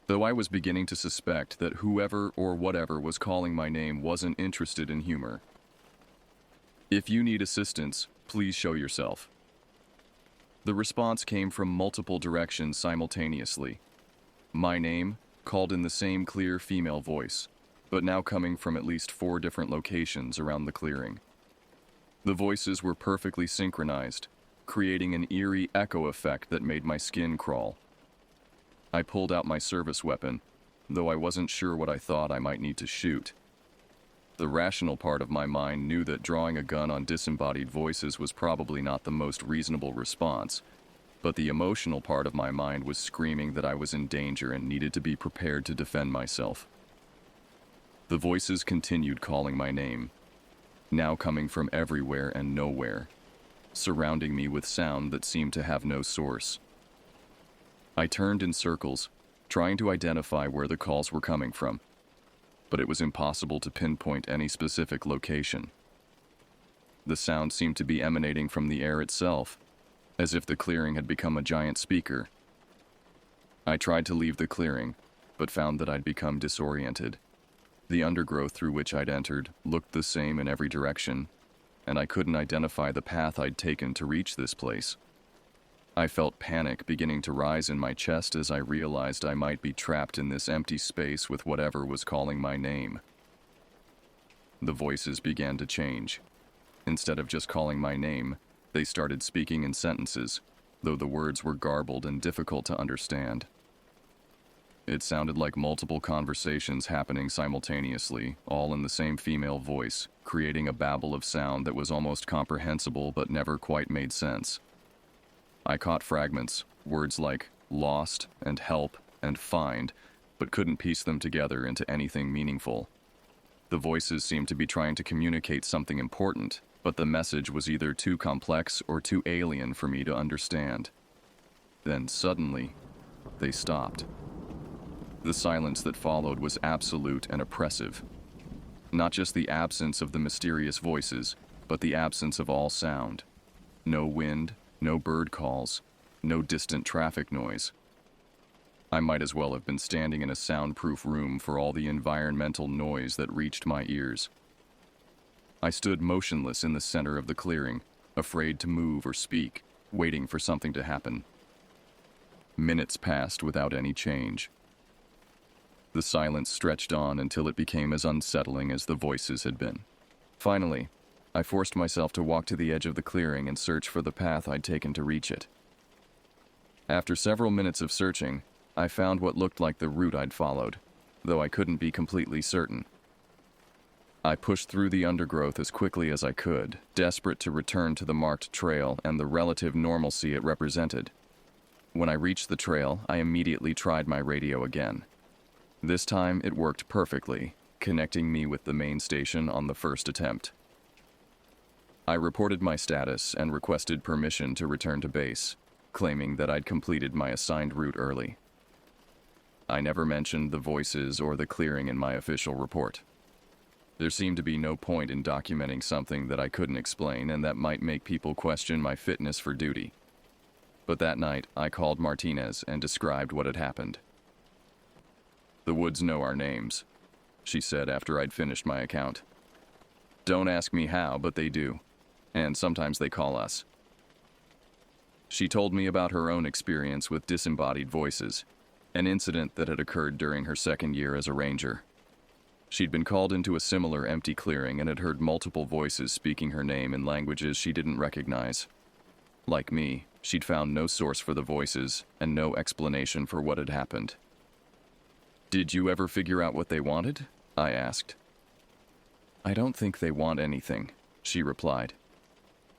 though I was beginning to suspect that whoever or whatever was calling my name wasn't interested in humor. "If you need assistance, please show yourself." The response came from multiple directions simultaneously. My name, called in the same clear female voice, but now coming from at least 4 different locations around the clearing. The voices were perfectly synchronized, creating an eerie echo effect that made my skin crawl. I pulled out my service weapon, though I wasn't sure what I thought I might need to shoot. The rational part of my mind knew that drawing a gun on disembodied voices was probably not the most reasonable response, but the emotional part of my mind was screaming that I was in danger and needed to be prepared to defend myself. The voices continued calling my name, now coming from everywhere and nowhere, surrounding me with sound that seemed to have no source. I turned in circles, trying to identify where the calls were coming from, but it was impossible to pinpoint any specific location. The sound seemed to be emanating from the air itself, as if the clearing had become a giant speaker. I tried to leave the clearing, but found that I'd become disoriented. The undergrowth through which I'd entered looked the same in every direction, and I couldn't identify the path I'd taken to reach this place. I felt panic beginning to rise in my chest as I realized I might be trapped in this empty space with whatever was calling my name. The voices began to change. Instead of just calling my name, they started speaking in sentences, though the words were garbled and difficult to understand. It sounded like multiple conversations happening simultaneously, all in the same female voice, creating a babble of sound that was almost comprehensible but never quite made sense. I caught fragments, words like lost and help and find, but couldn't piece them together into anything meaningful. The voices seemed to be trying to communicate something important, but the message was either too complex or too alien for me to understand. Then suddenly, they stopped. The silence that followed was absolute and oppressive. Not just the absence of the mysterious voices, but the absence of all sound. No wind, no bird calls, no distant traffic noise. I might as well have been standing in a soundproof room for all the environmental noise that reached my ears. I stood motionless in the center of the clearing, afraid to move or speak, waiting for something to happen. Minutes passed without any change. The silence stretched on until it became as unsettling as the voices had been. Finally, I forced myself to walk to the edge of the clearing and search for the path I'd taken to reach it. After several minutes of searching, I found what looked like the route I'd followed, though I couldn't be completely certain. I pushed through the undergrowth as quickly as I could, desperate to return to the marked trail and the relative normalcy it represented. When I reached the trail, I immediately tried my radio again. This time it worked perfectly, connecting me with the main station on the first attempt. I reported my status and requested permission to return to base, claiming that I'd completed my assigned route early. I never mentioned the voices or the clearing in my official report. There seemed to be no point in documenting something that I couldn't explain and that might make people question my fitness for duty. But that night, I called Martinez and described what had happened. "The woods know our names," she said after I'd finished my account. "Don't ask me how, but they do. And sometimes they call us." She told me about her own experience with disembodied voices, an incident that had occurred during her second year as a ranger. She'd been called into a similar empty clearing and had heard multiple voices speaking her name in languages she didn't recognize. Like me, she'd found no source for the voices and no explanation for what had happened. "Did you ever figure out what they wanted?" I asked. "I don't think they want anything," she replied.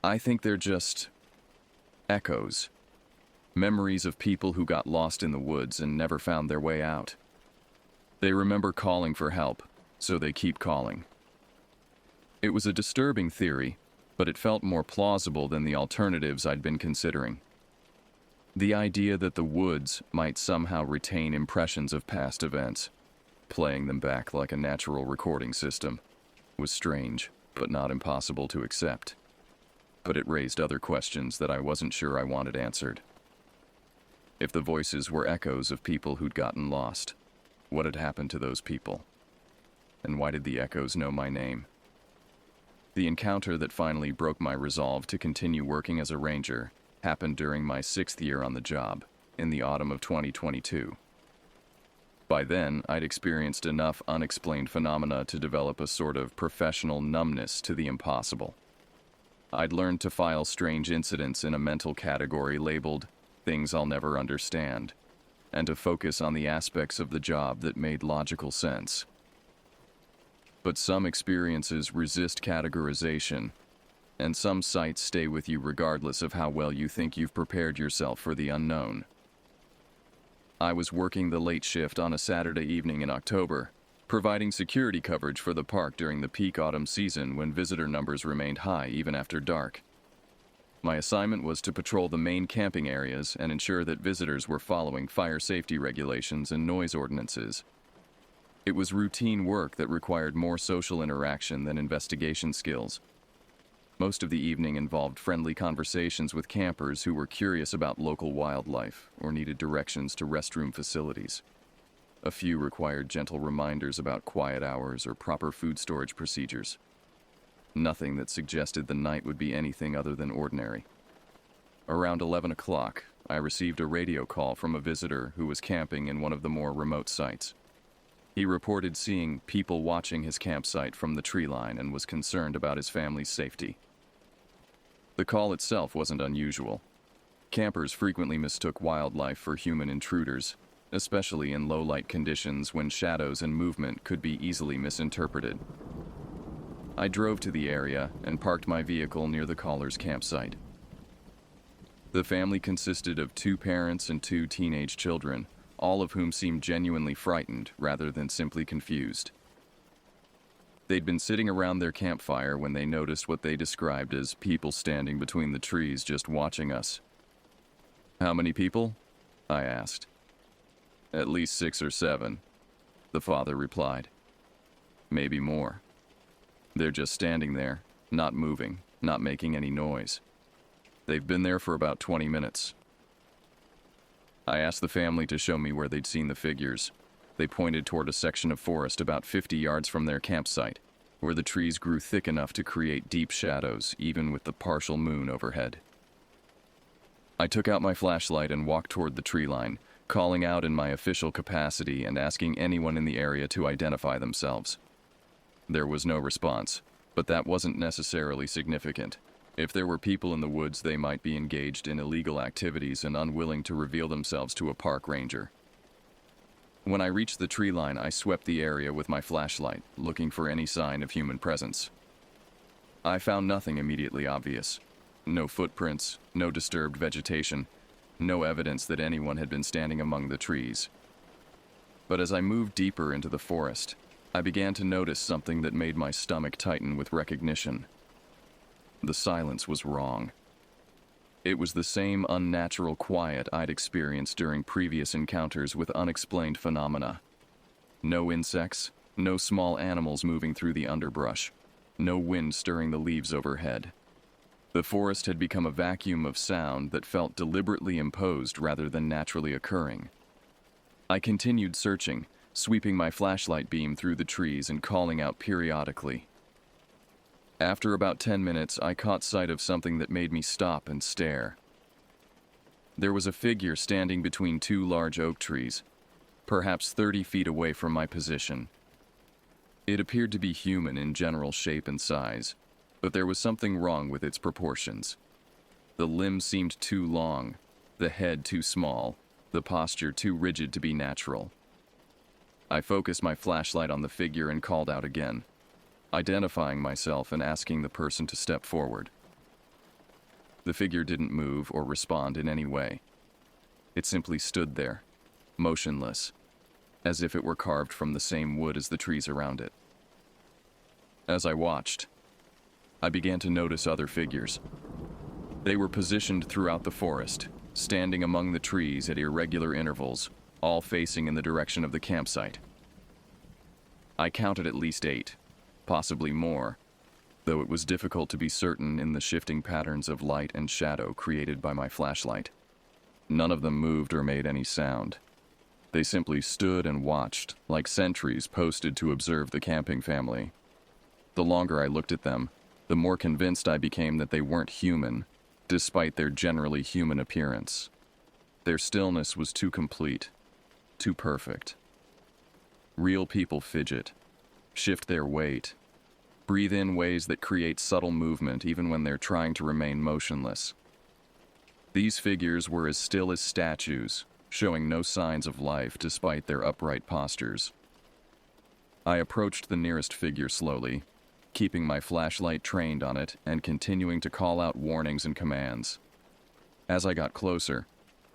"I think they're just echoes. Memories of people who got lost in the woods and never found their way out. They remember calling for help, so they keep calling." It was a disturbing theory, but it felt more plausible than the alternatives I'd been considering. The idea that the woods might somehow retain impressions of past events, playing them back like a natural recording system, was strange, but not impossible to accept. But it raised other questions that I wasn't sure I wanted answered. If the voices were echoes of people who'd gotten lost, what had happened to those people? And why did the echoes know my name? The encounter that finally broke my resolve to continue working as a ranger happened during my 6th year on the job, in the autumn of 2022. By then, I'd experienced enough unexplained phenomena to develop a sort of professional numbness to the impossible. I'd learned to file strange incidents in a mental category labeled "things I'll never understand," and to focus on the aspects of the job that made logical sense. But some experiences resist categorization, and some sights stay with you regardless of how well you think you've prepared yourself for the unknown. I was working the late shift on a Saturday evening in October, providing security coverage for the park during the peak autumn season when visitor numbers remained high even after dark. My assignment was to patrol the main camping areas and ensure that visitors were following fire safety regulations and noise ordinances. It was routine work that required more social interaction than investigation skills. Most of the evening involved friendly conversations with campers who were curious about local wildlife or needed directions to restroom facilities. A few required gentle reminders about quiet hours or proper food storage procedures. Nothing that suggested the night would be anything other than ordinary. Around 11 o'clock, I received a radio call from a visitor who was camping in one of the more remote sites. He reported seeing people watching his campsite from the tree line and was concerned about his family's safety. The call itself wasn't unusual. Campers frequently mistook wildlife for human intruders, especially in low-light conditions when shadows and movement could be easily misinterpreted. I drove to the area and parked my vehicle near the caller's campsite. The family consisted of 2 parents and 2 teenage children, all of whom seemed genuinely frightened rather than simply confused. They'd been sitting around their campfire when they noticed what they described as people standing between the trees just watching us. "How many people?" I asked. "At least 6 or 7, the father replied. "Maybe more. They're just standing there, not moving, not making any noise. They've been there for about 20 minutes. I asked the family to show me where they'd seen the figures. They pointed toward a section of forest about 50 yards from their campsite, where the trees grew thick enough to create deep shadows even with the partial moon overhead. I took out my flashlight and walked toward the tree line, calling out in my official capacity and asking anyone in the area to identify themselves. There was no response, but that wasn't necessarily significant. If there were people in the woods, they might be engaged in illegal activities and unwilling to reveal themselves to a park ranger. When I reached the tree line, I swept the area with my flashlight, looking for any sign of human presence. I found nothing immediately obvious. No footprints, no disturbed vegetation, no evidence that anyone had been standing among the trees. But as I moved deeper into the forest, I began to notice something that made my stomach tighten with recognition. The silence was wrong. It was the same unnatural quiet I'd experienced during previous encounters with unexplained phenomena. No insects, no small animals moving through the underbrush, no wind stirring the leaves overhead. The forest had become a vacuum of sound that felt deliberately imposed rather than naturally occurring. I continued searching, sweeping my flashlight beam through the trees and calling out periodically. After about 10 minutes, I caught sight of something that made me stop and stare. There was a figure standing between two large oak trees, perhaps 30 feet away from my position. It appeared to be human in general shape and size, but there was something wrong with its proportions. The limbs seemed too long, the head too small, the posture too rigid to be natural. I focused my flashlight on the figure and called out again, identifying myself and asking the person to step forward. The figure didn't move or respond in any way. It simply stood there, motionless, as if it were carved from the same wood as the trees around it. As I watched, I began to notice other figures. They were positioned throughout the forest, standing among the trees at irregular intervals, all facing in the direction of the campsite. I counted at least 8, possibly more, though it was difficult to be certain in the shifting patterns of light and shadow created by my flashlight. None of them moved or made any sound. They simply stood and watched, like sentries posted to observe the camping family. The longer I looked at them, the more convinced I became that they weren't human, despite their generally human appearance. Their stillness was too complete, too perfect. Real people fidget, shift their weight, breathe in ways that create subtle movement even when they're trying to remain motionless. These figures were as still as statues, showing no signs of life despite their upright postures. I approached the nearest figure slowly, keeping my flashlight trained on it and continuing to call out warnings and commands. As I got closer,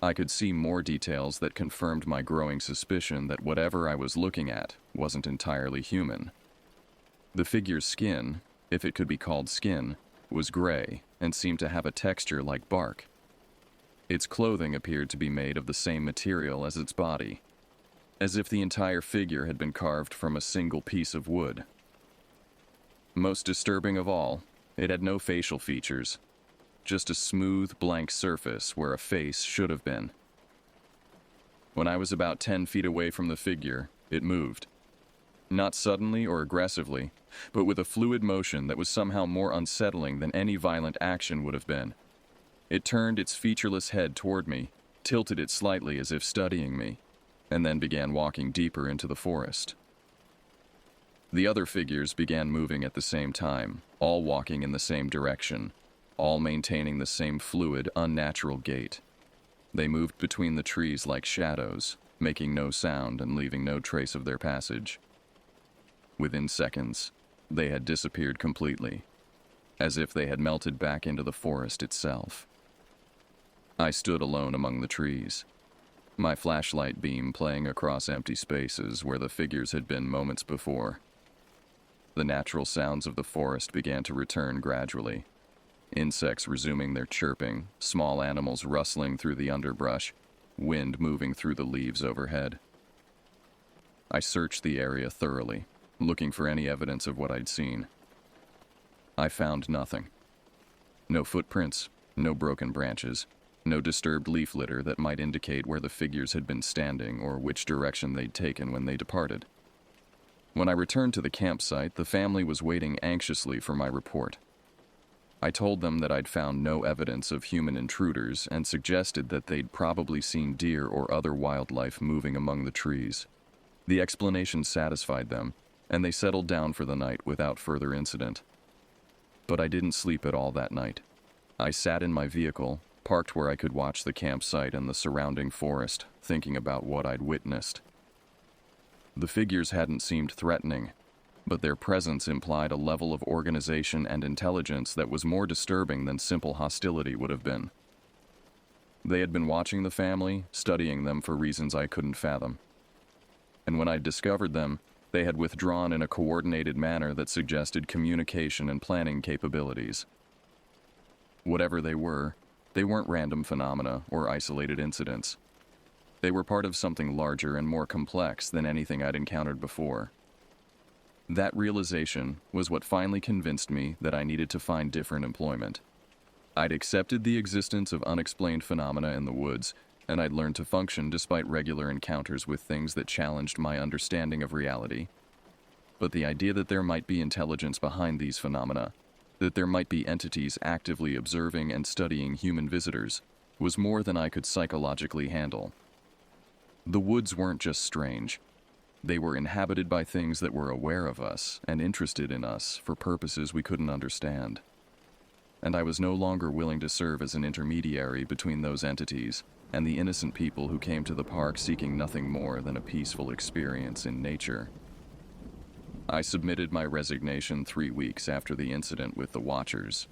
I could see more details that confirmed my growing suspicion that whatever I was looking at wasn't entirely human. The figure's skin, if it could be called skin, was gray and seemed to have a texture like bark. Its clothing appeared to be made of the same material as its body, as if the entire figure had been carved from a single piece of wood. Most disturbing of all, it had no facial features, just a smooth, blank surface where a face should have been. When I was about 10 feet away from the figure, it moved. Not suddenly or aggressively, but with a fluid motion that was somehow more unsettling than any violent action would have been. It turned its featureless head toward me, tilted it slightly as if studying me, and then began walking deeper into the forest. The other figures began moving at the same time, all walking in the same direction, all maintaining the same fluid, unnatural gait. They moved between the trees like shadows, making no sound and leaving no trace of their passage. Within seconds, they had disappeared completely, as if they had melted back into the forest itself. I stood alone among the trees, my flashlight beam playing across empty spaces where the figures had been moments before. The natural sounds of the forest began to return gradually. Insects resuming their chirping, small animals rustling through the underbrush, wind moving through the leaves overhead. I searched the area thoroughly, looking for any evidence of what I'd seen. I found nothing. No footprints, no broken branches, no disturbed leaf litter that might indicate where the figures had been standing or which direction they'd taken when they departed. When I returned to the campsite, the family was waiting anxiously for my report. I told them that I'd found no evidence of human intruders and suggested that they'd probably seen deer or other wildlife moving among the trees. The explanation satisfied them, and they settled down for the night without further incident. But I didn't sleep at all that night. I sat in my vehicle, parked where I could watch the campsite and the surrounding forest, thinking about what I'd witnessed. The figures hadn't seemed threatening, but their presence implied a level of organization and intelligence that was more disturbing than simple hostility would have been. They had been watching the family, studying them for reasons I couldn't fathom. And when I discovered them, they had withdrawn in a coordinated manner that suggested communication and planning capabilities. Whatever they weren't random phenomena or isolated incidents. They were part of something larger and more complex than anything I'd encountered before. That realization was what finally convinced me that I needed to find different employment. I'd accepted the existence of unexplained phenomena in the woods, and I'd learned to function despite regular encounters with things that challenged my understanding of reality. But the idea that there might be intelligence behind these phenomena, that there might be entities actively observing and studying human visitors, was more than I could psychologically handle. The woods weren't just strange. They were inhabited by things that were aware of us and interested in us for purposes we couldn't understand. And I was no longer willing to serve as an intermediary between those entities and the innocent people who came to the park seeking nothing more than a peaceful experience in nature. I submitted my resignation 3 weeks after the incident with the Watchers.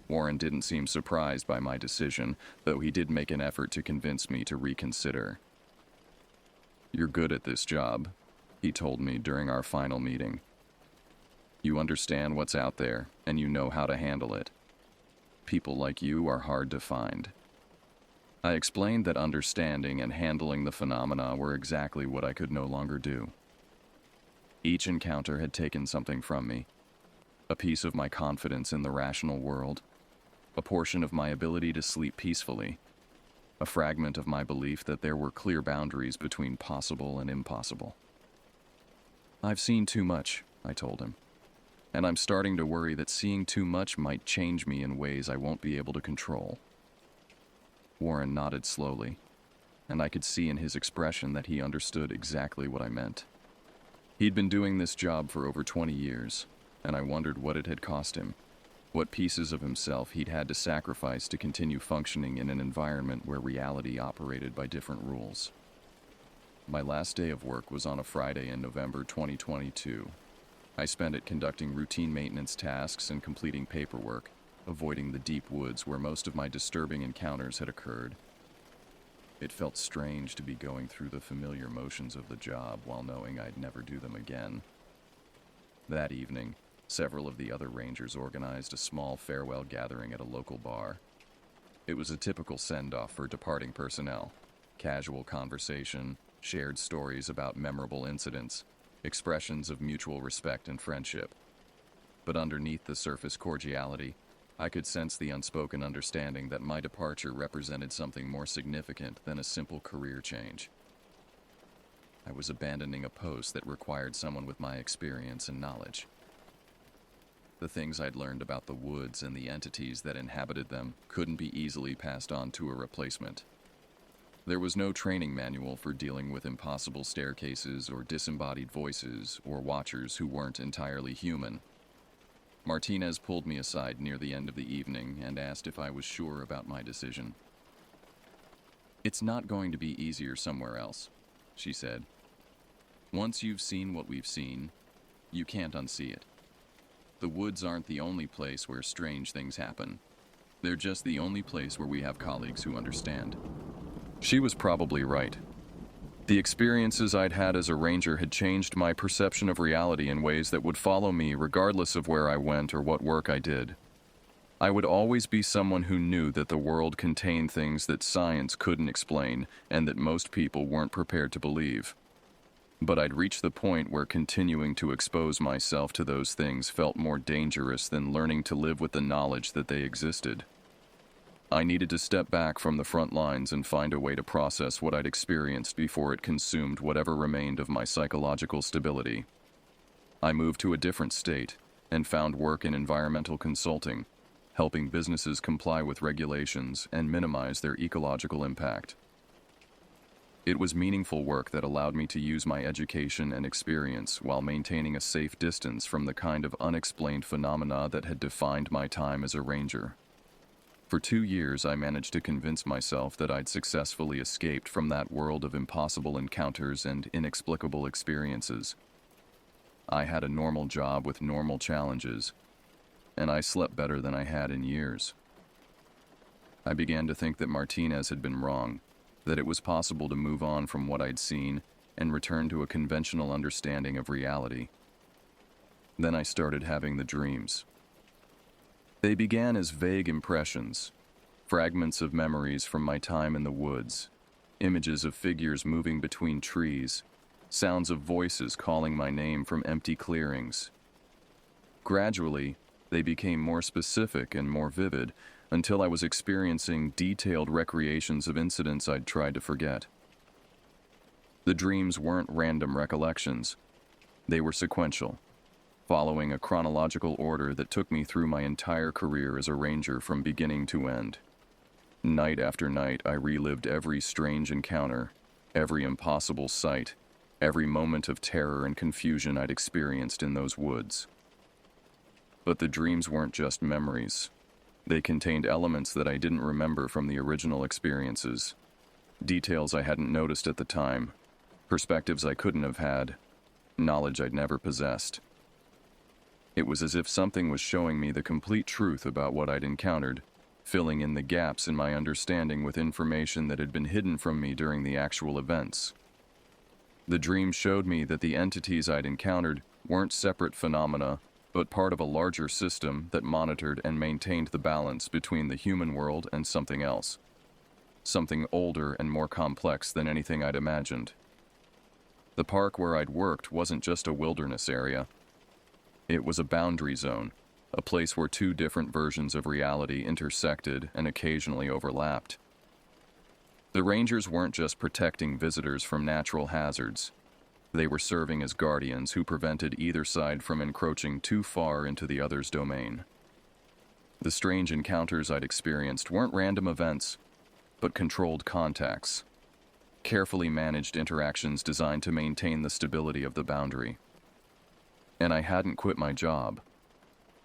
Warren didn't seem surprised by my decision, though he did make an effort to convince me to reconsider. "You're good at this job," he told me during our final meeting. "You understand what's out there, and you know how to handle it. People like you are hard to find." I explained that understanding and handling the phenomena were exactly what I could no longer do. Each encounter had taken something from me. A piece of my confidence in the rational world, a portion of my ability to sleep peacefully, a fragment of my belief that there were clear boundaries between possible and impossible. "I've seen too much," I told him, "and I'm starting to worry that seeing too much might change me in ways I won't be able to control." Warren nodded slowly, and I could see in his expression that he understood exactly what I meant. He'd been doing this job for over 20 years, and I wondered what it had cost him, what pieces of himself he'd had to sacrifice to continue functioning in an environment where reality operated by different rules. My last day of work was on a Friday in November 2022. I spent it conducting routine maintenance tasks and completing paperwork, avoiding the deep woods where most of my disturbing encounters had occurred. It felt strange to be going through the familiar motions of the job while knowing I'd never do them again. That evening, several of the other rangers organized a small farewell gathering at a local bar. It was a typical send-off for departing personnel. Casual conversation, shared stories about memorable incidents, expressions of mutual respect and friendship. But underneath the surface cordiality, I could sense the unspoken understanding that my departure represented something more significant than a simple career change. I was abandoning a post that required someone with my experience and knowledge. The things I'd learned about the woods and the entities that inhabited them couldn't be easily passed on to a replacement. There was no training manual for dealing with impossible staircases or disembodied voices or watchers who weren't entirely human. Martinez pulled me aside near the end of the evening and asked if I was sure about my decision. "It's not going to be easier somewhere else," she said. "Once you've seen what we've seen, you can't unsee it. The woods aren't the only place where strange things happen. They're just the only place where we have colleagues who understand." She was probably right. The experiences I'd had as a ranger had changed my perception of reality in ways that would follow me regardless of where I went or what work I did. I would always be someone who knew that the world contained things that science couldn't explain and that most people weren't prepared to believe. But I'd reached the point where continuing to expose myself to those things felt more dangerous than learning to live with the knowledge that they existed. I needed to step back from the front lines and find a way to process what I'd experienced before it consumed whatever remained of my psychological stability. I moved to a different state and found work in environmental consulting, helping businesses comply with regulations and minimize their ecological impact. It was meaningful work that allowed me to use my education and experience while maintaining a safe distance from the kind of unexplained phenomena that had defined my time as a ranger. For 2 years, I managed to convince myself that I'd successfully escaped from that world of impossible encounters and inexplicable experiences. I had a normal job with normal challenges, and I slept better than I had in years. I began to think that Martinez had been wrong, that it was possible to move on from what I'd seen and return to a conventional understanding of reality. Then I started having the dreams. They began as vague impressions, fragments of memories from my time in the woods, images of figures moving between trees, sounds of voices calling my name from empty clearings. Gradually, they became more specific and more vivid until I was experiencing detailed recreations of incidents I'd tried to forget. The dreams weren't random recollections. They were sequential, following a chronological order that took me through my entire career as a ranger from beginning to end. Night after night, I relived every strange encounter, every impossible sight, every moment of terror and confusion I'd experienced in those woods. But the dreams weren't just memories. They contained elements that I didn't remember from the original experiences, details I hadn't noticed at the time, perspectives I couldn't have had, knowledge I'd never possessed. It was as if something was showing me the complete truth about what I'd encountered, filling in the gaps in my understanding with information that had been hidden from me during the actual events. The dream showed me that the entities I'd encountered weren't separate phenomena, but part of a larger system that monitored and maintained the balance between the human world and something else. Something older and more complex than anything I'd imagined. The park where I'd worked wasn't just a wilderness area. It was a boundary zone, a place where two different versions of reality intersected and occasionally overlapped. The rangers weren't just protecting visitors from natural hazards. They were serving as guardians who prevented either side from encroaching too far into the other's domain. The strange encounters I'd experienced weren't random events, but controlled contacts, carefully managed interactions designed to maintain the stability of the boundary. And I hadn't quit my job.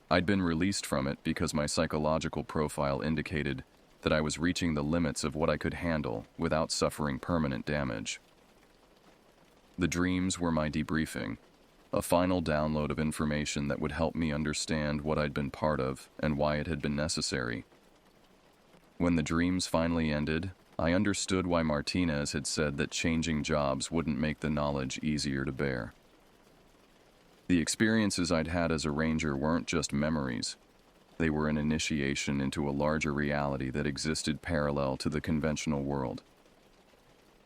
I'd been released from it because my psychological profile indicated that I was reaching the limits of what I could handle without suffering permanent damage. The dreams were my debriefing, a final download of information that would help me understand what I'd been part of and why it had been necessary. When the dreams finally ended, I understood why Martinez had said that changing jobs wouldn't make the knowledge easier to bear. The experiences I'd had as a ranger weren't just memories. They were an initiation into a larger reality that existed parallel to the conventional world.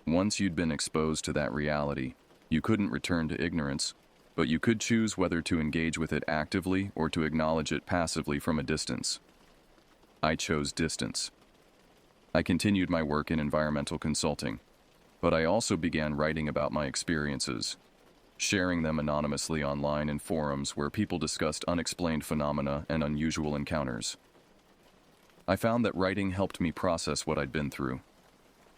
Once you'd been exposed to that reality, you couldn't return to ignorance, but you could choose whether to engage with it actively or to acknowledge it passively from a distance. I chose distance. I continued my work in environmental consulting, but I also began writing about my experiences, sharing them anonymously online in forums where people discussed unexplained phenomena and unusual encounters. I found that writing helped me process what I'd been through,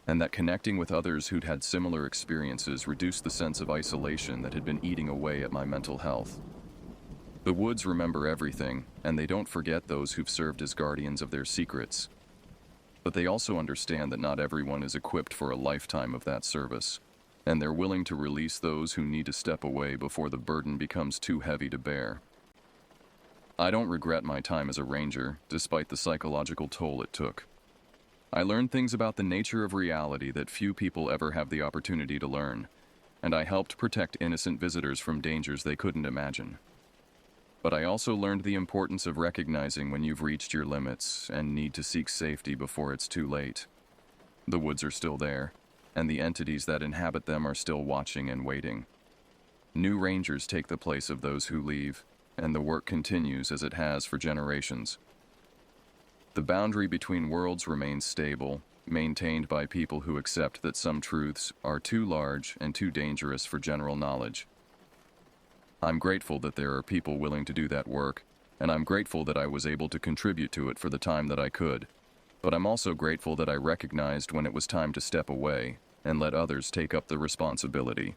and that connecting with others who'd had similar experiences reduced the sense of isolation that had been eating away at my mental health. The woods remember everything, and they don't forget those who've served as guardians of their secrets. But they also understand that not everyone is equipped for a lifetime of that service, and they're willing to release those who need to step away before the burden becomes too heavy to bear. I don't regret my time as a ranger, despite the psychological toll it took. I learned things about the nature of reality that few people ever have the opportunity to learn, and I helped protect innocent visitors from dangers they couldn't imagine. But I also learned the importance of recognizing when you've reached your limits and need to seek safety before it's too late. The woods are still there, and the entities that inhabit them are still watching and waiting. New rangers take the place of those who leave, and the work continues as it has for generations. The boundary between worlds remains stable, maintained by people who accept that some truths are too large and too dangerous for general knowledge. I'm grateful that there are people willing to do that work, and I'm grateful that I was able to contribute to it for the time that I could. But I'm also grateful that I recognized when it was time to step away and let others take up the responsibility.